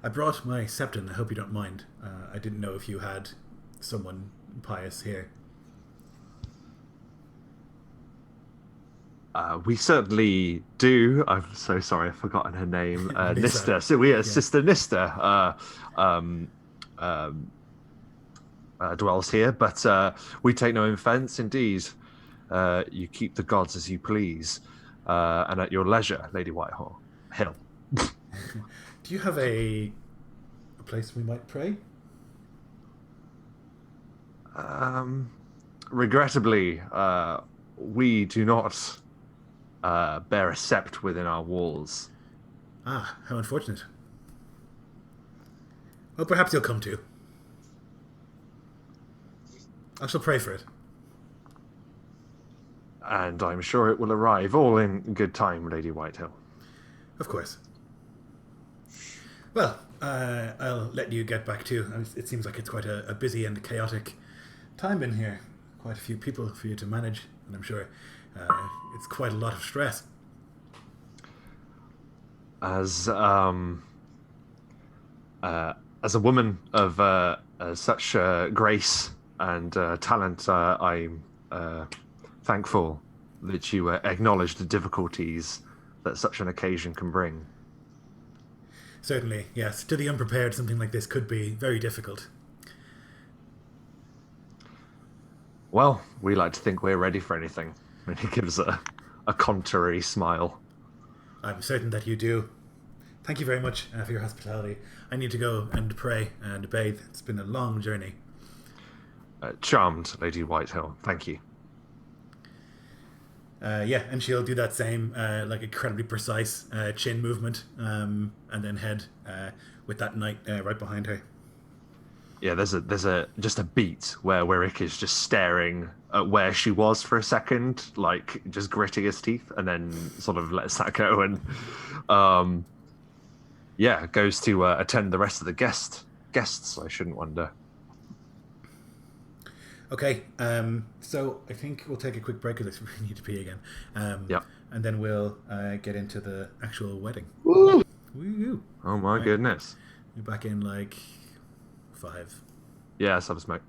I brought my septon. I hope you don't mind. I didn't know if you had someone pious here. We certainly do. I'm so sorry, I've forgotten her name. Nista. So we are Sister Nista. Dwells here, but we take no offence. Indeed, you keep the gods as you please, and at your leisure, Lady Whitehall. hill. Do you have a place we might pray? Regrettably, we do not bear a sept within our walls. Ah, how unfortunate. Well, perhaps you'll come to. I shall pray for it. And I'm sure it will arrive all in good time, Lady Whitehill. Of course. Well, I'll let you get back to. It seems like it's quite a busy and chaotic time in here. Quite a few people for you to manage, and I'm sure it's quite a lot of stress. As a woman of such grace and talent, I'm thankful that you acknowledge the difficulties that such an occasion can bring. Certainly, yes. To the unprepared, something like this could be very difficult. Well, we like to think we're ready for anything. And he gives a contrary smile. I'm certain that you do. Thank you very much for your hospitality. I need to go and pray and bathe. It's been a long journey. Charmed, Lady Whitehill. Thank you. Yeah, and she'll do that same, like incredibly precise chin movement, and then head with that knight right behind her. Yeah, there's just a beat where Warwick is just staring at where she was for a second, like just gritting his teeth, and then sort of lets that go and goes to attend the rest of the guests. I shouldn't wonder. Okay, so I think we'll take a quick break because I really need to pee again. Yeah. And then we'll get into the actual wedding. Woo! Woo! Oh my goodness. Be back in like 5. Yeah, some smoke.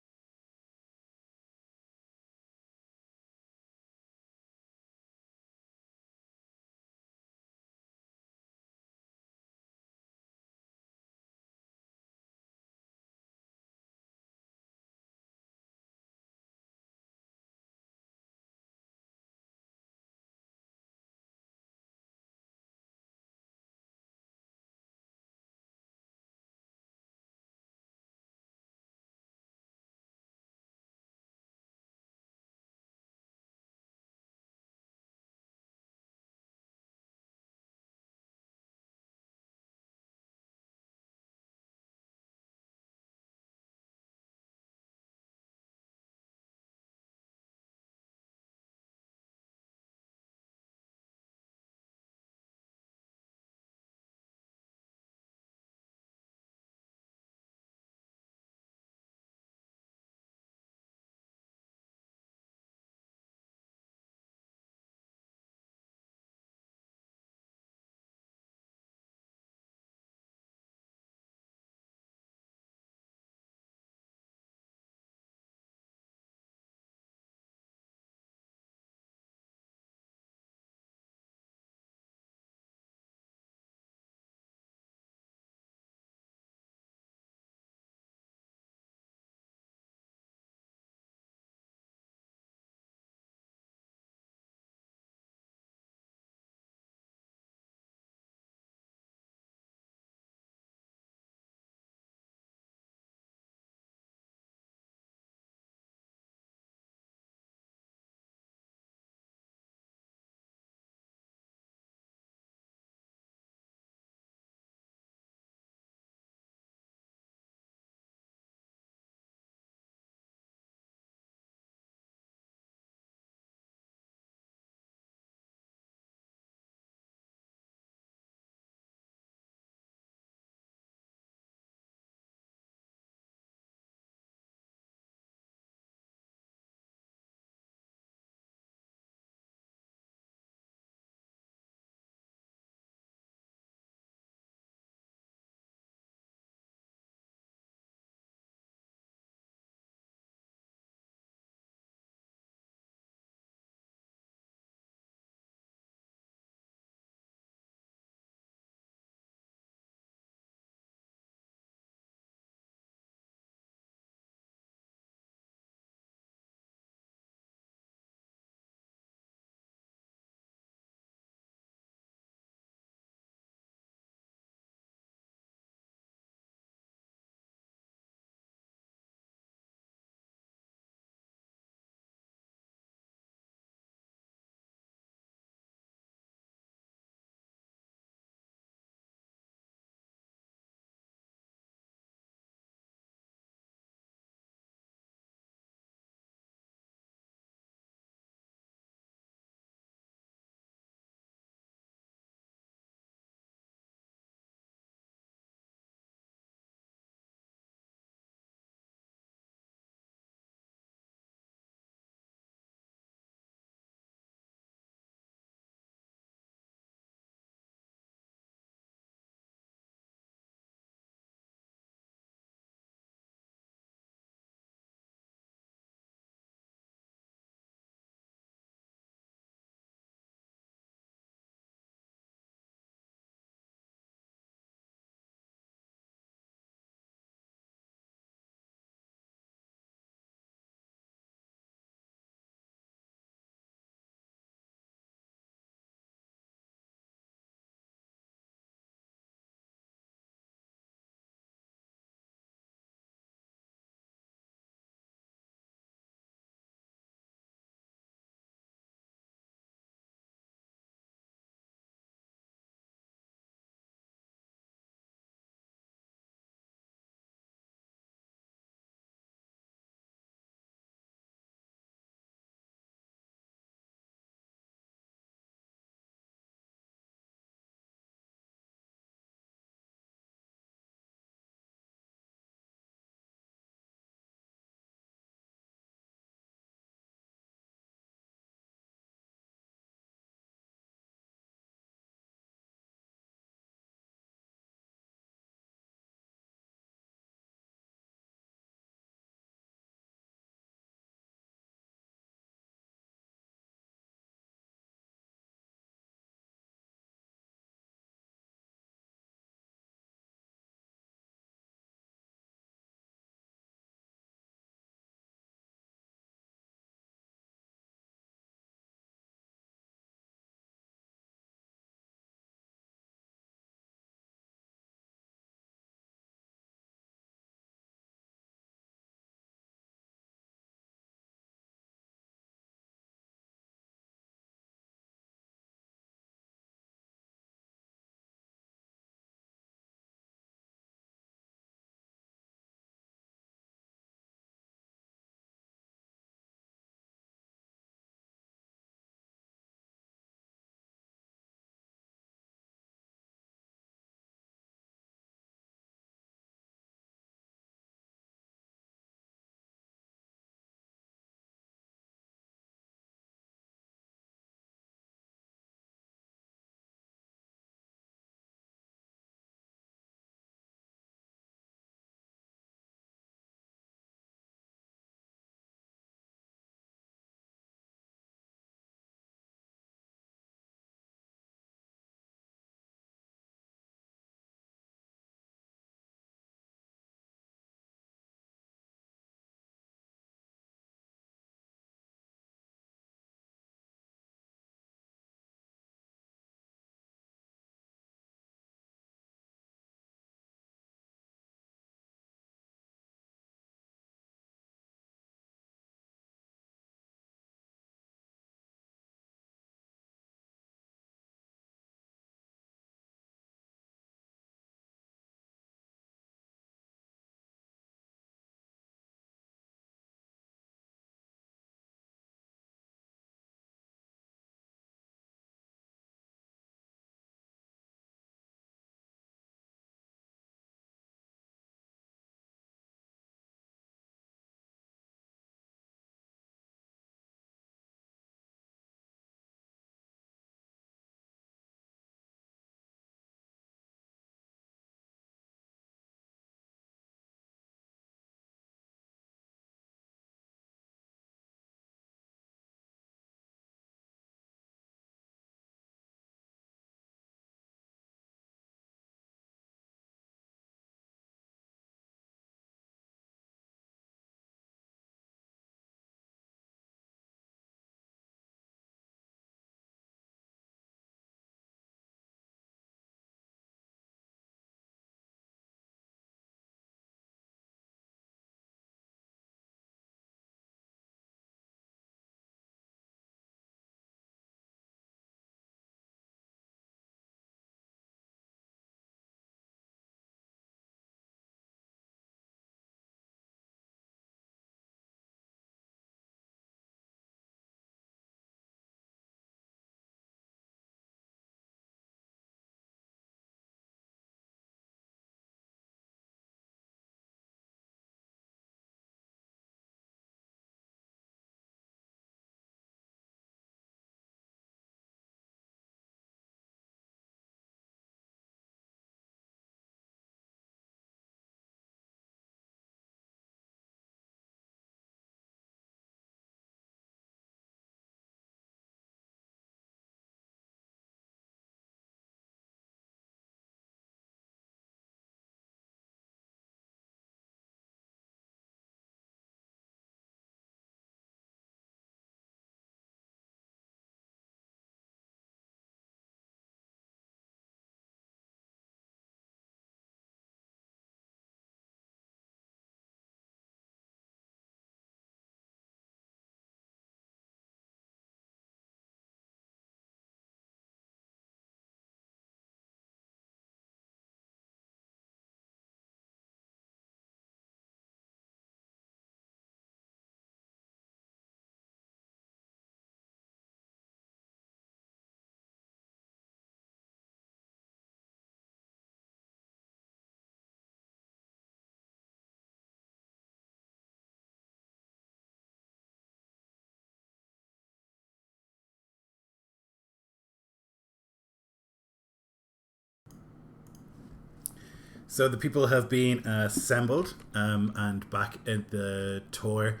So the people have been assembled and back at the tour.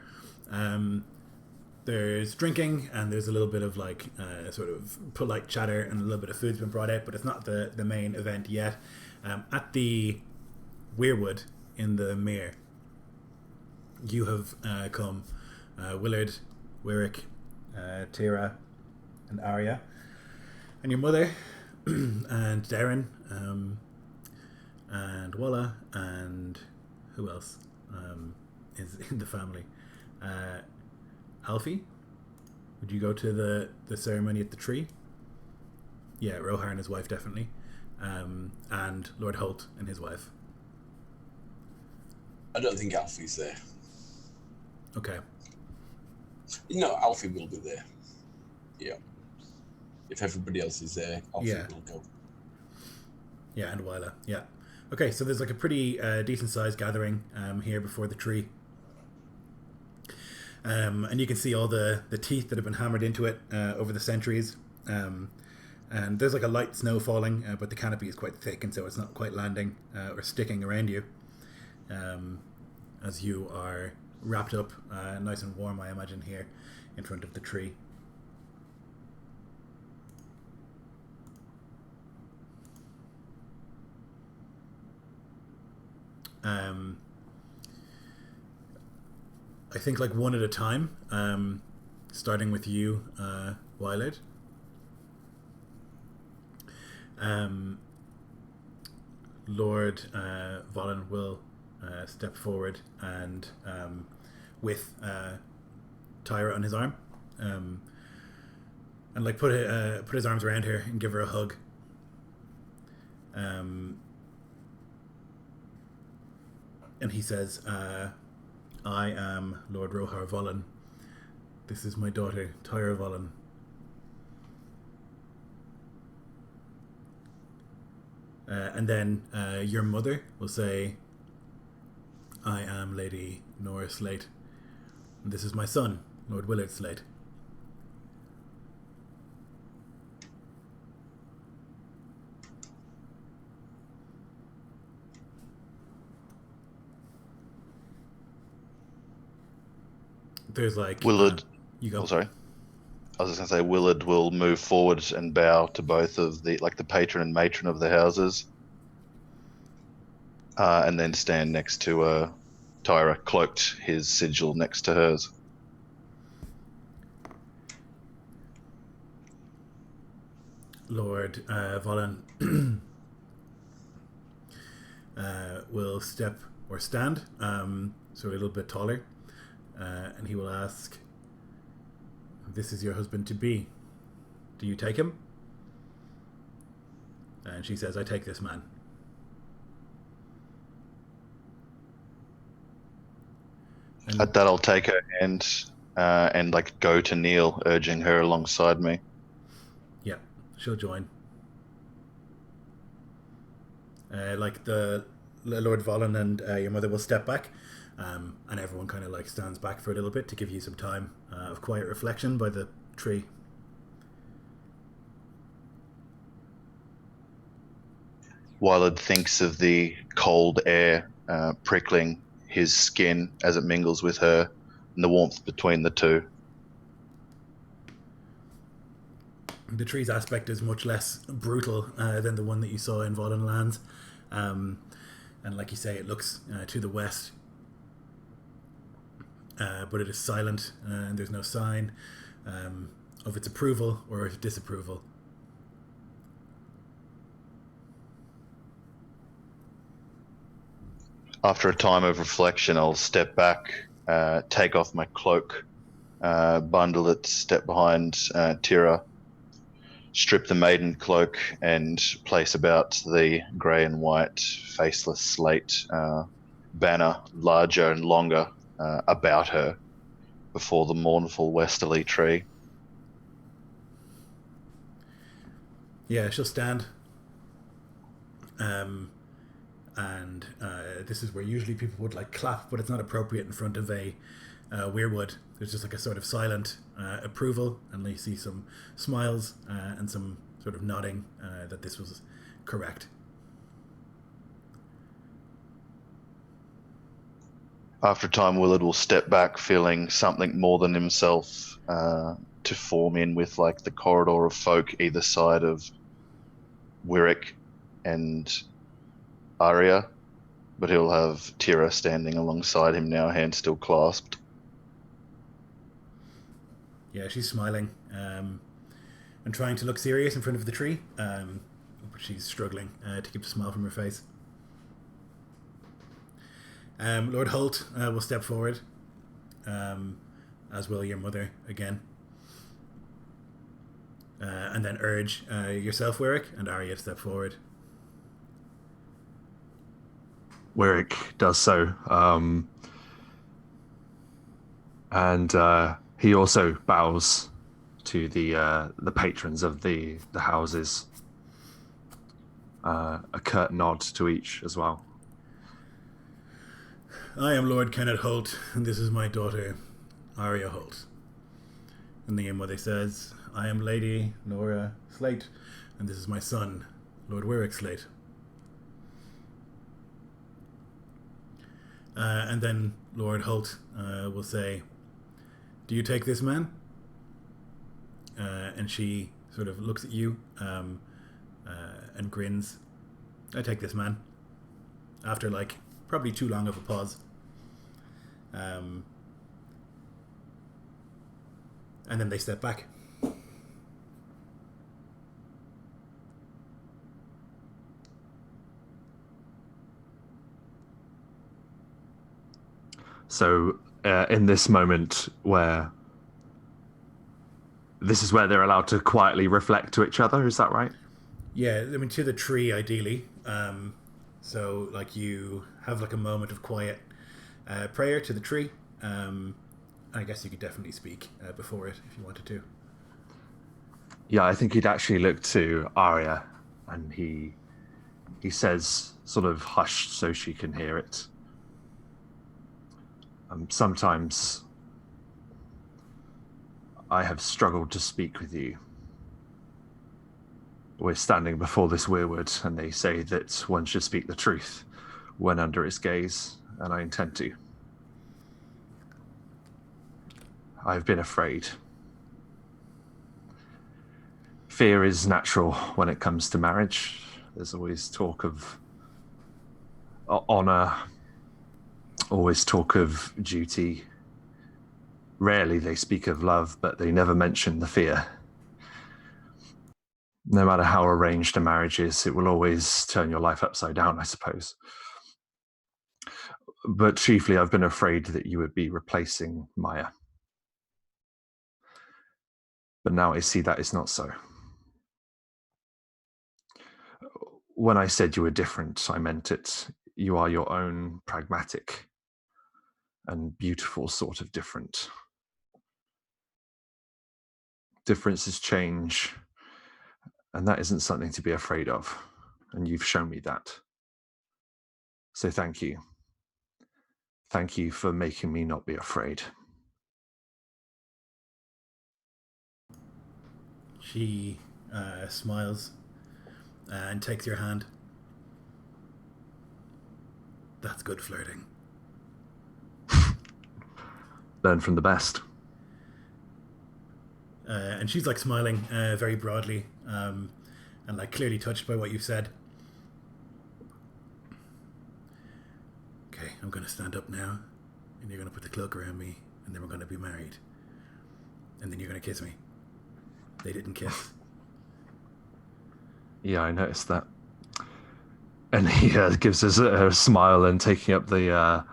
There's drinking and there's a little bit of like sort of polite chatter and a little bit of food's been brought out, but it's not the main event yet. At the Weirwood in the Mere, you have come. Willard, Wyrick, Tira, and Arya, and your mother, and Darren, and Walla, and who else is in the family? Alfie? Would you go to the ceremony at the tree? Yeah, Rohar and his wife, definitely. And Lord Holt and his wife. I don't think Alfie's there. Okay. No, Alfie will be there. Yeah. If everybody else is there, Alfie will go. Yeah, and Wyla. Yeah. Okay, so there's like a pretty decent sized gathering here before the tree. And you can see all the teeth that have been hammered into it over the centuries. And there's like a light snow falling, but the canopy is quite thick, and so it's not quite landing or sticking around you. As you are wrapped up nice and warm, I imagine, here in front of the tree. I think like one at a time, starting with you, Wylard. Lord Volin will step forward and with Tyra on his arm, and like put his arms around her and give her a hug. And he says, I am Lord Rohar Volin. This is my daughter, Tyra Volin. And then your mother will say, I am Lady Nora Slate. And this is my son, Lord Willard Slate. There's like Willard. You go. Oh, sorry. I was just going to say Willard will move forward and bow to both of the patron and matron of the houses, and then stand next to Tyra, cloaked his sigil next to hers. Lord Volin will step or stand, so a little bit taller, and he will ask, this is your husband to be. Do you take him? And she says, I take this man. And At that, I'll take her hand and like go to kneel, urging her alongside me. yeah, she'll join. Like the Lord Volin and your mother will step back, and everyone kind of like stands back for a little bit to give you some time of quiet reflection by the tree. Willard thinks of the cold air prickling his skin as it mingles with her, and the warmth between the two. The tree's aspect is much less brutal than the one that you saw in Volin Lands. And like you say, it looks to the west. But it is silent, and there's no sign of its approval or its disapproval. After a time of reflection, I'll step back, take off my cloak, bundle it, step behind Tira, strip the maiden cloak, and place about the grey and white faceless slate banner, larger and longer, about her before the mournful westerly tree. Yeah, she'll stand. And this is where usually people would like clap, but it's not appropriate in front of a weirwood. There's just like a sort of silent approval, and you see some smiles and some sort of nodding that this was correct. After a time, Willard will step back, feeling something more than himself to form in with like the corridor of folk either side of Wirrick and Arya, but he'll have Tira standing alongside him now, hands still clasped. Yeah, she's smiling and trying to look serious in front of the tree, but she's struggling to keep the smile from her face. Lord Holt will step forward, as will your mother again, and then urge yourself, Wirrick, and Arya to step forward. Wirrick does so, and he also bows to the patrons of the houses. A curt nod to each as well. I am Lord Kenneth Holt, and this is my daughter, Arya Holt. And the your mother says, I am Lady Nora Slate, and this is my son, Lord Wirrick Slate. And then Lord Holt will say, do you take this man? And she sort of looks at you and grins. I take this man. After like probably too long of a pause. And then they step back. So in this moment where this is where they're allowed to quietly reflect to each other, is that right? Yeah, I mean, to the tree, ideally. So, like, you have, like, a moment of quiet prayer to the tree. I guess you could definitely speak before it if you wanted to. Yeah, I think he'd actually look to Arya, and he says, sort of hushed so she can hear it. Sometimes I have struggled to speak with you. We're standing before this weirwood, and they say that one should speak the truth when under its gaze, and I intend to. I've been afraid. Fear is natural when it comes to marriage. There's always talk of honor, always talk of duty. Rarely they speak of love, but they never mention the fear. No matter how arranged a marriage is, it will always turn your life upside down, I suppose. But chiefly, I've been afraid that you would be replacing Maya. But now I see that is not so. When I said you were different, I meant it. You are your own pragmatic and beautiful sort of different. Differences change, and that isn't something to be afraid of. And you've shown me that. So thank you. Thank you for making me not be afraid. She smiles and takes your hand. That's good flirting. Learn from the best. And she's like smiling very broadly and like clearly touched by what you've said. Okay, I'm going to stand up now, and you're going to put the cloak around me, and then we're going to be married. And then you're going to kiss me. They didn't kiss. Yeah, I noticed that. And he gives us a smile and taking up the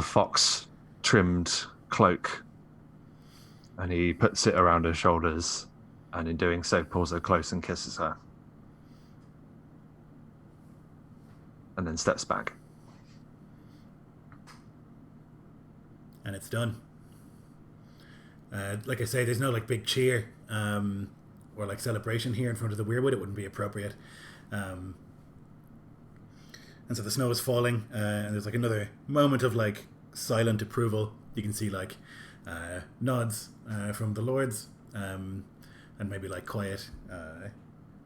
fox trimmed cloak, and he puts it around her shoulders, and in doing so pulls her close and kisses her, and then steps back. And it's done. Like I say, there's no like big cheer or like celebration here in front of the weirwood. It wouldn't be appropriate. And so the snow is falling, and there's like another moment of like silent approval. You can see like nods from the lords, and maybe like quiet,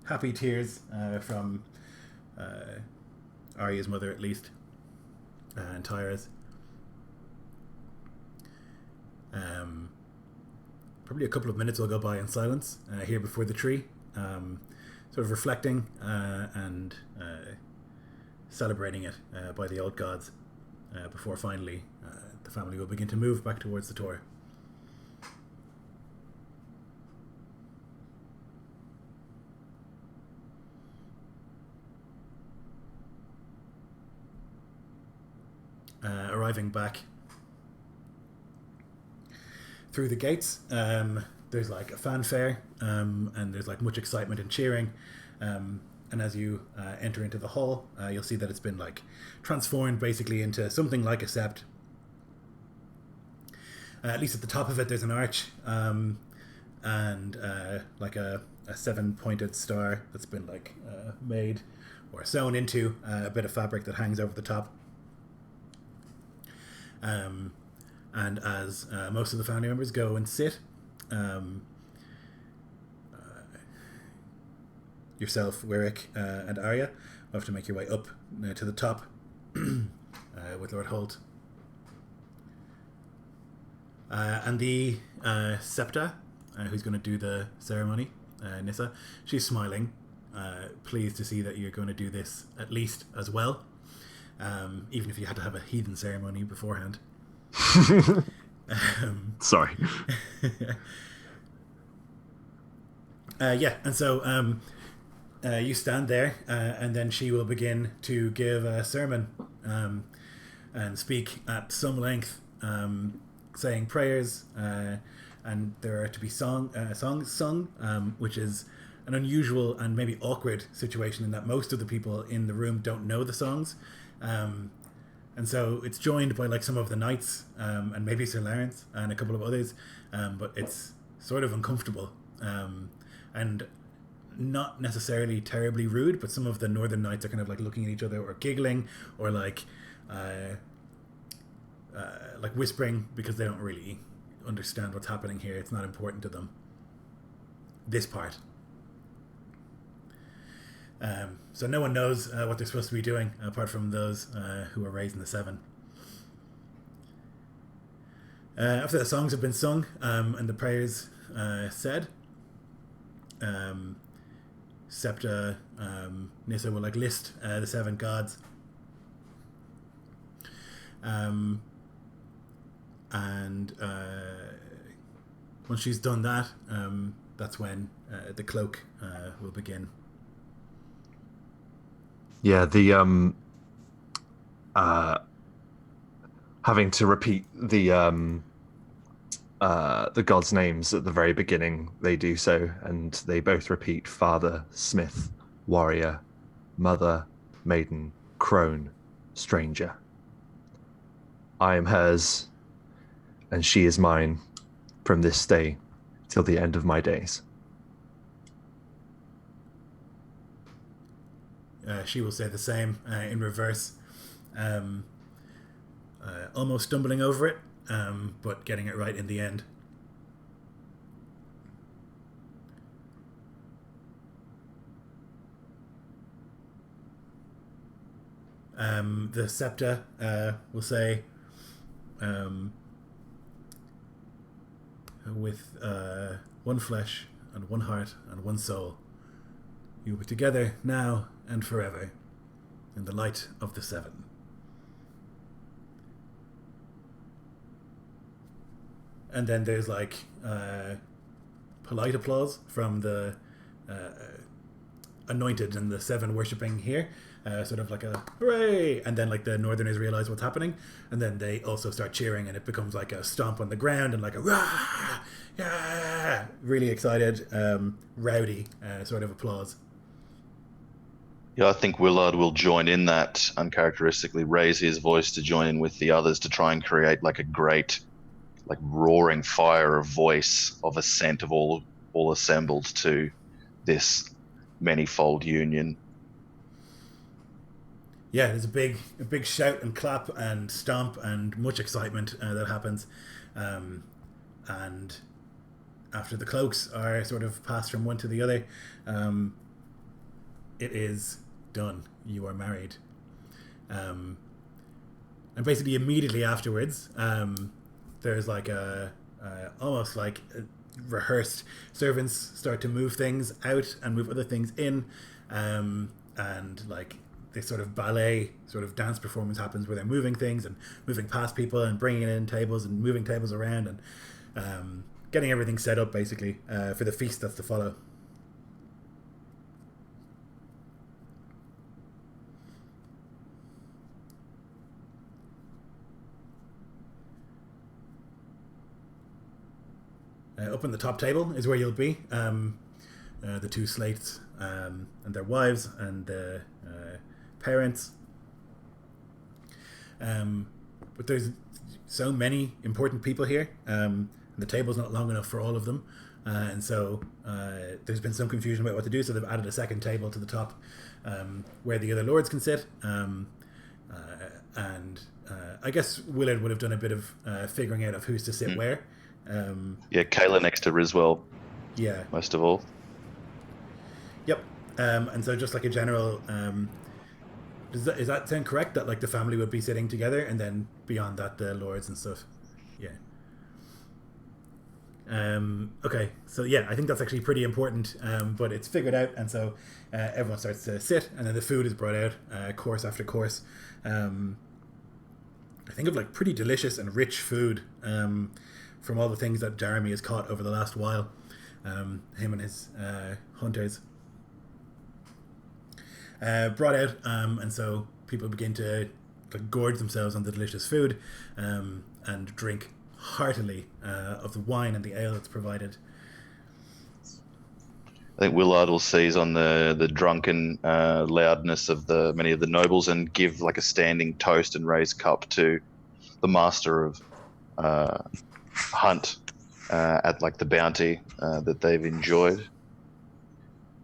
happy tears from Arya's mother at least. and Tyra's. Probably a couple of minutes will go by in silence here before the tree, sort of reflecting and celebrating it by the old gods before finally the family will begin to move back towards the Tor. Arriving back through the gates, there's like a fanfare and there's like much excitement and cheering, and as you enter into the hall, you'll see that it's been like transformed basically into something like a sept. At least at the top of it there's an arch, and like a 7-pointed star that's been like made or sewn into a bit of fabric that hangs over the top. And as most of the family members go and sit, yourself, Wyrick, and Arya will have to make your way up to the top with Lord Holt. And the Septa, who's going to do the ceremony, Nissa, she's smiling, pleased to see that you're going to do this at least as well, even if you had to have a heathen ceremony beforehand. Sorry. Yeah, and so you stand there, and then she will begin to give a sermon and speak at some length, saying prayers, and there are to be songs sung, which is an unusual and maybe awkward situation in that most of the people in the room don't know the songs. And so it's joined by like some of the knights, and maybe Sir Lawrence and a couple of others, but it's sort of uncomfortable, and not necessarily terribly rude, but some of the northern knights are kind of like looking at each other or giggling or like whispering because they don't really understand what's happening here. It's not important to them, this part. So no one knows what they're supposed to be doing apart from those who are raised in the Seven. After the songs have been sung and the prayers said, Septa, Nissa will like list the 7 gods, and once she's done that, that's when the cloak will begin. Yeah, the having to repeat the gods' names at the very beginning, they do so, and they both repeat Father, Smith, Warrior, Mother, Maiden, Crone, Stranger. I am hers, and she is mine from this day till the end of my days. She will say the same in reverse, almost stumbling over it, but getting it right in the end. The Septa will say, with one flesh and one heart and one soul, you will be together now and forever in the light of the 7. And then there's like polite applause from the anointed and the 7 worshipping here, sort of like a hooray, and then like the northerners realize what's happening, and then they also start cheering, and it becomes like a stomp on the ground and like a rah, yeah, really excited, rowdy sort of applause. Yeah, I think Willard will join in that, uncharacteristically raise his voice to join in with the others to try and create like a great, like roaring fire of voice of assent of all assembled to this manifold union. Yeah, there's a big shout and clap and stomp and much excitement that happens, and after the cloaks are sort of passed from one to the other, it is done. You are married. And basically immediately afterwards, there's like almost like rehearsed. Servants start to move things out and move other things in, and like this sort of ballet sort of dance performance happens where they're moving things and moving past people and bringing in tables and moving tables around and getting everything set up basically for the feast that's to follow. Up on the top table is where you'll be. The two slates and their wives and parents. But there's so many important people here. The table's not long enough for all of them. And so there's been some confusion about what to do. So they've added a second table to the top where the other lords can sit. And I guess Willard would have done a bit of figuring out of who's to sit where. Kayla next to Riswell. Yeah. Most of all. Yep. And so just like a general, is that sound correct? That like the family would be sitting together, and then beyond that the lords and stuff. Yeah. Okay. So yeah, I think that's actually pretty important. But it's figured out, and so everyone starts to sit, and then the food is brought out, course after course. I think of like pretty delicious and rich food. From all the things that Jeremy has caught over the last while, him and his hunters brought out, and so people begin to gorge themselves on the delicious food and drink heartily of the wine and the ale that's provided. I think Willard will seize on the drunken loudness of many of the nobles and give like a standing toast and raise cup to the master of hunt at like the bounty that they've enjoyed,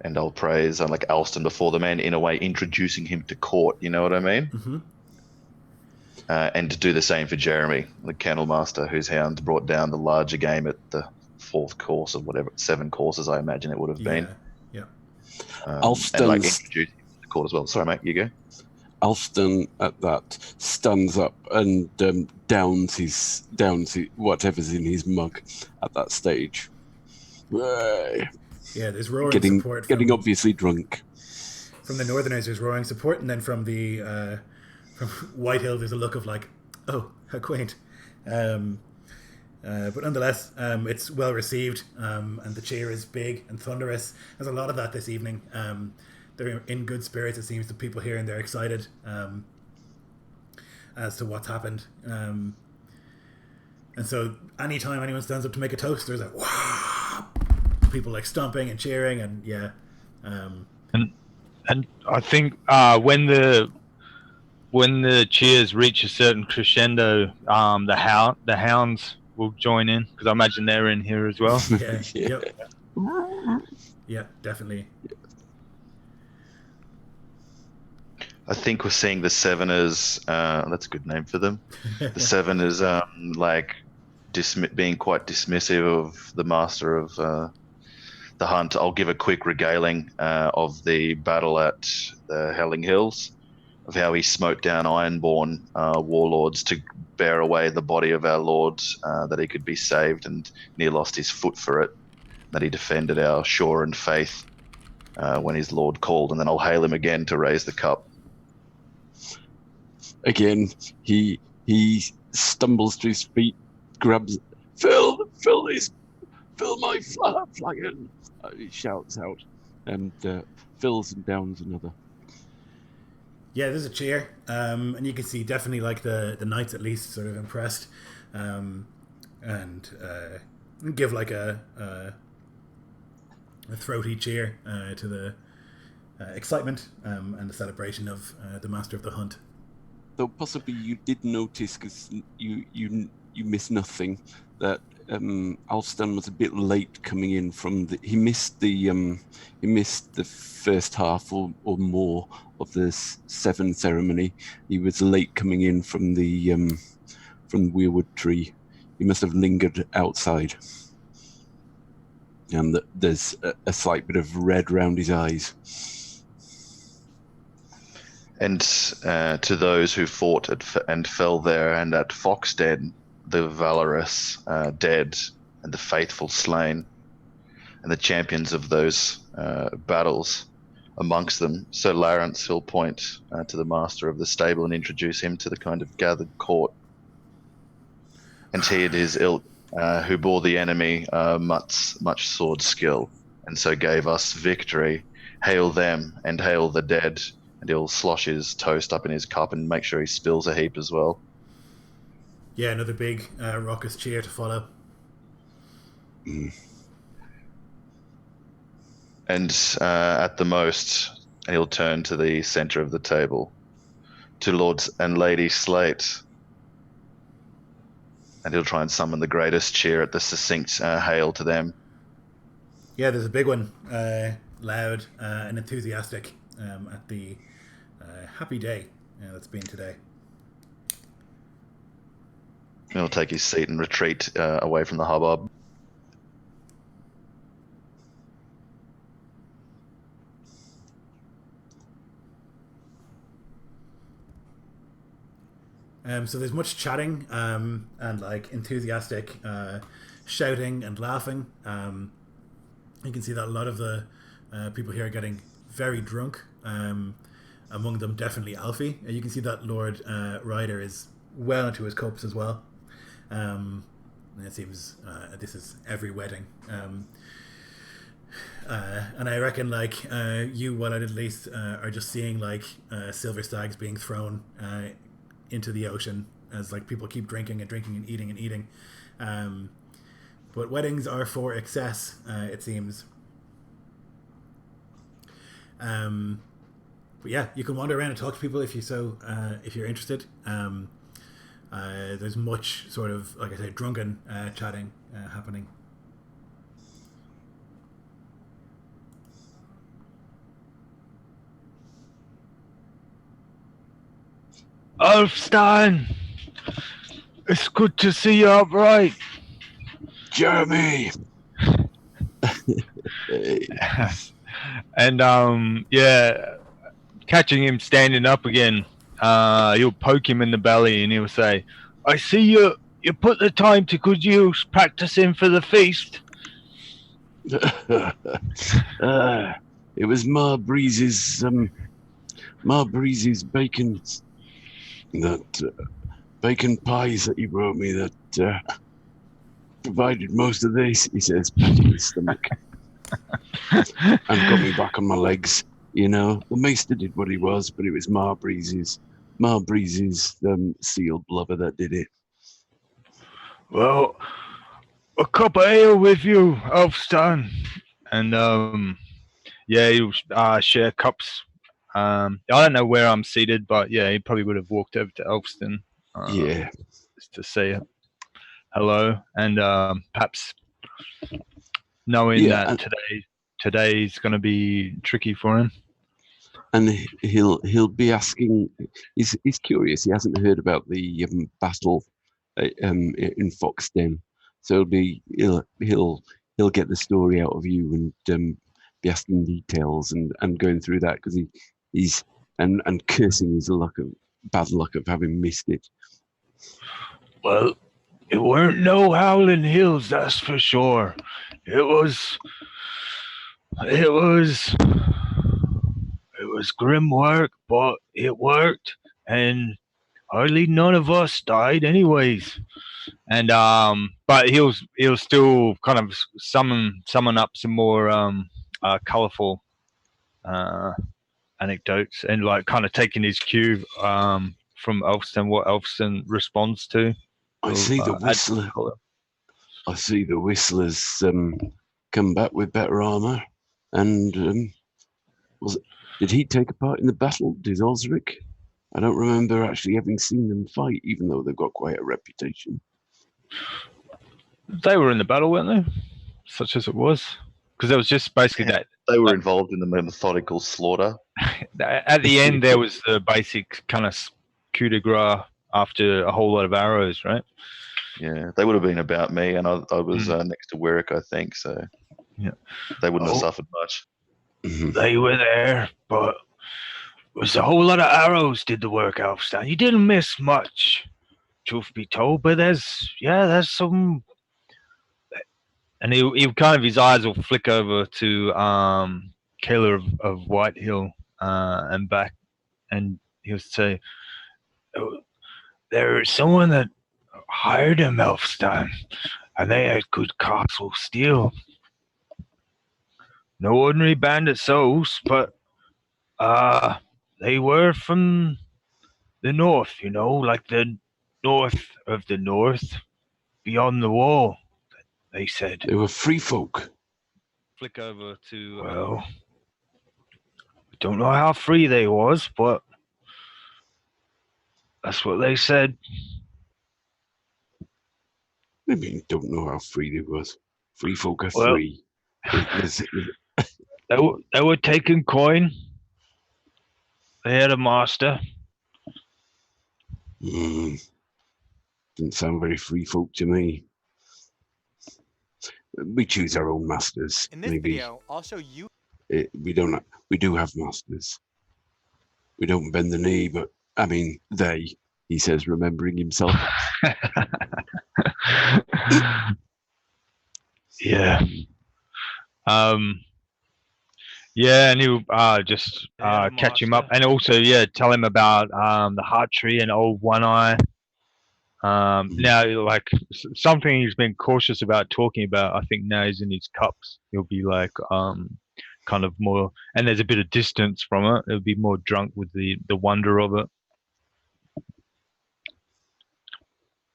and I'll praise like Alston before the man, in a way introducing him to court, you know what I mean? Mm-hmm. And to do the same for Jeremy, the kennel master, whose hound brought down the larger game at the 4th course of whatever 7 courses I imagine it would have been. Yeah. And like introduce him to the court as well. Sorry mate, you go. Alston at that stands up and downs his whatever's in his mug at that stage. Yeah, there's roaring support. Getting obviously drunk. From the Northerners, there's roaring support, and then from the from Whitehill, there's a look of like, oh, how quaint. But nonetheless, it's well received, and the cheer is big and thunderous. There's a lot of that this evening. They're in good spirits, it seems, the people here, and they're excited as to what's happened. And so anytime anyone stands up to make a toast, there's like, wow! People like stomping and cheering, and yeah. And I think when the cheers reach a certain crescendo, the hounds will join in, because I imagine they're in here as well. Yeah, yep. Yeah, definitely. I think we're seeing the Seveners. That's a good name for them. The Seveners, like being quite dismissive of the master of the hunt. I'll give a quick regaling of the battle at the Helling Hills, of how he smote down Ironborn warlords to bear away the body of our lord, that he could be saved, and near lost his foot for it. That he defended our shore and faith when his lord called, and then I'll hail him again to raise the cup. Again, he stumbles to his feet, grabs fill my flagon. He shouts out, and fills and downs another. Yeah, there's a cheer, and you can see definitely like the knights at least sort of impressed, and give like a throaty cheer to the excitement and the celebration of the master of the hunt. Though possibly you did notice, because you missed nothing, that Alston was a bit late coming in from he missed the first half or more of the 7 ceremony. He was late coming in from the weirwood tree. He must have lingered outside, and there's a slight bit of red round his eyes. And to those who fought and fell there, and at Foxden, the valorous dead, and the faithful slain, and the champions of those battles amongst them, Sir Lawrence will point to the master of the stable and introduce him to the kind of gathered court. And he and his ilk, who bore the enemy much sword skill, and so gave us victory. Hail them, and hail the dead. And he'll slosh his toast up in his cup and make sure he spills a heap as well. Yeah, another big raucous cheer to follow. And at the most, he'll turn to the centre of the table, to Lord and Lady Slate, and he'll try and summon the greatest cheer at the succinct hail to them. Yeah, there's a big one, loud and enthusiastic at the happy day that's been today. He'll take his seat and retreat away from the hubbub. So there's much chatting and like enthusiastic shouting and laughing. You can see that a lot of the people here are getting very drunk. Among them, definitely Alfie. You can see that Lord Ryder is well into his cups as well. And it seems this is every wedding. And I reckon like you, what I did at least, are just seeing like silver stags being thrown into the ocean as like people keep drinking and drinking and eating and eating. But weddings are for excess, it seems. But yeah, you can wander around and talk to people if you're interested. There's much sort of, like I say, drunken chatting happening. Ulfstein, it's good to see you upright. Jeremy. And yeah, catching him standing up again, you'll poke him in the belly and he'll say, I see you put the time to good use practicing for the feast. It was Ma Breeze's bacon, that bacon pies that he brought me that provided most of this, he says, patting his stomach. And got me back on my legs. You know, the maester did what he was, but it was Ma Breeze's sealed blubber that did it. Well, a cup of ale with you, Ulfstein. And yeah, he'll share cups. I don't know where I'm seated, but yeah, he probably would have walked over to Ulfston. Yeah. Just to say hello, and perhaps knowing that today's going to be tricky for him. And he'll be asking. He's curious. He hasn't heard about the battle in Foxden, so he'll get the story out of you and be asking details and going through that because he's cursing his bad luck of having missed it. Well, it weren't no howling hills, that's for sure. It was grim work, but it worked, and hardly none of us died anyways. And but he'll still kind of summon up some more colorful anecdotes and like kind of taking his cue from Elfston, what Elfston responds to. I see the Whistler. I see the Whistlers come back with better armor. And did he take a part in the battle? Did Osric? I don't remember actually having seen them fight, even though they've got quite a reputation. They were in the battle, weren't they? Such as it was. Because there was just basically that. They were involved in the methodical slaughter. At the end, there was the basic kind of coup de grace after a whole lot of arrows, right? Yeah, they would have been about me, and I was next to Warwick, I think, so yeah, they wouldn't have suffered much. They were there, but was a whole lot of arrows did the work, Elfstan. You didn't miss much, truth be told, but there's some. And he kind of his eyes will flick over to Kayla of Whitehill and back, and he'll say, oh, "There's someone that hired him, Elfstan, and they had good castle steel. No ordinary bandit souls, but they were from the north, like the north of the north, beyond the wall, they said." They were free folk. Flick over to, well, I don't know how free they was, but that's what they said. I mean, don't know how free they was. Free folk are Well, free. They were taking coin. They had a master. Didn't sound very free folk to me. We choose our own masters. In this maybe. video, I'll show you. We do have masters. We don't bend the knee, but I mean, he says, remembering himself. Yeah. Yeah, and he'll just catch him up, and also tell him about the heart tree and old One Eye. Now, like something he's been cautious about talking about, I think now he's in his cups. He'll be like kind of more, and there's a bit of distance from it. He'll be more drunk with the wonder of it.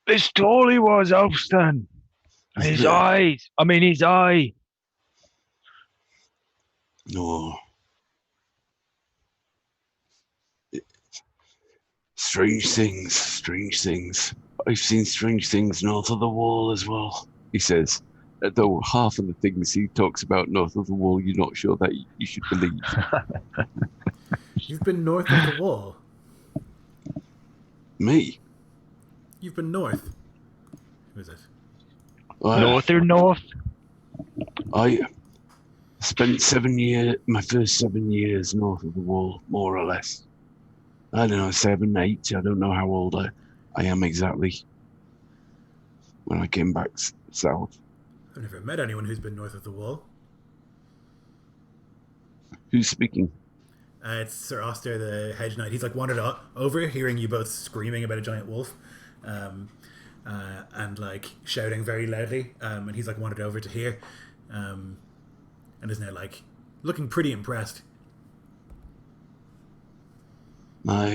This tall he was, Elfstan. His eyes. I mean, his eye. No. Strange things. I've seen strange things north of the wall as well, he says. Though half of the things he talks about north of the wall, you're not sure that you should believe. You've been north of the wall. Me? You've been north. Who is it? North or north? I spent my first 7 years north of the wall, more or less. I don't know, 7, 8. I don't know how old I am exactly. When I came back south. I've never met anyone who's been north of the wall. Who's speaking? It's Sir Oster, the hedge knight. He's like wandered over, hearing you both screaming about a giant wolf, and like shouting very loudly. And he's like wandered over to here, and is now like looking pretty impressed. No,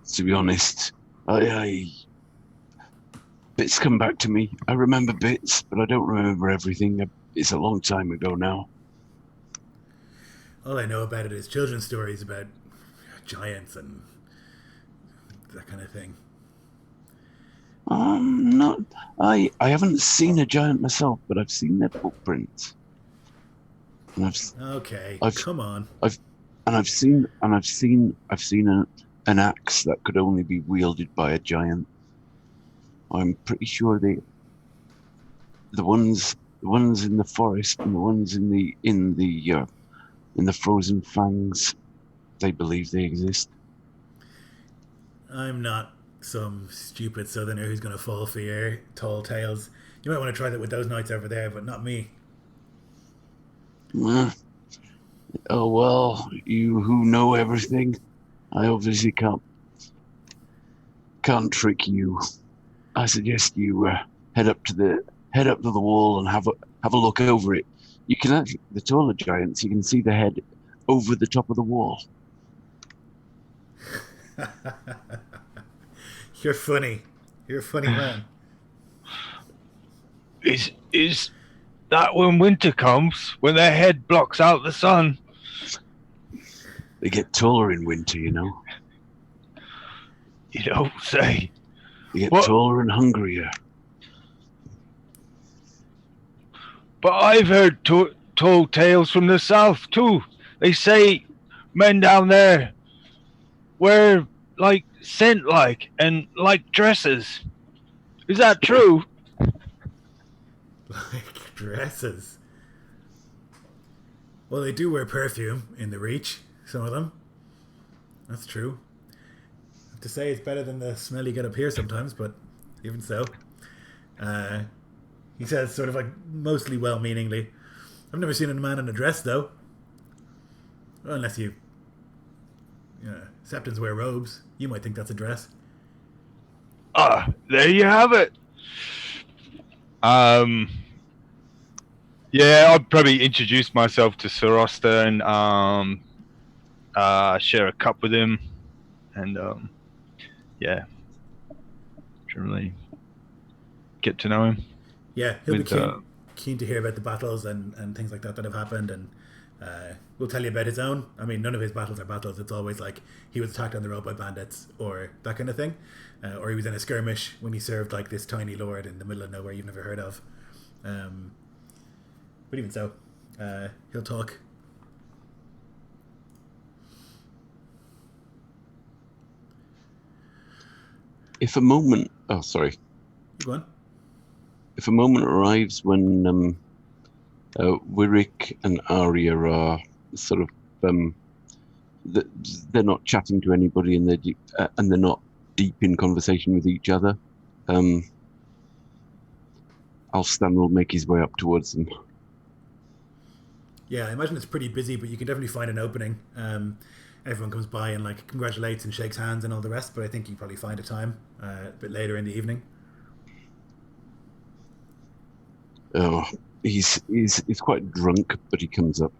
to be honest, bits come back to me. I remember bits, but I don't remember everything. It's a long time ago now. All I know about it is children's stories about giants and that kind of thing. I haven't seen a giant myself, but I've seen their footprints. Come on. I've seen an axe that could only be wielded by a giant. I'm pretty sure the ones in the forest and the ones in the frozen fangs, they believe they exist. I'm not some stupid southerner who's going to fall for your tall tales. You might want to try that with those knights over there, but not me. Oh well, you who know everything, I obviously can't trick you. I suggest you head up to the wall and have a look over it. You can actually, the taller giants, you can see the head over the top of the wall. You're funny. You're a funny man. Is that when winter comes, when their head blocks out the sun? They get taller in winter, you know. You don't say. They get taller and hungrier. But I've heard tall tales from the south too. They say men down there wear like scent like and like dresses. Is that true? Like dresses. Well, they do wear perfume in the Reach, some of them. That's true. To say it's better than the smell you get up here sometimes, but even so. Uh, he says, sort of like mostly well meaningly. I've never seen a man in a dress, though. Well, unless you. Septons wear robes. You might think that's a dress. There you have it. Yeah, I'd probably introduce myself to Sir Oster and share a cup with him, and yeah, generally get to know him. Yeah, he'll be keen to hear about the battles and things like that have happened, and we'll tell you about his own. I mean, none of his battles are battles. It's always like he was attacked on the road by bandits or that kind of thing, or he was in a skirmish when he served like this tiny lord in the middle of nowhere you've never heard of. But even so, he'll talk. If a moment, oh sorry, You go on. if a moment arrives when Wirrick and Arya are sort of they're not chatting to anybody and they're not deep in conversation with each other, Alstan will make his way up towards them. Yeah, I imagine it's pretty busy, but you can definitely find an opening. Everyone comes by and like congratulates and shakes hands and all the rest, but I think you probably find a time a bit later in the evening. Oh, he's quite drunk, but he comes up.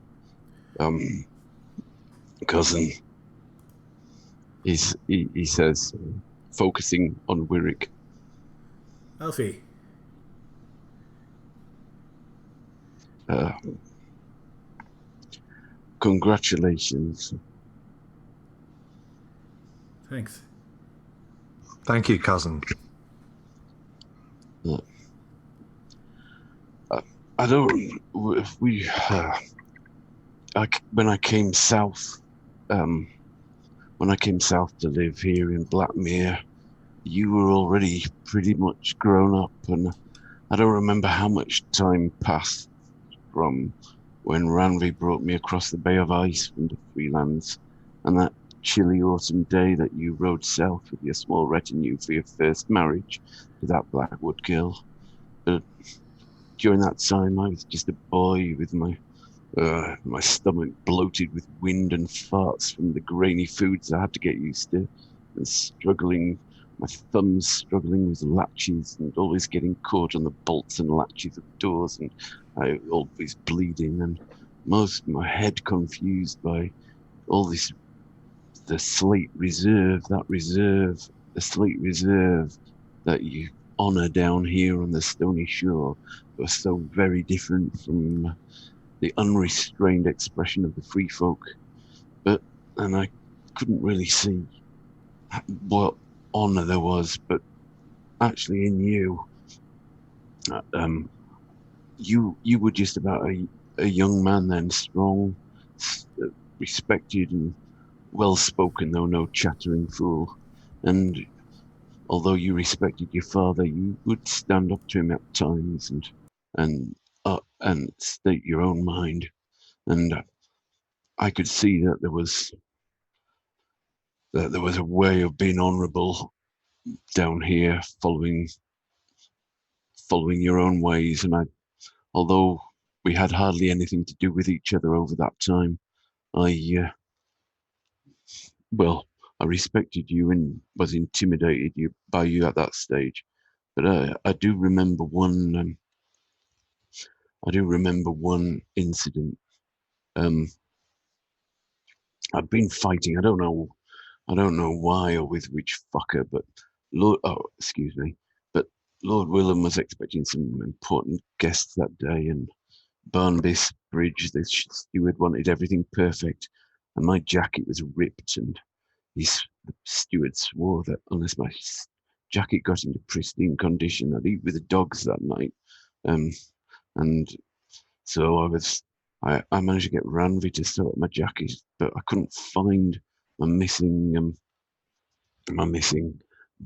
Cousin, he says, focusing on Wirrick. Alfie. Congratulations. Thanks. Thank you, cousin. I don't. We. When I came south, to live here in Blackmere, you were already pretty much grown up, and I don't remember how much time passed from when Ranvi brought me across the Bay of Ice from the Freelands, and that chilly autumn day that you rode south with your small retinue for your first marriage to that Blackwood girl. But during that time, I was just a boy with my stomach bloated with wind and farts from the grainy foods I had to get used to, and my thumbs struggling with latches and always getting caught on the bolts and latches of doors, and I always bleeding, and my head confused by all this, the slate reserve that you honor down here on the stony shore was so very different from the unrestrained expression of the free folk. And I couldn't really see what honor there was, but actually in you, you were just about a young man then, strong, respected and well-spoken, though no chattering fool. And although you respected your father, you would stand up to him at times and state your own mind. And I could see that there was a way of being honourable down here, following your own ways. And although we had hardly anything to do with each other over that time, I respected you and was intimidated by you at that stage. But I do remember one. I do remember one incident. I'd been fighting. I don't know why or with which fucker, but Lord Willem was expecting some important guests that day, and Barnby's Bridge, the steward wanted everything perfect, and my jacket was ripped, and the steward swore that unless my jacket got into pristine condition, I'd eat with the dogs that night. And so I managed to get Ranvi to sew up my jacket, but I couldn't find my missing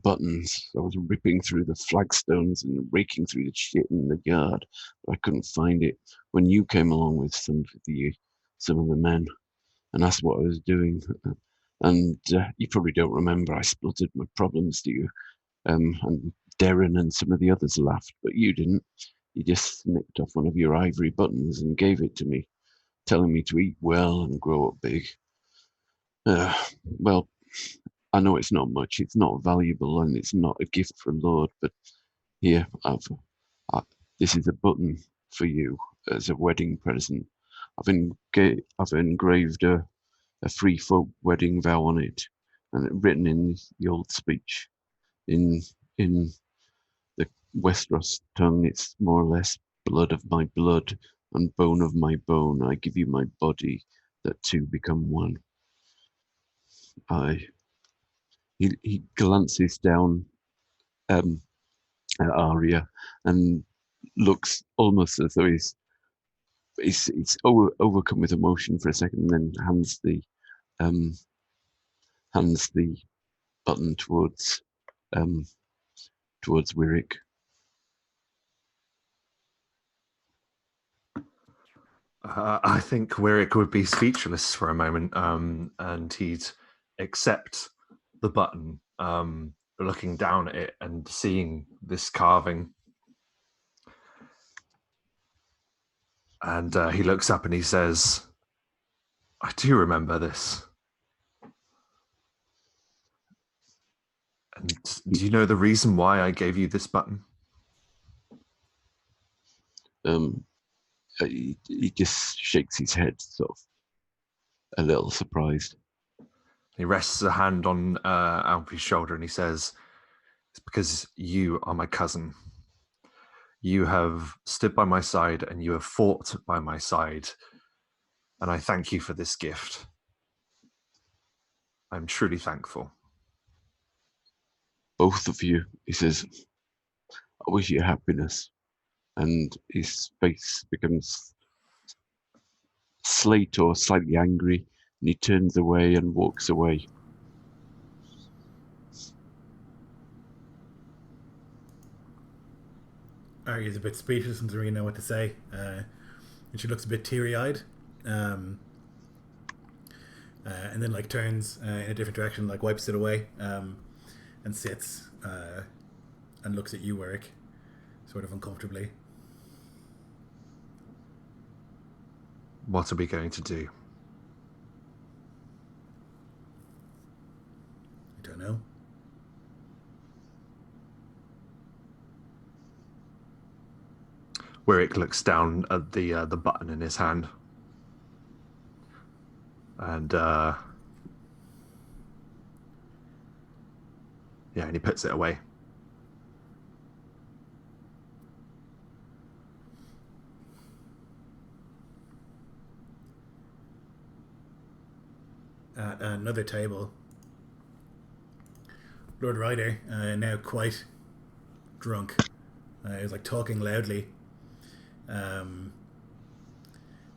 buttons. I was ripping through the flagstones and raking through the shit in the yard, but I couldn't find it. When you came along with some of the some of the men and asked what I was doing. And you probably don't remember I spluttered my problems to you. And Darren and some of the others laughed, but you didn't. You just snipped off one of your ivory buttons and gave it to me, telling me to eat well and grow up big. Well, I know it's not much, it's not valuable, and it's not a gift from Lord, but here, this is a button for you as a wedding present. I've engraved a free folk wedding vow on it, and written in the old speech, in the Westeros tongue, it's more or less blood of my blood and bone of my bone. I give you my body, that two become one. He glances down at Arya and looks almost as though he's overcome with emotion for a second, and then hands the button towards Wirrick. I think Wirrick would be speechless for a moment, and he'd accept the button, looking down at it and seeing this carving. And he looks up and he says, I do remember this. And do you know the reason why I gave you this button? He just shakes his head, sort of a little surprised. He rests a hand on Alfie's shoulder and he says, it's because you are my cousin. You have stood by my side and you have fought by my side. And I thank you for this gift. I'm truly thankful. Both of you, he says, I wish you happiness. And his face becomes slate or slightly angry, and he turns away and walks away. Arya's a bit speechless and doesn't really know what to say. And she looks a bit teary-eyed. And then like turns in a different direction, like wipes it away, and sits and looks at you, Warwick, sort of uncomfortably. What are we going to do? I don't know. Wirrick looks down at the button in his hand, and and he puts it away. At another table, Lord Ryder, now quite drunk, is like talking loudly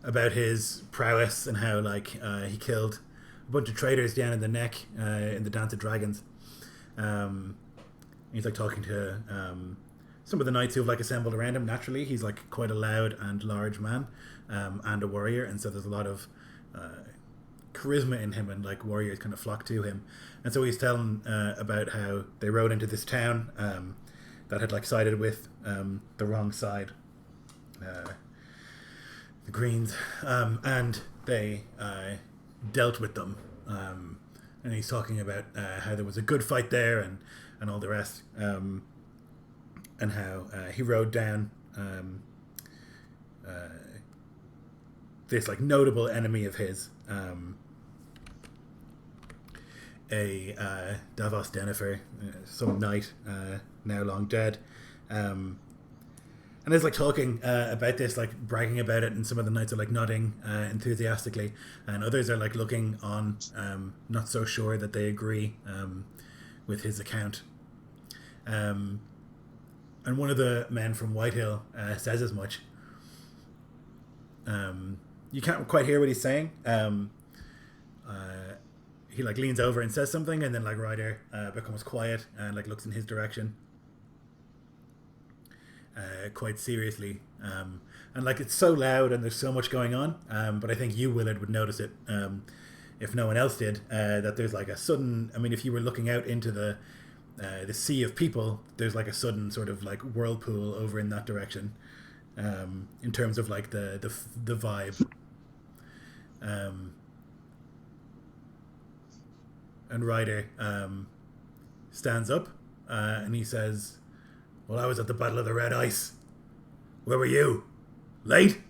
about his prowess and how like he killed a bunch of traitors down in the neck in the Dance of Dragons. He's like talking to some of the knights who've like assembled around him. Naturally, he's like quite a loud and large man, and a warrior, and so there's a lot of charisma in him, and like warriors kind of flock to him. And so he's telling about how they rode into this town that had like sided with the wrong side, the Greens, and they dealt with them. And he's talking about how there was a good fight there, and all the rest, and how he rode down this like notable enemy of his, a Davos Dennifer, some knight now long dead, and it's like talking about this, like bragging about it, and some of the knights are like nodding enthusiastically, and others are like looking on, not so sure that they agree with his account. And one of the men from Whitehill says as much. You can't quite hear what he's saying. He like leans over and says something, and then like Ryder becomes quiet and like looks in his direction. quite seriously. And like it's so loud and there's so much going on. But I think you, Willard, would notice it if no one else did. That there's like a sudden. I mean, if you were looking out into the sea of people, there's like a sudden sort of like whirlpool over in that direction. In terms of like the vibe. And Ryder stands up and he says, "Well, I was at the Battle of the Red Ice. Where were you? Late?"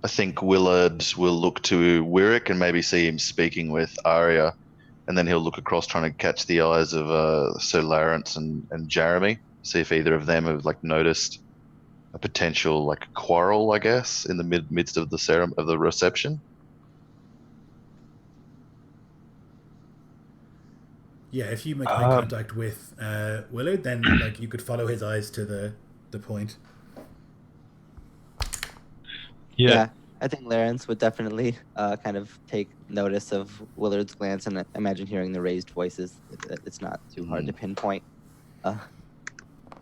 I think Willard will look to Wirrick and maybe see him speaking with Arya, and then he'll look across trying to catch the eyes of Sir Lawrence and Jeremy, see if either of them have like noticed a potential like quarrel, I guess, in the midst of the reception. Yeah, if you make eye contact with Willard, then like you could follow his eyes to the point. Yeah, I think Lawrence would definitely kind of take notice of Willard's glance, and imagine hearing the raised voices. It's not too hard to pinpoint. I'll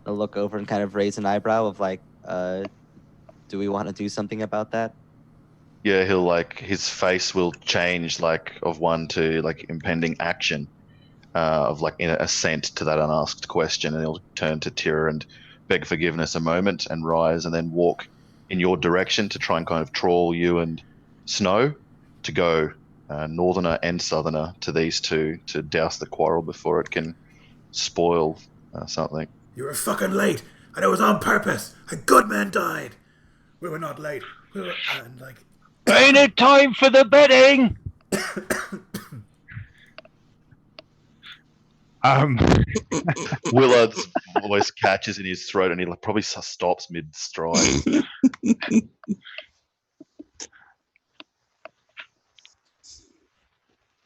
look over and kind of raise an eyebrow of like, do we want to do something about that? Yeah, he'll like his face will change like of one to like impending action, of like in assent to that unasked question, and he'll turn to Tira and beg forgiveness a moment and rise and then walk in your direction to try and kind of trawl you and Snow to go northerner and southerner to these two to douse the quarrel before it can spoil something. You were fucking late, and it was on purpose. A good man died. We were not late. We were, and like, Ain't it time for the betting? Willard's voice catches in his throat, and he probably stops mid-stride.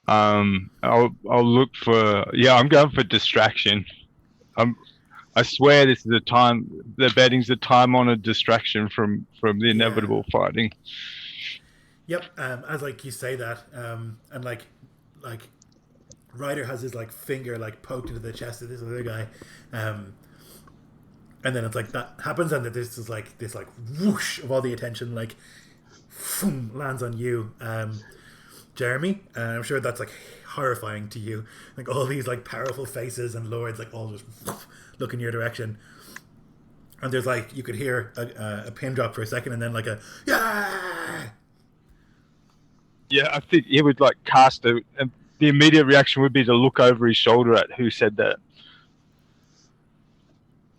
I'll look for. Yeah, I'm going for distraction. I swear this is a time. The betting's a time-honored distraction from the inevitable fighting. Yep. As like you say that, and like Ryder has his like finger like poked into the chest of this other guy, and then it's like that happens, and that there's this like whoosh of all the attention like boom, lands on you, Jeremy. I'm sure that's like horrifying to you, like all these like powerful faces and lords like all just look in your direction, and there's like you could hear a pin drop for a second, and then like a yeah. Yeah, I think he would like cast a. The immediate reaction would be to look over his shoulder at who said that.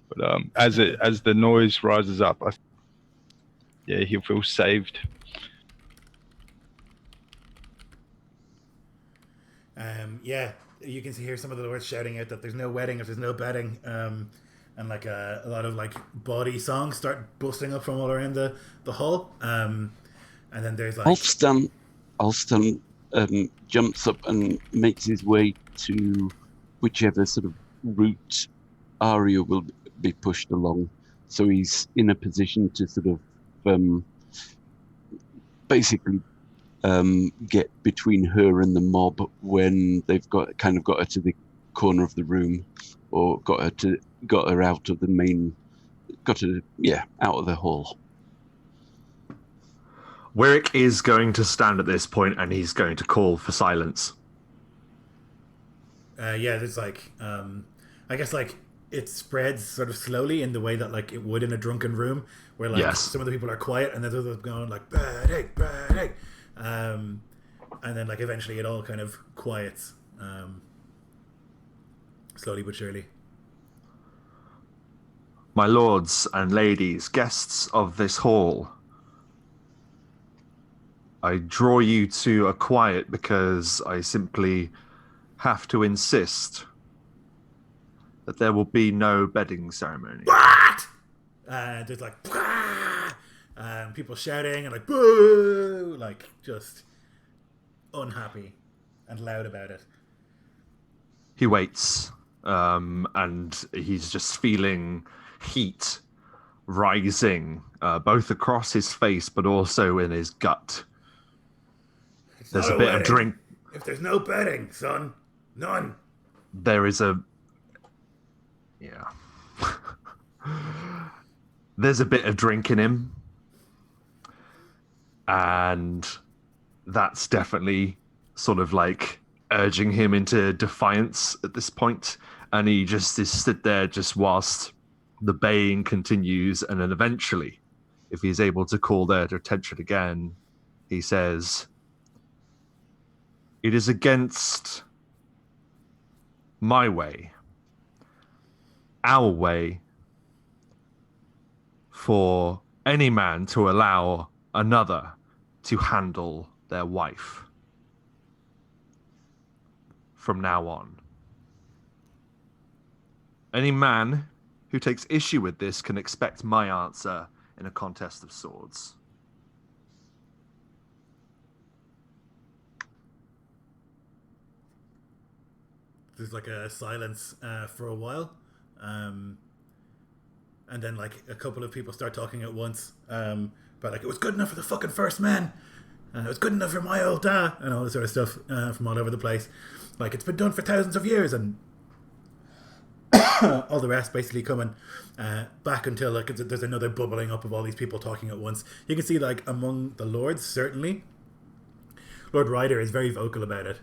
But as the noise rises up, he'll feel saved. Yeah, you can hear some of the lords shouting out that there's no wedding if there's no betting, and like a lot of like bawdy songs start busting up from all around the hall, and then there's like Alston jumps up and makes his way to whichever sort of route Arya will be pushed along. So he's in a position to sort of basically get between her and the mob when they've got her to the corner of the room, or got her out of the main, out of the hall. Wirrick is going to stand at this point and he's going to call for silence. There's like, I guess like it spreads sort of slowly in the way that like it would in a drunken room, where like some of the people are quiet and then others going like bad egg, and then like eventually it all kind of quiets, slowly but surely. My lords and ladies, guests of this hall, I draw you to a quiet because I simply have to insist that there will be no bedding ceremony. What? There's like people shouting and like boo, like just unhappy and loud about it. He waits, and he's just feeling heat rising both across his face but also in his gut. There's a bit of drink. If there's no betting, son, None. There is a... Yeah. There's a bit of drink in him. And that's definitely sort of like urging him into defiance at this point. And he just is stood there just whilst the baying continues. And then eventually, if he's able to call their attention again, he says, "It is against my way, our way, for any man to allow another to handle their wife from now on. Any man who takes issue with this can expect my answer in a contest of swords." There's like a silence for a while. And then like a couple of people start talking at once. But like, it was good enough for the fucking first men. It was good enough for my old dad. And all this sort of stuff from all over the place. Like, it's been done for thousands of years. And all the rest basically coming back until like there's another bubbling up of all these people talking at once. You can see like among the lords, certainly, Lord Ryder is very vocal about it.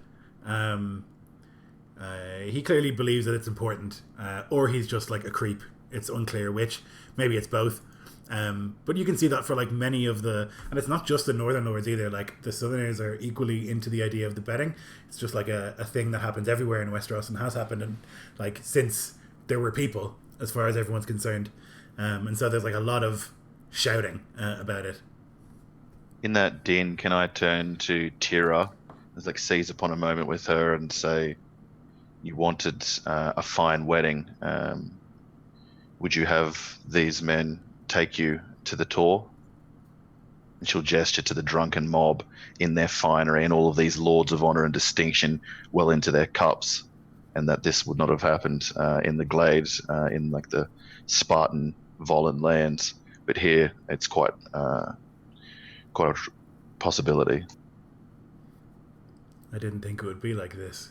He clearly believes that it's important, or he's just like a creep. It's unclear which. Maybe it's both. But you can see that for like many of the, and it's not just the Northern Lords either. Like the Southerners are equally into the idea of the betting. It's just like a thing that happens everywhere in Westeros and has happened, and like since there were people, as far as everyone's concerned. And so there's like a lot of shouting about it. In that din, can I turn to Tira, as like seize upon a moment with her and say, "You wanted a fine wedding. Would you have these men take you to the tour?" And she'll gesture to the drunken mob in their finery and all of these lords of honor and distinction well into their cups, and that this would not have happened in the glades, in like the Spartan Volan lands, but here it's quite a possibility. I didn't think it would be like this.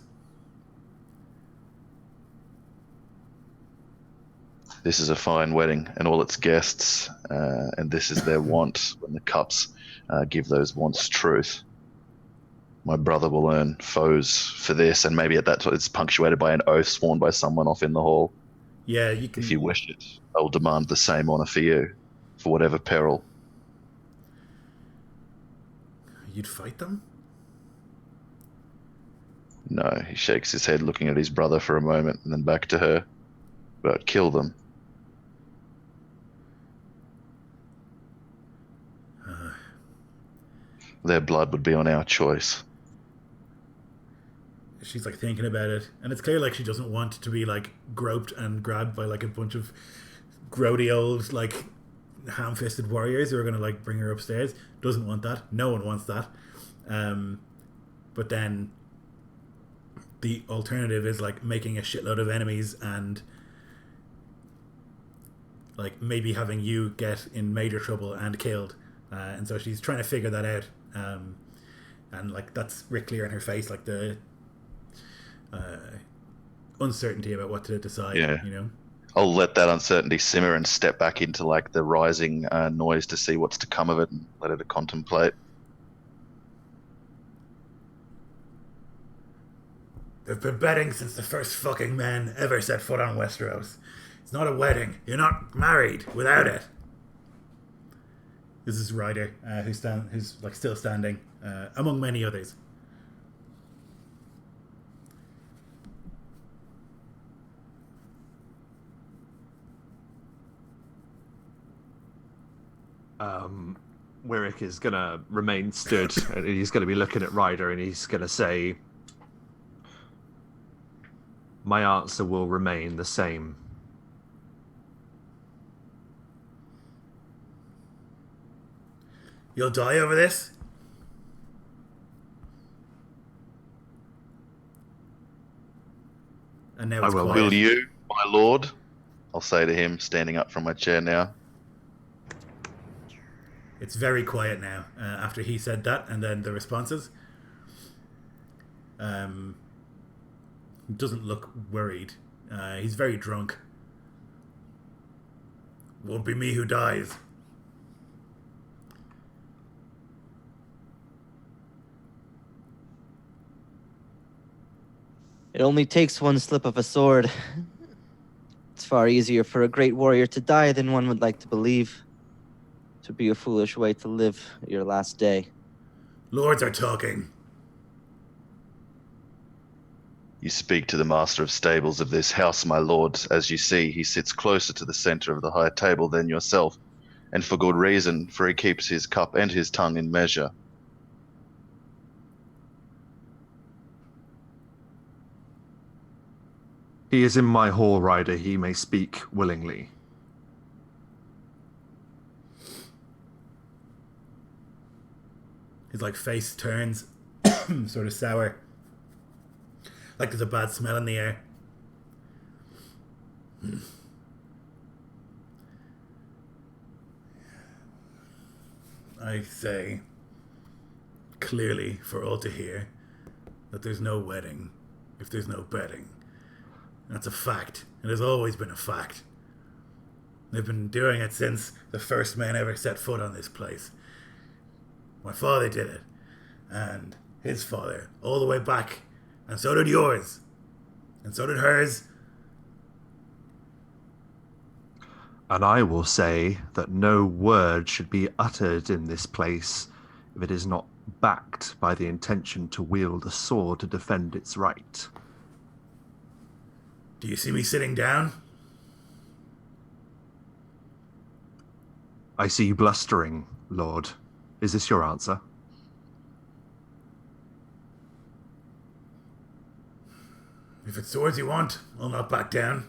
This is a fine wedding and all its guests, and this is their want when the cups give those wants truth. My brother will earn foes for this, and maybe at that it's punctuated by an oath sworn by someone off in the hall. Yeah, you can. If you wish it, I will demand the same honor for you, for whatever peril. You'd fight them? No, he shakes his head, looking at his brother for a moment, and then back to her. But kill them. Their blood would be on our choice. She's like thinking about it, and it's clear like she doesn't want to be like groped and grabbed by like a bunch of grody old like ham-fisted warriors who are gonna like bring her upstairs. Doesn't want that. No one wants that. But then the alternative is like making a shitload of enemies and like maybe having you get in major trouble and killed. And so she's trying to figure that out. And like that's really clear in her face, like the uncertainty about what to decide. Yeah. You know, I'll let that uncertainty simmer and step back into like the rising noise to see what's to come of it and let her contemplate. they've been betting since the first fucking men ever set foot on Westeros. It's not a wedding. You're not married without it. This is Ryder, who's like still standing, among many others. Wyrick is gonna remain stood, and he's gonna be looking at Ryder, and he's gonna say, "My answer will remain the same." You'll die over this? And now it's I will. quiet. Will you, my lord? I'll say to him, standing up from my chair now. It's very quiet now after he said that, and then the responses. He doesn't look worried. He's very drunk. Won't be me who dies. It only takes one slip of a sword. It's far easier for a great warrior to die than one would like to believe. It would be a foolish way to live your last day. Lords are talking. You speak to the master of stables of this house, my lord. As you see, he sits closer to the center of the high table than yourself, and for good reason, for he keeps his cup and his tongue in measure. He is in my hall, rider. He may speak willingly. His face turns sort of sour. Like there's a bad smell in the air. I say clearly for all to hear that there's no wedding if there's no betting. That's a fact. It has always been a fact. They've been doing it since the first man ever set foot on this place. My father did it, and his father, all the way back, and so did yours, and so did hers. And I will say that no word should be uttered in this place if it is not backed by the intention to wield a sword to defend its right. Do you see me sitting down? I see you blustering, Lord. Is this your answer? If it's swords you want, I'll not back down.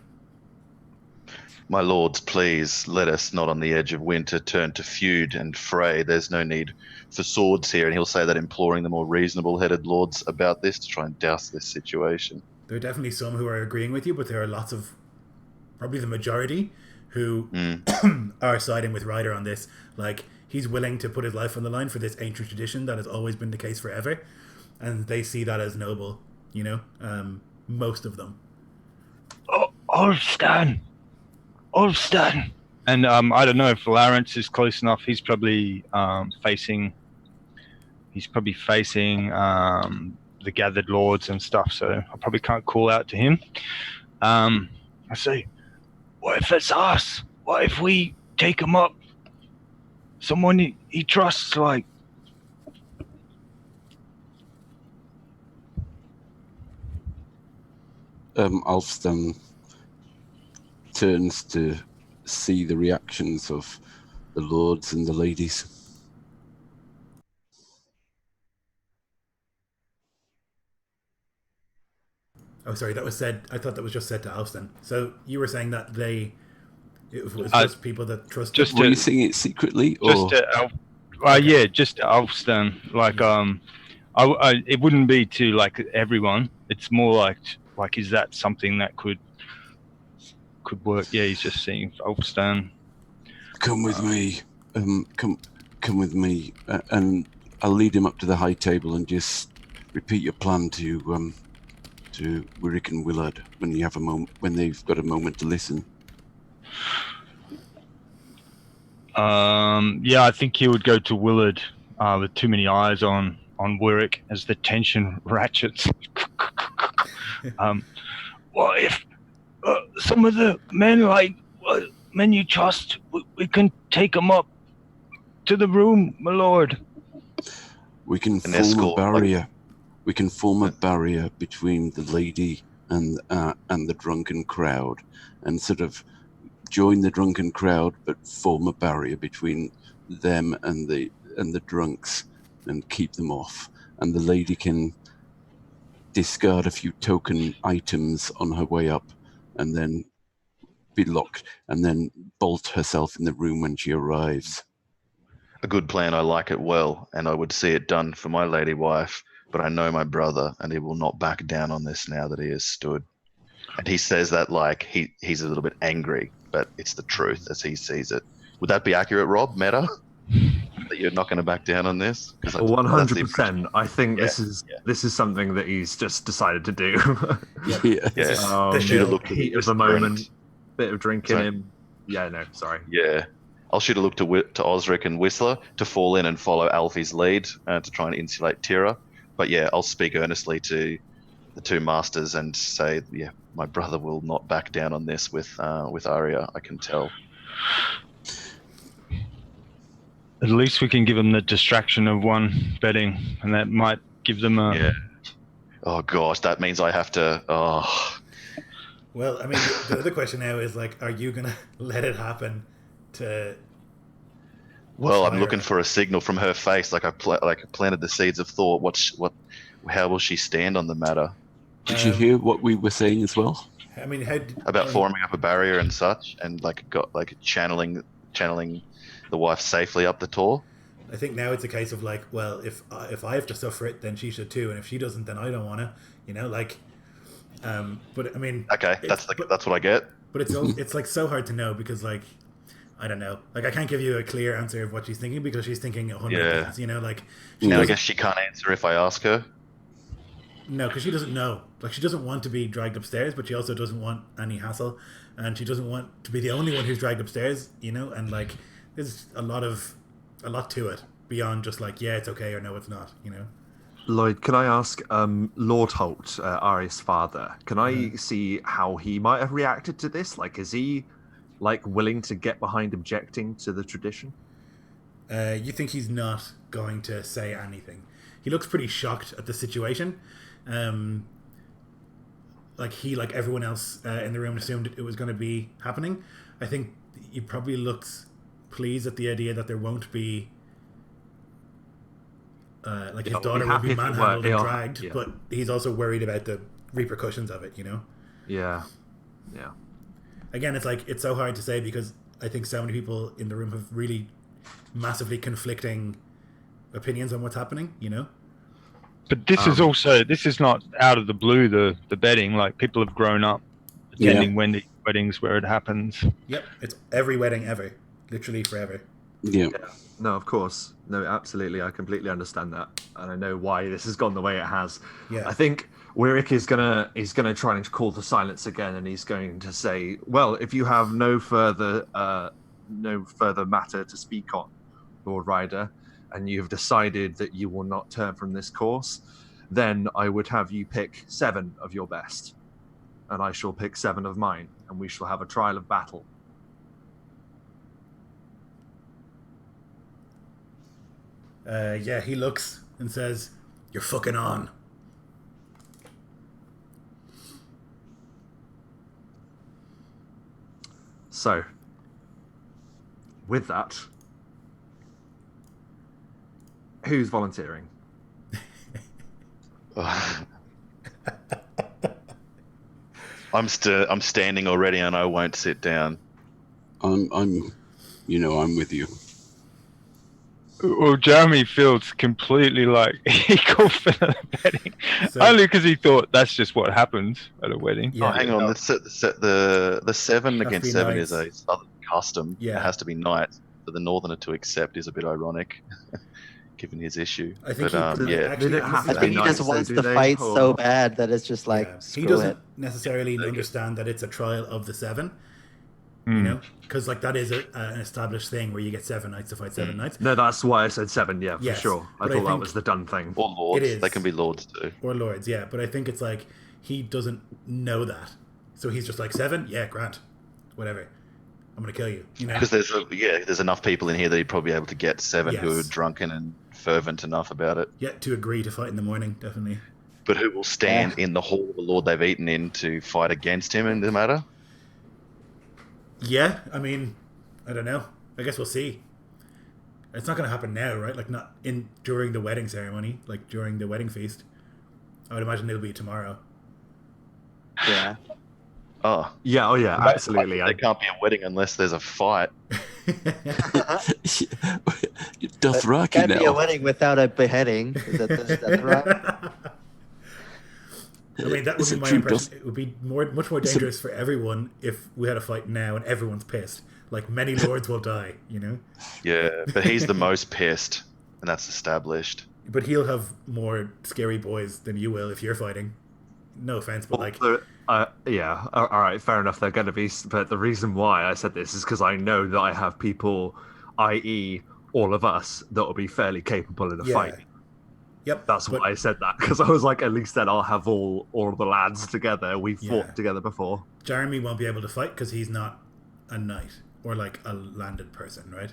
My lords, please, let us not on the edge of winter turn to feud and fray. There's no need for swords here. And he'll say that imploring the more reasonable-headed lords about this to try and douse this situation. There are definitely some who are agreeing with you, but there are lots of, probably the majority, who are siding with Ryder on this. He's willing to put his life on the line for this ancient tradition that has always been the case forever. And they see that as noble, most of them. Oh, Ulfstan! And I don't know if Lawrence is close enough. He's probably facing the gathered lords and stuff, so I probably can't call out to him. I say, what if it's us? What if we take him up? Someone he trusts, Alston turns to see the reactions of the lords and the ladies. Oh, sorry, that was said. I thought that was just said to Alston. So you were saying that it was just people that trust. Were you saying it secretly? Just Alston. It wouldn't be to everyone. It's more like is that something that could work? Yeah, he's just saying Alston. Come with me. Come with me, and I'll lead him up to the high table and just repeat your plan to Wirik and Willard when you have a moment, when they've got a moment to listen. Yeah, I think he would go to Willard with too many eyes on Wirik as the tension ratchets. What if some of the men you trust, we can take them up to the room, my lord? We can form a barrier. We can form a barrier between the lady and the drunken crowd, and sort of join the drunken crowd, but form a barrier between them and the drunks, and keep them off. And the lady can discard a few token items on her way up, and then be locked, and then bolt herself in the room when she arrives. A good plan. I like it well, and I would see it done for my lady wife. But I know my brother, and he will not back down on this now that he has stood. And he says that he's a little bit angry, but it's the truth as he sees it. Would that be accurate, Rob? Meta? that you're not going to back down on this? 'Cause 100%. I think Yeah, this is something that he's just decided to do. Yeah. This is Um, the should have show. looked at Heat of the Whistler and- moment, bit of drinking Sorry. him. Yeah, no, sorry. Yeah. I'll shoot a look to Osric and Whistler to fall in and follow Alfie's lead to try and insulate Tira. But yeah, I'll speak earnestly to the two masters and say, yeah, my brother will not back down on this with Arya. I can tell. At least we can give them the distraction of one betting, and that might give them a. Yeah. Oh gosh, that means I have to. Oh. Well, I mean, the other question now is like, are you gonna let it happen? Well, I'm Fire. looking for a signal from her face, like I planted the seeds of thought. How will she stand on the matter Did you hear what we were saying as well? I mean, how about forming up a barrier and such, and channeling the wife safely up the Tor? I think now it's a case of like, well, if I have to suffer it, then she should too, and if she doesn't, then I don't want to. But I mean, Okay, that's what I get. But it's like so hard to know because like, I don't know. Like I can't give you a clear answer of what she's thinking because she's thinking 100 Yeah. things. Like. I guess she can't answer if I ask her. No, because she doesn't know. Like, she doesn't want to be dragged upstairs, but she also doesn't want any hassle, and she doesn't want to be the only one who's dragged upstairs. And like, there's a lot to it beyond just like, yeah, it's okay or no, it's not. Lloyd, can I ask Lord Holt, Arya's father, can I see how he might have reacted to this? Like, is he like willing to get behind objecting to the tradition? You think he's not going to say anything? He looks pretty shocked at the situation. Like everyone else in the room assumed it was going to be happening. I think he probably looks pleased at the idea that there won't be his daughter will be manhandled and dragged, but he's also worried about the repercussions of it. Yeah. Again, it's so hard to say because I think so many people in the room have really massively conflicting opinions on what's happening. But this is not out of the blue. The betting, like people have grown up attending weddings where it happens. Yep, it's every wedding ever, literally forever. Yeah. No, of course. No, absolutely. I completely understand that, and I know why this has gone the way it has. Yeah. I think Wyrick is gonna try and call for silence again, and he's going to say, "Well, if you have no further matter to speak on, Lord Ryder, and you have decided that you will not turn from this course, then I would have you pick 7 of your best, and I shall pick 7 of mine, and we shall have a trial of battle." He looks and says, "You're fucking on." So, with that, who's volunteering? I'm standing already, and I won't sit down. I'm with you. Well, Jeremy feels completely like he called for the betting only because he thought that's just what happens at a wedding. Yeah. Oh, hang on. The 7 Has to against be 7 knights. is a southern custom. Yeah. It has to be knights. For the northerner to accept is a bit ironic, given his issue. I think But he yeah, actually They don't have I to think he nice, just though, wants do to they? fight Or- so bad that it's just like, he screw doesn't it. necessarily understand that it's a trial of the 7. Because like that is an established thing where you get 7 knights to fight 7 knights, No, that's why I said 7. Yeah, for Yes, sure. I but I thought that think- was the done thing. or lords. It is. They can be lords too. or lords. Yeah, but I think it's like he doesn't know that, so he's just like 7. Yeah, grant, whatever. I'm gonna kill you. Because there's enough people in here that he'd probably be able to get 7 who are Yes. drunken and fervent enough about it. Yeah, to agree to fight in the morning, definitely. But who will stand in the hall of the lord they've eaten in to fight against him in the matter? Yeah, I mean, I don't know. I guess we'll see. It's not going to happen now, right? Like not during the wedding ceremony, like during the wedding feast. I would imagine it'll be tomorrow. Yeah. Oh, Yeah, oh yeah, absolutely. There can't be a wedding unless there's a fight. Dothraki Can't be a now. wedding without a beheading. Is that right? I mean, that would be my impression. It would be much more dangerous for everyone if we had a fight now and everyone's pissed. Like, many lords will die, you know? Yeah, but he's the most pissed, and that's established. But he'll have more scary boys than you will if you're fighting. No offense, but like... yeah, all right, fair enough. They're going to be... But the reason why I said this is because I know that I have people, i.e. all of us, that will be fairly capable in a fight. Yep. That's why I said that, because I was like, at least then I'll have all of the lads together. We've fought together before. Jeremy won't be able to fight because he's not a knight or like a landed person, right?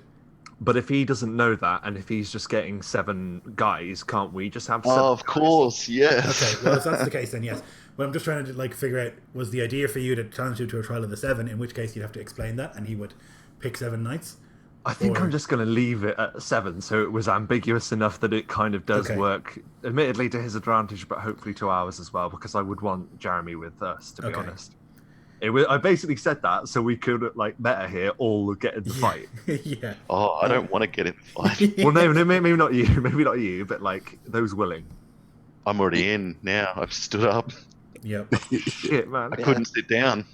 But if he doesn't know that, and if he's just getting 7 guys, can't we just have 7 Oh, of course, yes. Okay, well, if that's the case, then yes. But I'm just trying to like figure out, was the idea for you to challenge him to a trial of the 7, in which case you'd have to explain that, and he would pick 7 knights? I think I'm just going to leave it at 7, so it was ambiguous enough that it kind of does work, admittedly to his advantage, but hopefully to ours as well, because I would want Jeremy with us, to be honest. I basically said that so we could, like, meta here, all get in the fight. Yeah. Oh, I don't want to get in the fight. Well, no, maybe not you, but, like, those willing. I'm already in now. I've stood up. Yep. Shit, man. I couldn't sit down.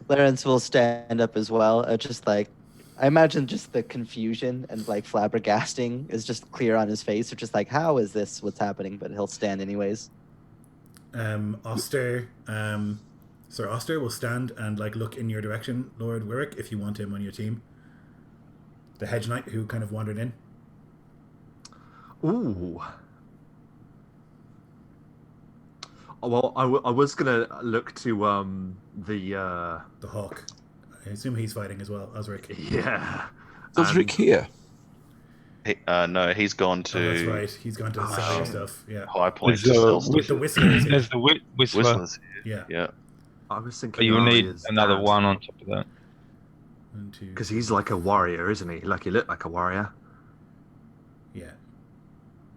Lawrence will stand up as well, just like, I imagine just the confusion and like flabbergasting is just clear on his face. Or just like, how is this what's happening? But he'll stand anyways. Sir Oster will stand and like look in your direction, Lord Wirrick, if you want him on your team. The hedge knight who kind of wandered in. Ooh. Well, I was gonna look to the hawk. I assume he's fighting as well, Osric. Yeah. Osric here? No, he's gone to... Oh, that's right. He's gone to sell your stuff. Yeah. High Point to sell stuff. The Whistler. There's the Whistler. Whistler's here. Yeah. I was thinking... But you'll need another one on top of that. Because he's like a warrior, isn't he? Like, he looked like a warrior. Yeah.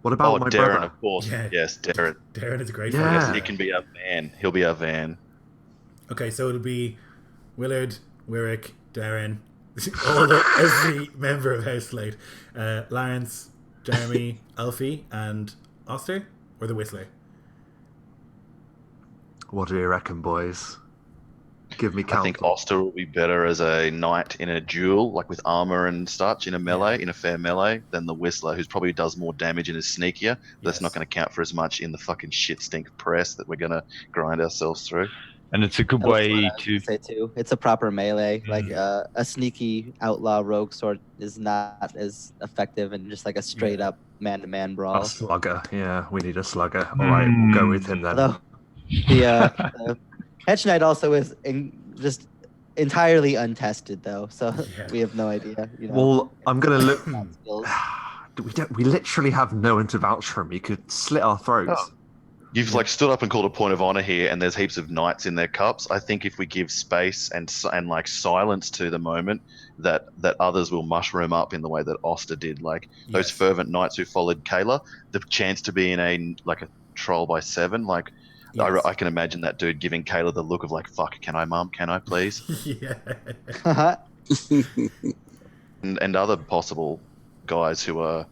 What about my Darren, brother? of course. Yeah. Yes, Darren. Darren is a great Yeah. fighter. Yes, he can be our van. He'll be our van. Okay, so it'll be Willard, Wirrick, Darren, every member of House Slade, Lawrence, Jeremy, Alfie, and Oster, or the Whistler. What do you reckon, boys? Give me count. I think Oster will be better as a knight in a duel, like with armor and such, in a melee, in a fair melee, than the Whistler, who probably does more damage and is sneakier. But that's not going to count for as much in the fucking shit stink press that we're going to grind ourselves through. And it's a good way to say too. It's a proper melee. Like a sneaky outlaw rogue sword is not as effective and just like a straight up man-to-man brawl. A slugger, yeah. We need a slugger. All right, we'll go with him then. Although the hedge knight also is just entirely untested though, so we have no idea. You know, well, I'm gonna look. skills. We literally have no one to vouch for him. He could slit our throats. Oh. You've like stood up and called a point of honor here, and there's heaps of knights in their cups. I think if we give space and like silence to the moment, that others will mushroom up in the way that Oster did. Like those fervent knights who followed Kayla, the chance to be in a troll by 7. Like I can imagine that dude giving Kayla the look of like, "Fuck, can I, Mum? Can I, please?" Yeah. and other possible guys who are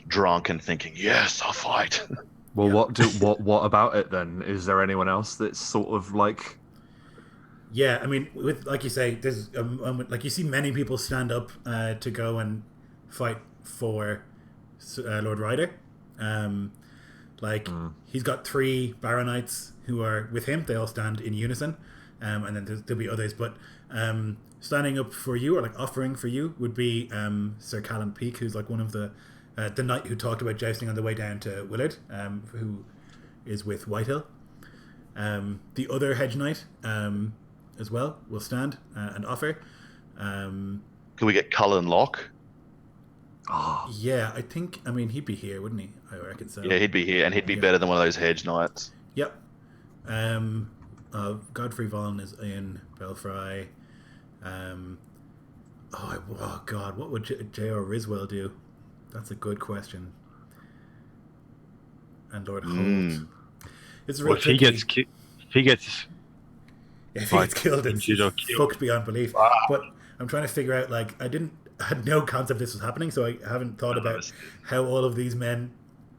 drunk and thinking, "Yes, I'll fight." Well, what about it then? Is there anyone else that's sort of like? Yeah, I mean, with like you say, there's like you see many people stand up to go and fight for Lord Ryder. He's got 3 baronites who are with him. They all stand in unison, and then there'll be others. But standing up for you, or like offering for you, would be Sir Callum Peake, who's like one of the knight who talked about jousting on the way down to Willard, who is with Whitehill. The other hedge knight as well will stand and offer. Can we get Cullen Locke? Oh. Yeah, I mean, he'd be here, wouldn't he? I reckon so. Yeah, he'd be here, and he'd be better than one of those hedge knights. Yep. Godfrey Vaughan is in Belfry. Oh God, what would J.R. Riswell do? That's a good question. And Lord Holt. It's really if he gets killed, it's fucked beyond belief. But I'm trying to figure out, like, I had no concept this was happening, so I haven't thought about how all of these men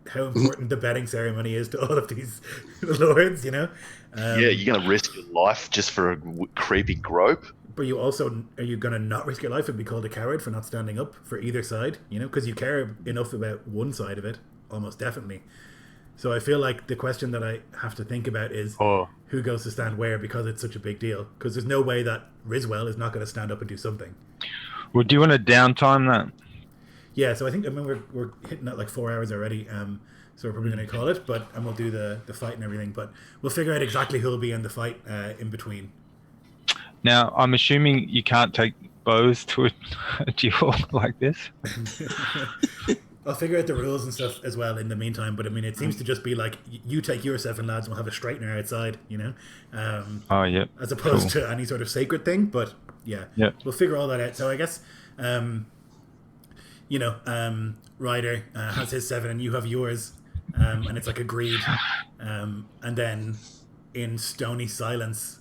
how important the betting ceremony is to all of these lords, you know. Yeah, you're gonna risk your life just for a creepy grope. But you also are you going to not risk your life and be called a coward for not standing up for either side, you know, because you care enough about one side of it, almost definitely. So I feel like the question that I have to think about is who goes to stand where, because it's such a big deal. Because there's no way that Riswell is not going to stand up and do something. Well, do you want to downtime that? Yeah, so I think we're hitting at like 4 hours already. So we're probably going to call it, and we'll do the fight and everything. But we'll figure out exactly who'll be in the fight in between. Now, I'm assuming you can't take bows to a duel like this. I'll figure out the rules and stuff as well in the meantime. But I mean, it seems to just be like you take your 7 lads, and we'll have a straightener outside, you know. As opposed to any sort of sacred thing. But yeah, we'll figure all that out. So I guess, Ryder has his 7 and you have yours, and it's like agreed. And then in stony silence,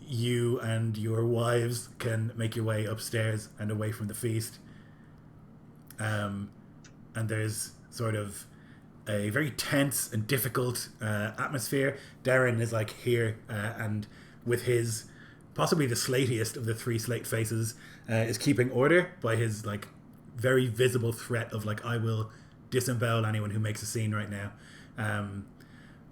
you and your wives can make your way upstairs and away from the feast. And there's sort of a very tense and difficult atmosphere. Darren is like here, and with his possibly the slatiest of the 3 slate faces, is keeping order by his like very visible threat of like, I will disembowel anyone who makes a scene right now.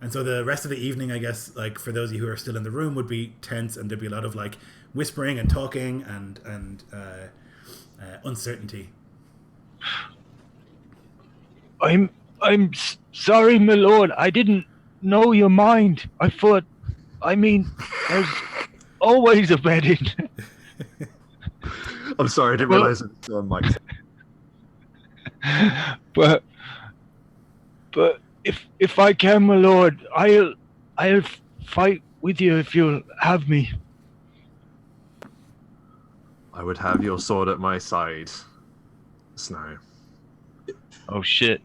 And so the rest of the evening, I guess, like for those of you who are still in the room, would be tense, and there'd be a lot of like whispering and talking and uncertainty. I'm sorry, my lord. I didn't know your mind. I thought, there's always a betting. I'm sorry, I didn't realize it was on mic. But if I can, my lord, I'll fight with you if you'll have me. I would have your sword at my side, Snow. Oh shit!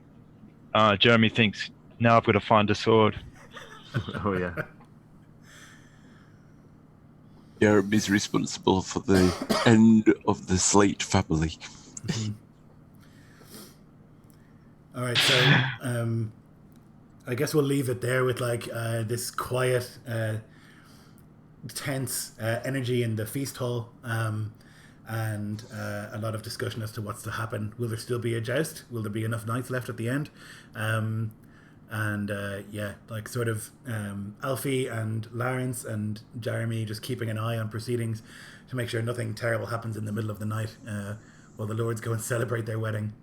Jeremy thinks now I've got to find a sword. Oh yeah. Jeremy's responsible for the end of the Slate family. All right, so I guess we'll leave it there with like this quiet, tense energy in the feast hall, and a lot of discussion as to what's to happen. Will there still be a joust? Will there be enough knights left at the end? Like sort of Alfie and Lawrence and Jeremy just keeping an eye on proceedings to make sure nothing terrible happens in the middle of the night while the lords go and celebrate their wedding,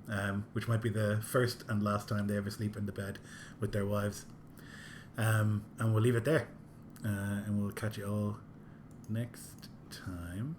which might be the first and last time they ever sleep in the bed with their wives. And we'll leave it there, and we'll catch you all next time.